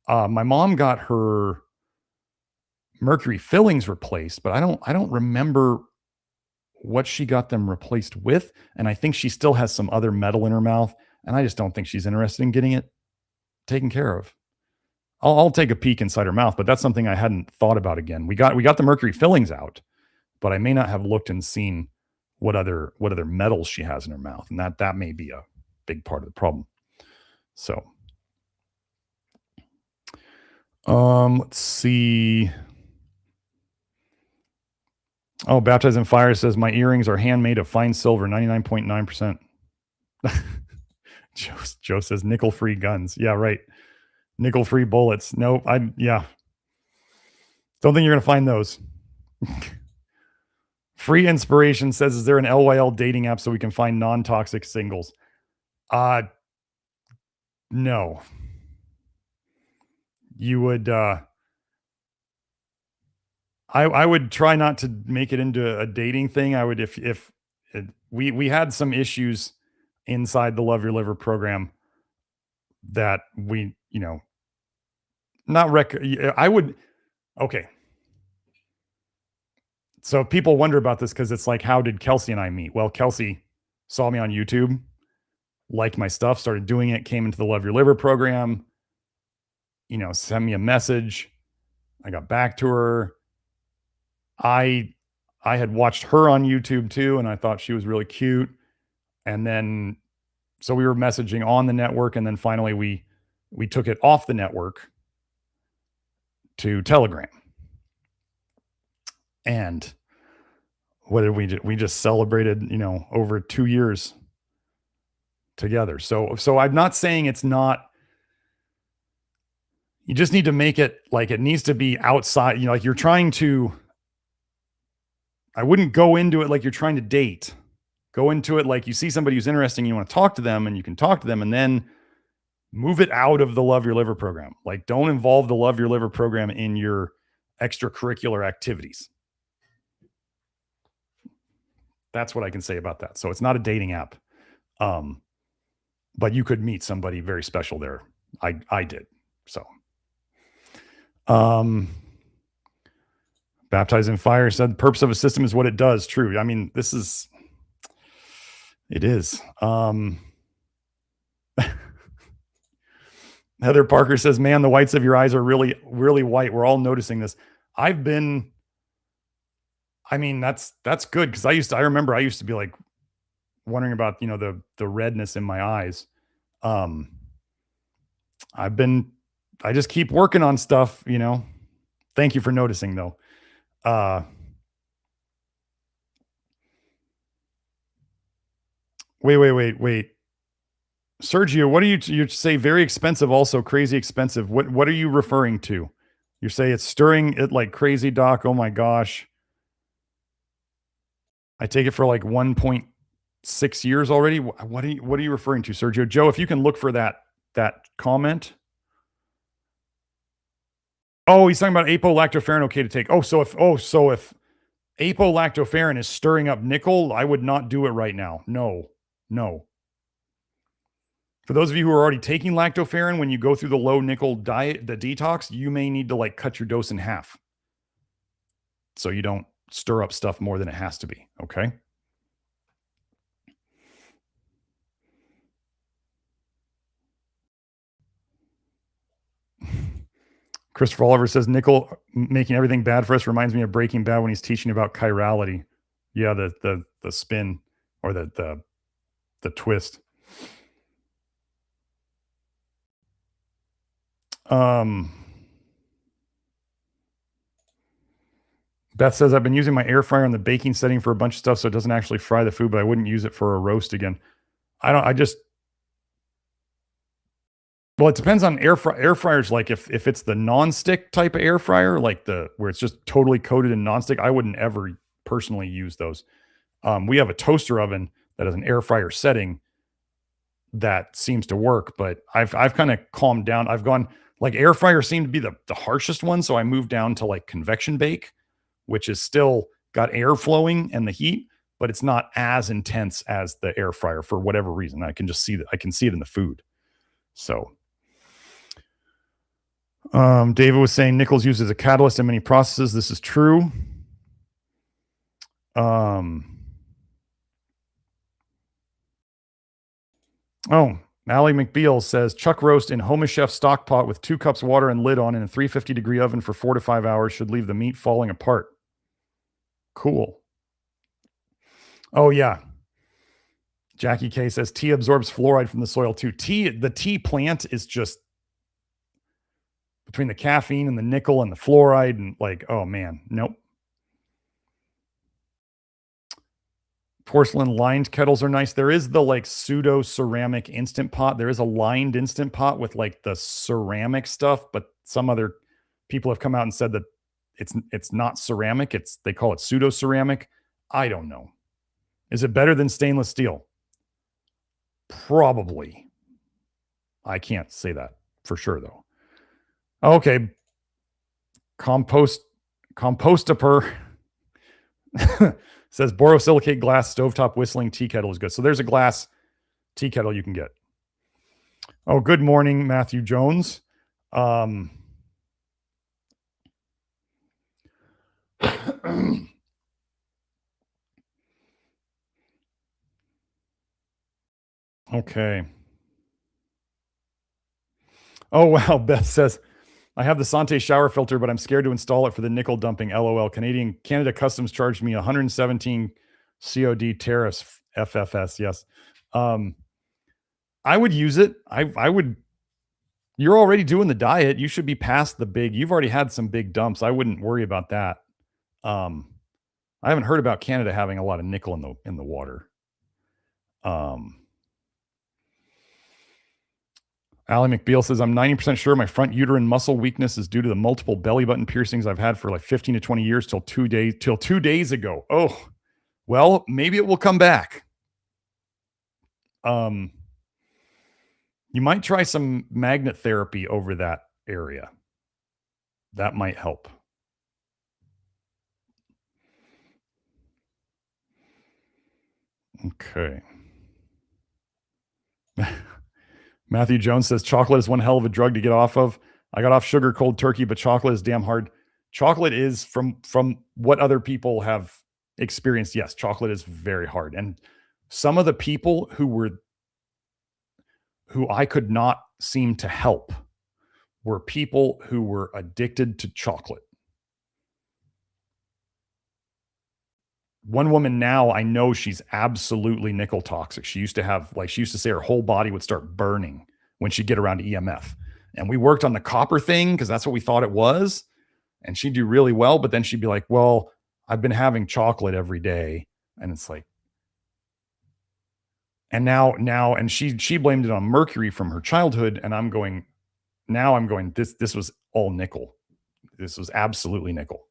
My mom got her mercury fillings replaced, but I don't remember what she got them replaced with. And I think she still has some other metal in her mouth. And I just don't think she's interested in getting it taken care of. I'll take a peek inside her mouth, but that's something I hadn't thought about again. We got the mercury fillings out, but I may not have looked and seen what other metals she has in her mouth. And that may be a big part of the problem. So, let's see. Oh, Baptized in Fire says my earrings are handmade of fine silver, 99.9%. Joe says nickel-free guns. Yeah, right. Nickel-free bullets. Nope. Yeah. Don't think you're gonna find those. Free Inspiration says, is there an LYL dating app so we can find non-toxic singles? No. You would I would try not to make it into a dating thing. I would if we had some issues inside the Love Your Liver program that we, not I would okay. So people wonder about this because it's like, how did Kelsey and I meet? Well, Kelsey saw me on YouTube, liked my stuff, started doing it, came into the Love Your Liver program, sent me a message. I got back to her. I had watched her on YouTube too, and I thought she was really cute. And then, so we were messaging on the network, and then finally we took it off the network to Telegram. And what did we do? We just celebrated, over 2 years together. So I'm not saying it's not. You just need to make it like it needs to be outside. Like you're trying to. I wouldn't go into it like you're trying to date. Go into it like you see somebody who's interesting, you want to talk to them, and you can talk to them, and then move it out of the Love Your Liver program. Like, don't involve the Love Your Liver program in your extracurricular activities. That's what I can say about that. So it's not a dating app. But you could meet somebody very special there. I did. So Baptized in Fire said the purpose of a system is what it does. True. I mean, it is. Heather Parker says, man, the whites of your eyes are really, really white. We're all noticing this. That's good. Cause I remember I used to be like wondering about, the redness in my eyes. I just keep working on stuff, Thank you for noticing though. Wait. Sergio, what do you say? Very expensive, also crazy expensive. What are you referring to? You say it's stirring it like crazy, Doc. Oh my gosh. I take it for like 1.6 years already. What are you referring to, Sergio? Joe, if you can look for that comment. Oh, he's talking about apolilactoferrin. Okay to take. So if apolilactoferrin is stirring up nickel, I would not do it right now. No. For those of you who are already taking lactoferrin, when you go through the low nickel diet, the detox, you may need to like cut your dose in half so you don't stir up stuff more than it has to be. Okay. Christopher Oliver says nickel making everything bad for us reminds me of Breaking Bad when he's teaching about chirality. Yeah, the spin or the twist. Beth says, I've been using my air fryer in the baking setting for a bunch of stuff, so it doesn't actually fry the food, but I wouldn't use it for a roast again. Well, it depends on air fryers. Like if it's the non-stick type of air fryer, like where it's just totally coated in non-stick, I wouldn't ever personally use those. We have a toaster oven that has an air fryer setting that seems to work, but I've kind of calmed down. I've gone like air fryer seemed to be the harshest one, so I moved down to like convection bake, which is still got air flowing and the heat, but it's not as intense as the air fryer for whatever reason. I can just see that. I can see it in the food. So, David was saying nickel's used as a catalyst in many processes. This is true. Allie McBeal says chuck roast in Homa Chef stock pot with 2 cups water and lid on in a 350-degree oven for 4 to 5 hours should leave the meat falling apart. Cool. Oh, yeah. Jackie K says tea absorbs fluoride from the soil too. The tea plant is just between the caffeine and the nickel and the fluoride and like, oh man, nope. Porcelain lined kettles are nice. There is the like pseudo ceramic instant pot. There is a lined instant pot with like the ceramic stuff, but some other people have come out and said that it's not ceramic. They call it pseudo ceramic. I don't know. Is it better than stainless steel? Probably. I can't say that for sure though. Okay. Compostaper says borosilicate glass stovetop whistling tea kettle is good. So there's a glass tea kettle you can get. Oh, good morning, Matthew Jones. Okay. Oh, wow. Beth says, I have the Sante shower filter, but I'm scared to install it for the nickel dumping. LOL. Canada Customs charged me 117 COD tariffs. FFS. Yes. I would use it. I would. You're already doing the diet. You should be past the big. You've already had some big dumps. I wouldn't worry about that. I haven't heard about Canada having a lot of nickel in the water. Allie McBeal says, I'm 90% sure my front uterine muscle weakness is due to the multiple belly button piercings I've had for like 15 to 20 years till 2 days ago. Oh, well, maybe it will come back. You might try some magnet therapy over that area. That might help. Okay. Matthew Jones says chocolate is one hell of a drug to get off of. I got off sugar cold turkey, but chocolate is damn hard. Chocolate is from what other people have experienced. Yes, chocolate is very hard. And some of the people who I could not seem to help were people who were addicted to chocolate. One woman now, I know she's absolutely nickel toxic. She used to say her whole body would start burning when she'd get around EMF. And we worked on the copper thing because that's what we thought it was. And she'd do really well. But then she'd be like, well, I've been having chocolate every day. And it's like, and and she blamed it on mercury from her childhood. And I'm going, this was all nickel. This was absolutely nickel.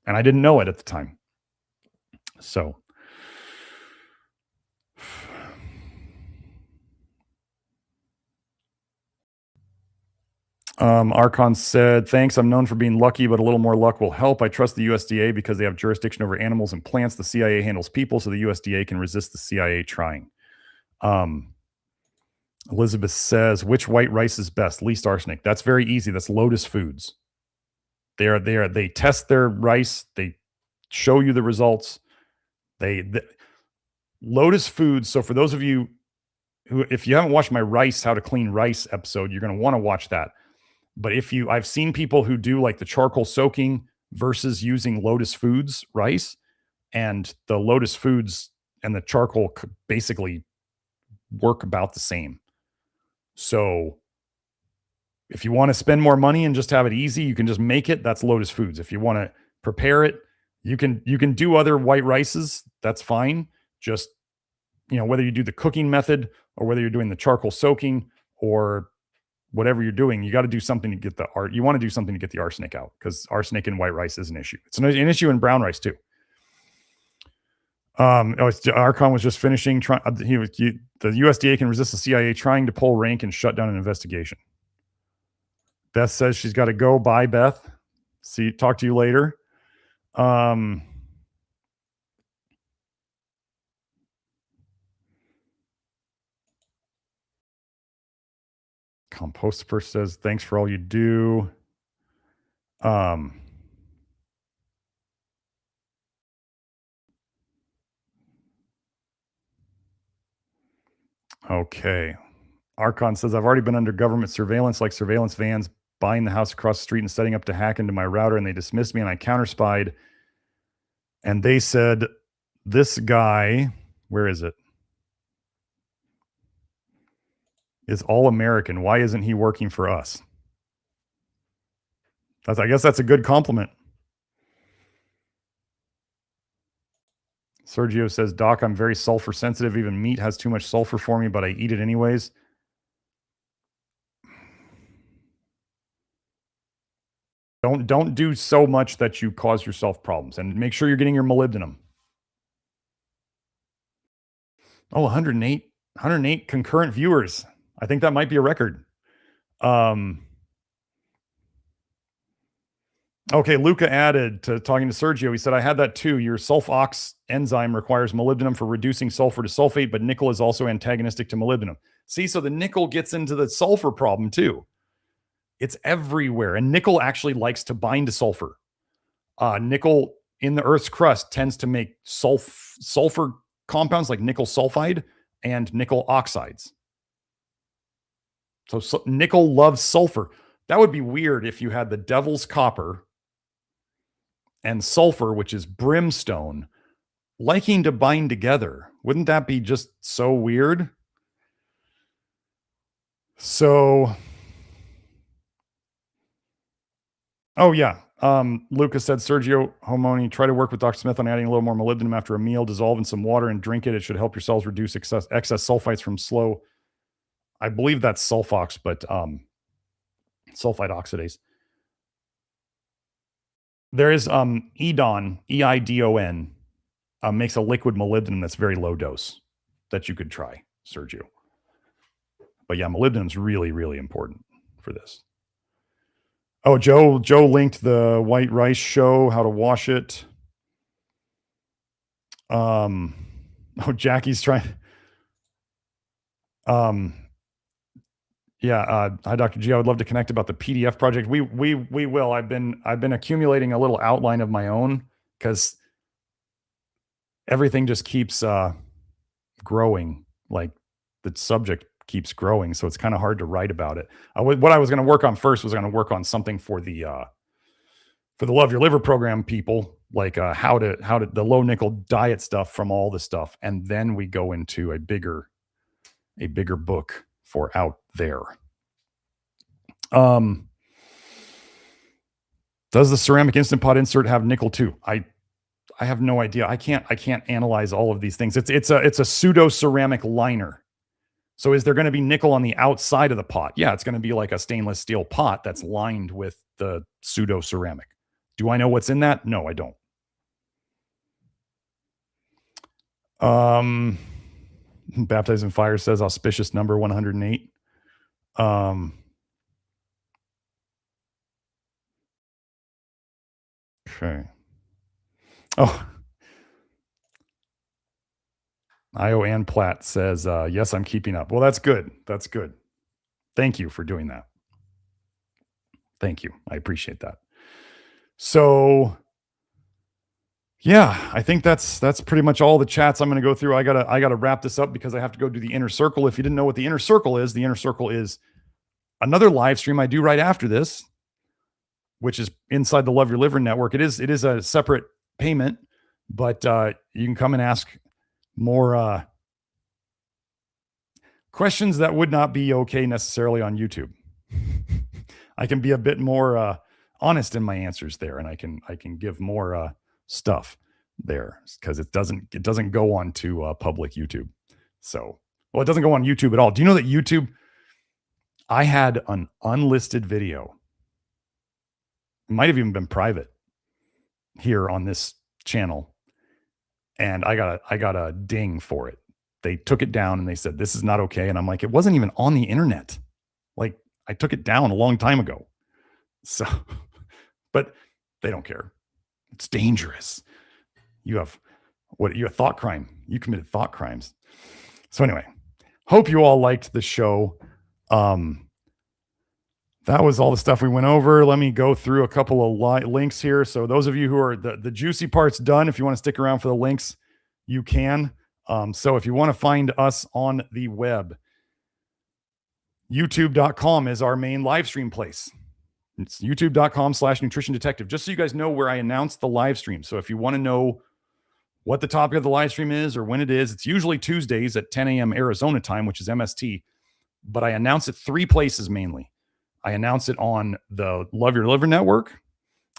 And I didn't know it at the time. So Archon said, thanks. I'm known for being lucky, but a little more luck will help. I trust the USDA because they have jurisdiction over animals and plants. The CIA handles people, so the USDA can resist the CIA trying. Elizabeth says, which white rice is best? Least arsenic. That's very easy. That's Lotus Foods. They test their rice. They show you the results. Lotus Foods. So for those of you who, if you haven't watched my how to clean rice episode, you're going to want to watch that. But I've seen people who do like the charcoal soaking versus using Lotus Foods rice, and the Lotus Foods and the charcoal basically work about the same. So if you want to spend more money and just have it easy, you can just make it. That's Lotus Foods. If you want to prepare it, you can do other white rices. That's fine. Just, whether you do the cooking method or whether you're doing the charcoal soaking or whatever you're doing, you got to do something to get you want to do something to get the arsenic out, because arsenic in white rice is an issue. It's an issue in brown rice too. Archon was just finishing. The USDA can resist the CIA trying to pull rank and shut down an investigation. Beth says she's got to go. Bye, Beth. Talk to you later. Composter says, thanks for all you do. Okay. Archon says, I've already been under government surveillance, like surveillance vans, buying the house across the street and setting up to hack into my router, and they dismissed me, and I counterspied. And they said, this guy, where is it? Is all American. Why isn't he working for us? I guess that's a good compliment. Sergio says, Doc, I'm very sulfur sensitive. Even meat has too much sulfur for me, but I eat it anyways. Don't do so much that you cause yourself problems, and make sure you're getting your molybdenum. Oh, 108 concurrent viewers. I think that might be a record. Okay, Luca added to talking to Sergio. He said, I had that too. Your sulfox enzyme requires molybdenum for reducing sulfur to sulfate, but nickel is also antagonistic to molybdenum. See, so the nickel gets into the sulfur problem too. It's everywhere. And nickel actually likes to bind to sulfur. Nickel in the Earth's crust tends to make sulfur compounds like nickel sulfide and nickel oxides. So nickel loves sulfur. That would be weird if you had the devil's copper and sulfur, which is brimstone, liking to bind together. Wouldn't that be just so weird? So, oh yeah. Lucas said, Sergio Homoni, try to work with Dr. Smith on adding a little more molybdenum after a meal, dissolve in some water and drink it. It should help your cells reduce excess sulfites from slow. I believe that's sulfox, but sulfite oxidase. There is Edon, EIDON, makes a liquid molybdenum that's very low dose that you could try, Sergio. But yeah, molybdenum is really, really important for this. Oh, Joe linked the white rice show, how to wash it. Oh, Jackie's trying. Yeah, hi, Dr. G. I would love to connect about the PDF project. We will. I've been accumulating a little outline of my own because everything just keeps growing. Like the subject keeps growing, so it's kind of hard to write about it. What I was going to work on first was going to work on something for the Love Your Liver program people, like how to the low nickel diet stuff from all the stuff, and then we go into a bigger book for out there. Does the ceramic Instant Pot insert have nickel too? I have no idea. I can't analyze all of these things. It's a pseudo ceramic liner. So is there going to be nickel on the outside of the pot? Yeah, it's going to be like a stainless steel pot that's lined with the pseudo ceramic. Do I know what's in that? No, I don't. Baptized in Fire says auspicious number 108. Okay. Oh, Io Ann Platt says, yes, I'm keeping up. Well, that's good. That's good. Thank you for doing that. Thank you. I appreciate that. So yeah, I think that's pretty much all the chats I'm going to go through. I gotta wrap this up because I have to go do the inner circle. If you didn't know what the inner circle is, the inner circle is another live stream I do right after this, which is inside the Love Your Liver network. It is a separate payment, but you can come and ask more questions that would not be okay necessarily on YouTube. I can be a bit more honest in my answers there, and I can give more stuff there because it doesn't go on to public YouTube. So, well, it doesn't go on YouTube at all. Do you know that YouTube? I had an unlisted video. It might have even been private here on this channel, and I got a ding for it. They took it down and they said this is not okay, and I'm like, it wasn't even on the internet. Like I took it down a long time ago. So, but they don't care. It's dangerous. You have thought crime. You committed thought crimes. So anyway, hope you all liked the show. That was all the stuff we went over. Let me go through a couple of links here. So those of you who are the juicy part's done, if you want to stick around for the links, you can. So if you want to find us on the web, youtube.com is our main live stream place. It's youtube.com/nutrition detective, just so you guys know where I announce the live stream. So if you want to know what the topic of the live stream is or when it is, it's usually Tuesdays at 10 a.m. Arizona time, which is MST. But I announce it 3 places mainly. I announce it on the Love Your Liver network.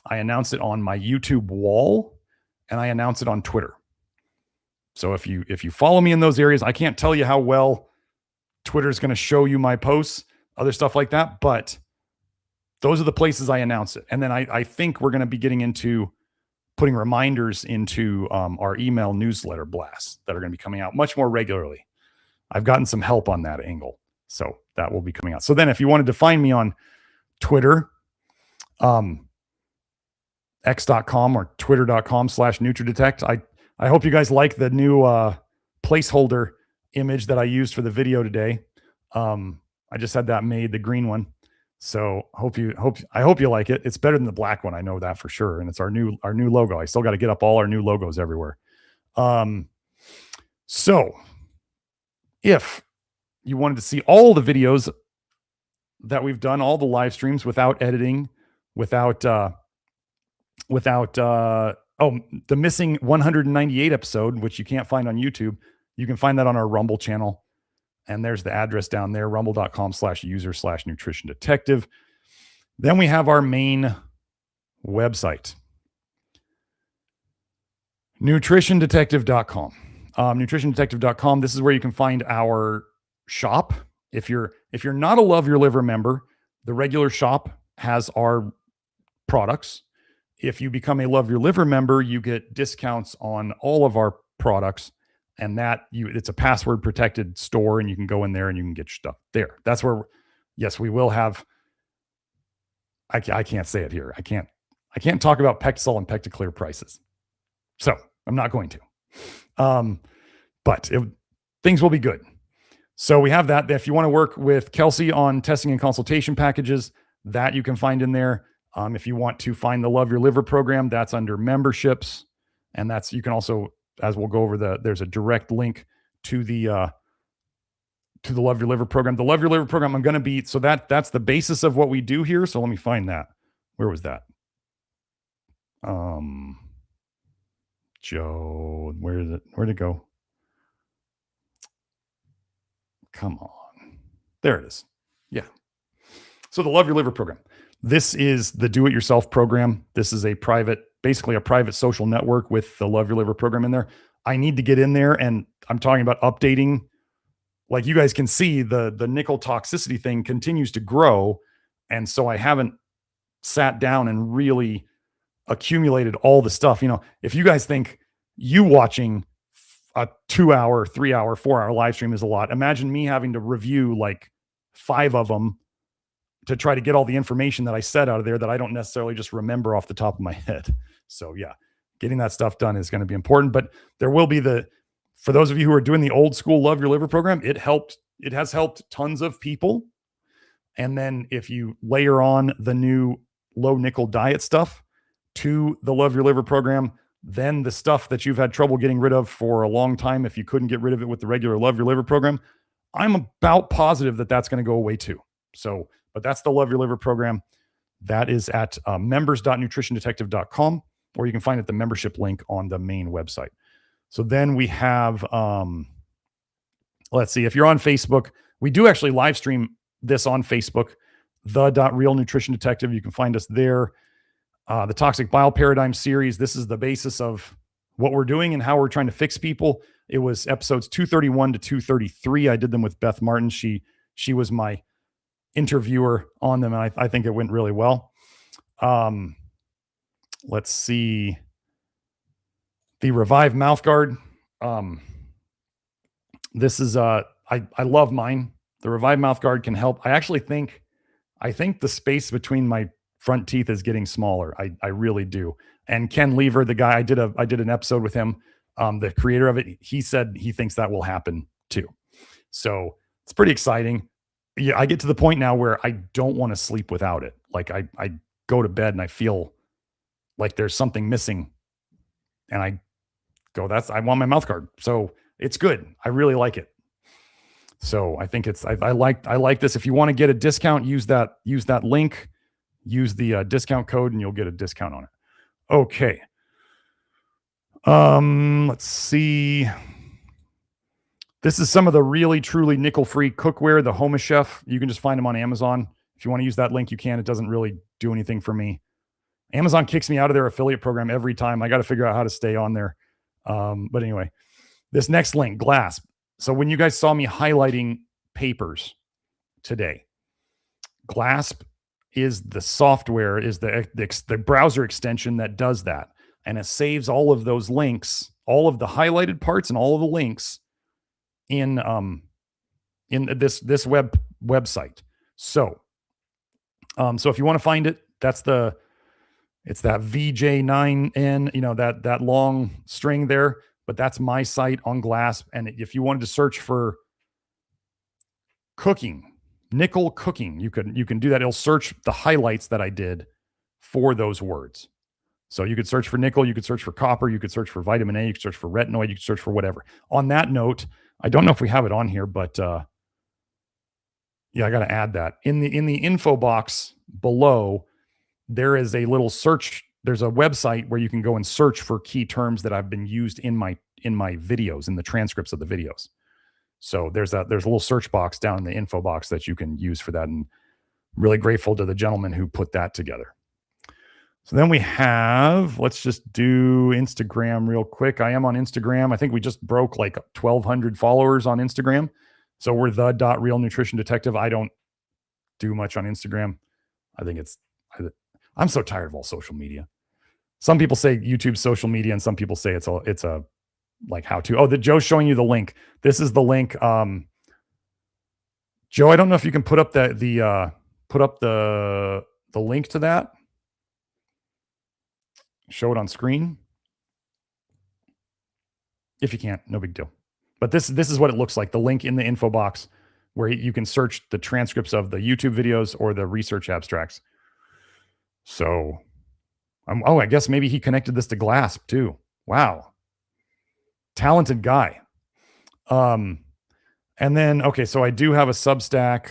I announce it on my YouTube wall, and I announce it on Twitter. So if you follow me in those areas, I can't tell you how well Twitter is going to show you my posts, other stuff like that, but those are the places I announce it. And then I think we're going to be getting into putting reminders into our email newsletter blasts that are going to be coming out much more regularly. I've gotten some help on that angle. So that will be coming out. So then if you wanted to find me on Twitter, x.com or twitter.com/NutriDetect. I hope you guys like the new placeholder image that I used for the video today. I just had that made, the green one. So I hope you like it. It's better than the black one. I know that for sure. And it's our new logo. I still got to get up all our new logos everywhere. So if you wanted to see all the videos that we've done, all the live streams without editing, without the missing 198 episode, which you can't find on YouTube, you can find that on our Rumble channel. And there's the address down there, rumble.com/user/nutrition detective. Then we have our main website, nutritiondetective.com. Nutritiondetective.com. This is where you can find our shop. If you're not a Love Your Liver member, the regular shop has our products. If you become a Love Your Liver member, you get discounts on all of our products, and it's a password protected store, and you can go in there and you can get your stuff there. That's where, yes, we will have. I can't say it here. I can't talk about Pectasol and PectaClear prices, so I'm not going to. But things will be good. So we have that. If you want to work with Kelsey on testing and consultation packages, that you can find in there. If you want to find the Love Your Liver program, that's under memberships. And you can also, as we'll go over, there's a direct link to the Love Your Liver program. The Love Your Liver program, that's the basis of what we do here. So let me find that. Where was that? Joe, where is it? Where'd it go? Come on. There it is. Yeah. So the Love Your Liver program. This is the do-it-yourself program. This is basically a private social network with the Love Your Liver program in there. I need to get in there, and I'm talking about updating. Like you guys can see, the nickel toxicity thing continues to grow. And so I haven't sat down and really accumulated all the stuff. If you guys think you watching a 2-hour, 3-hour, 4-hour live stream is a lot, imagine me having to review like 5 of them to try to get all the information that I said out of there that I don't necessarily just remember off the top of my head. So yeah, getting that stuff done is going to be important, but there will be for those of you who are doing the old school Love Your Liver program, it has helped tons of people. And then if you layer on the new low nickel diet stuff to the Love Your Liver program, then the stuff that you've had trouble getting rid of for a long time, if you couldn't get rid of it with the regular Love Your Liver program, I'm about positive that that's going to go away too. So, but that's the Love Your Liver program. That is at members.nutritiondetective.com, or you can find it the membership link on the main website. So then we have, let's see, if you're on Facebook, we do actually live stream this on Facebook, the.real nutrition detective. You can find us there. The Toxic Bile Paradigm series. This is the basis of what we're doing and how we're trying to fix people. It was episodes 231 to 233. I did them with Beth Martin. She was my interviewer on them, and I think it went really well. Let's see. The Revive Mouthguard. This is I love mine. The Revive Mouthguard can help. I think the space between my front teeth is getting smaller. I really do. And Ken Lever, the guy, I did an episode with him, the creator of it. He said he thinks that will happen too. So it's pretty exciting. Yeah, I get to the point now where I don't want to sleep without it. Like I go to bed and I feel like there's something missing, and I go, I want my mouth guard. So it's good. I really like it. So I think I like this. If you want to get a discount, use that link, use the discount code, and you'll get a discount on it. Okay. Let's see. This is some of the really, truly nickel-free cookware, the Homa Chef. You can just find them on Amazon. If you want to use that link, you can. It doesn't really do anything for me. Amazon kicks me out of their affiliate program every time. I got to figure out how to stay on there. But anyway, This next link, GLASP. So when you guys saw me highlighting papers today, GLASP is the software, is the browser extension that does that. And it saves all of those links, all of the highlighted parts and all of the links in this website. So if you want to find it, it's that VJ9N, that long string there, but that's my site on GLASP. And if you wanted to search for cooking, nickel cooking, you can do that. It'll search the highlights that I did for those words. So you could search for nickel, you could search for copper, you could search for vitamin A, you could search for retinoid, you could search for whatever. On that note, I don't know if we have it on here, but yeah, I got to add that. In the info box below, there is a little search. There's a website where you can go and search for key terms that have been used in my videos, in the transcripts of the videos. So there's a little search box down in the info box that you can use for that. And really grateful to the gentleman who put that together. So then we have, let's just do Instagram real quick. I am on Instagram. I think we just broke like 1,200 followers on Instagram. So we're the .real nutrition detective. I don't do much on Instagram. I think I'm so tired of all social media. Some people say YouTube's social media, and some people say it's a like how to. Oh, Joe's showing you the link. This is the link. Joe, I don't know if you can put up the link to that. Show it on screen. If you can't, no big deal. But this is what it looks like. The link in the info box where you can search the transcripts of the YouTube videos or the research abstracts. So, I guess maybe he connected this to GLASP too. Wow. Talented guy. And then, okay, so I do have a Substack.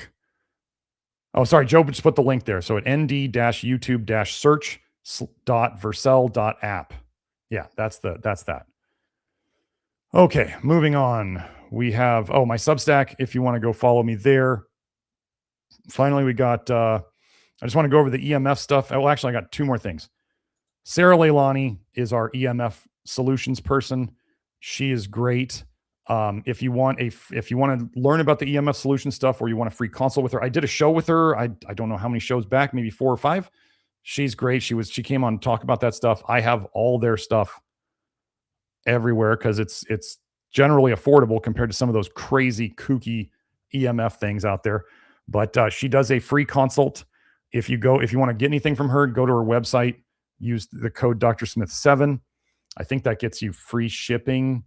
Oh, sorry, Joe just put the link there. So at nd-youtube-search.vercel.app. Yeah, that's that. Okay, moving on. We have, my Substack, if you want to go follow me there. Finally, we got, I just want to go over the EMF stuff. Oh, actually, I got two more things. Sarah Leilani is our EMF solutions person. She is great. If you want to learn about the EMF solution stuff, or you want a free consult with her, I did a show with her. I don't know how many shows back, maybe 4 or 5. She's great. She came on to talk about that stuff. I have all their stuff everywhere because it's generally affordable compared to some of those crazy kooky EMF things out there. But she does a free consult. If you want to get anything from her, go to her website, use the code Dr. Smith 7. I think that gets you free shipping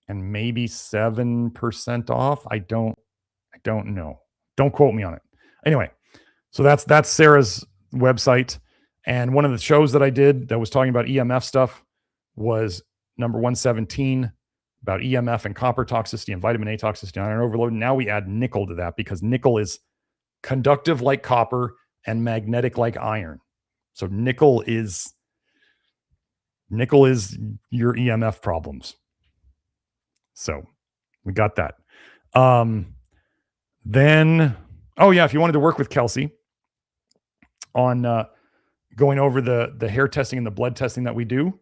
and maybe 7% off. I don't know. Don't quote me on it. Anyway, so that's Sarah's website. And one of the shows that I did that was talking about EMF stuff was number 117 about EMF and copper toxicity and vitamin A toxicity and iron overload. Now we add nickel to that because nickel is conductive like copper and magnetic like iron. So nickel is your EMF problems. So we got that. Then, if you wanted to work with Kelsey on going over the hair testing and the blood testing that we do,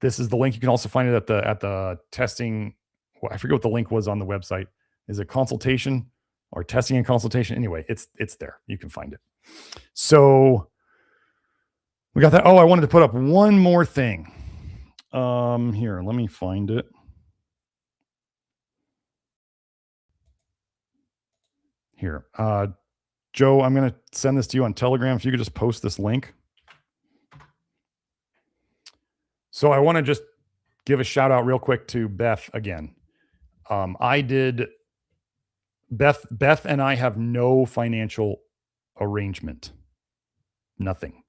this is the link. You can also find it at the testing. Well, I forget what the link was on the website. Is it consultation or testing and consultation? Anyway, it's there. You can find it. So we got that. Oh, I wanted to put up one more thing. Here, let me find it. Here, Joe, I'm going to send this to you on Telegram. If you could just post this link. So I want to just give a shout out real quick to Beth again. Beth and I have no financial arrangement. Nothing.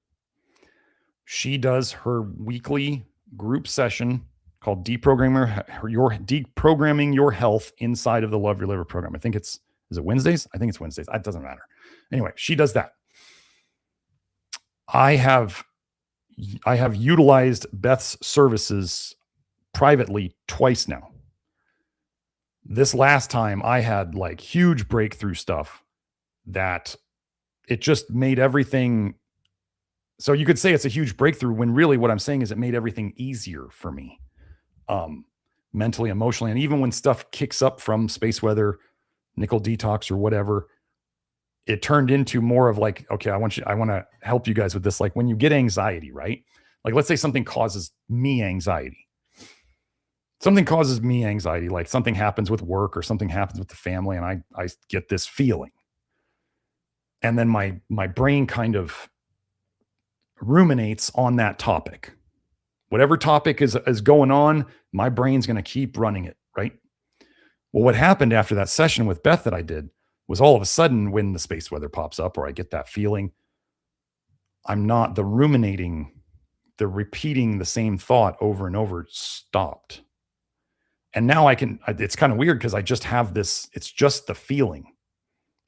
She does her weekly group session called Deprogramming Your Health inside of the Love Your Liver program. I think is it Wednesdays? I think it's Wednesdays. It doesn't matter. Anyway, she does that. I have utilized Beth's services privately twice now. This last time I had like huge breakthrough stuff that it just made everything. So you could say it's a huge breakthrough when really what I'm saying is it made everything easier for me. mentally, emotionally. And even when stuff kicks up from space weather, nickel detox or whatever, it turned into more of like, okay, I want to help you guys with this. Like when you get anxiety, right? Like let's say something causes me anxiety. Something causes me anxiety, like something happens with work or something happens with the family, and I get this feeling. And then my brain kind of ruminates on that topic. Whatever topic is going on, my brain's going to keep running it, right? Well, what happened after that session with Beth that I did was all of a sudden when the space weather pops up or I get that feeling, I'm not the ruminating, the repeating the same thought over and over stopped. And now it's kind of weird because I just have this, it's just the feeling.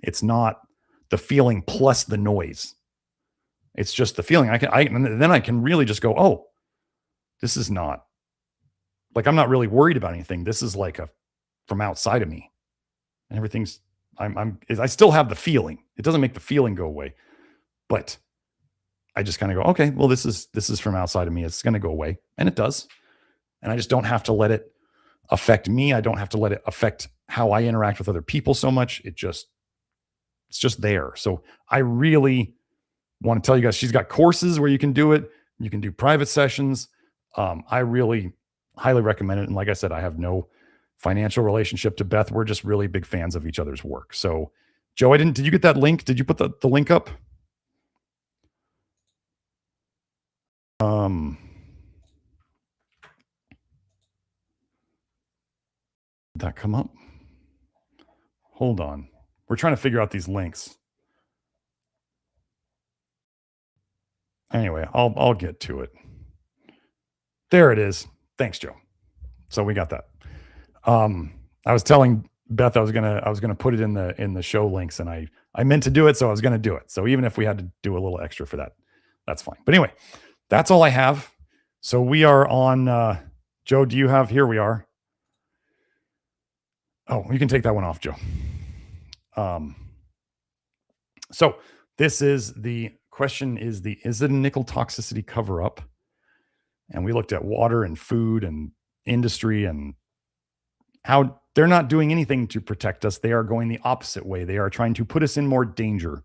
It's not the feeling plus the noise. It's just the feeling. Then I can really just go, oh, this is not like, I'm not really worried about anything. This is like from outside of me, and everything's, I still have the feeling. It doesn't make the feeling go away, but I just kind of go, okay, well, this is from outside of me. It's going to go away. And it does. And I just don't have to let it affect me. I don't have to let it affect how I interact with other people so much. It's just there. So I really want to tell you guys, she's got courses where you can do it. You can do private sessions. I really highly recommend it. And like I said, I have no financial relationship to Beth. We're just really big fans of each other's work. So Joe, did you get that link? Did you put the link up? Did that come up? Hold on. We're trying to figure out these links. Anyway, I'll get to it. There it is. Thanks, Joe. So we got that. I was telling Beth I was gonna put it in the show links, and I meant to do it, so I was gonna do it. So even if we had to do a little extra for that, that's fine. But anyway, that's all I have. So we are on. Joe, do you have? Here we are. Oh, you can take that one off, Joe. So this is the question: is it a nickel toxicity cover up? And we looked at water and food and industry and how they're not doing anything to protect us. They are going the opposite way. They are trying to put us in more danger.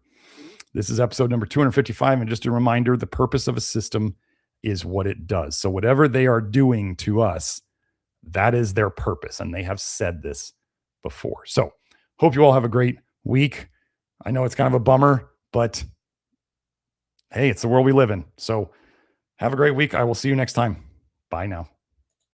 This is episode number 255. And just a reminder, the purpose of a system is what it does. So whatever they are doing to us, that is their purpose. And they have said this before. So hope you all have a great week. I know it's kind of a bummer, but hey, it's the world we live in. So have a great week. I will see you next time. Bye now.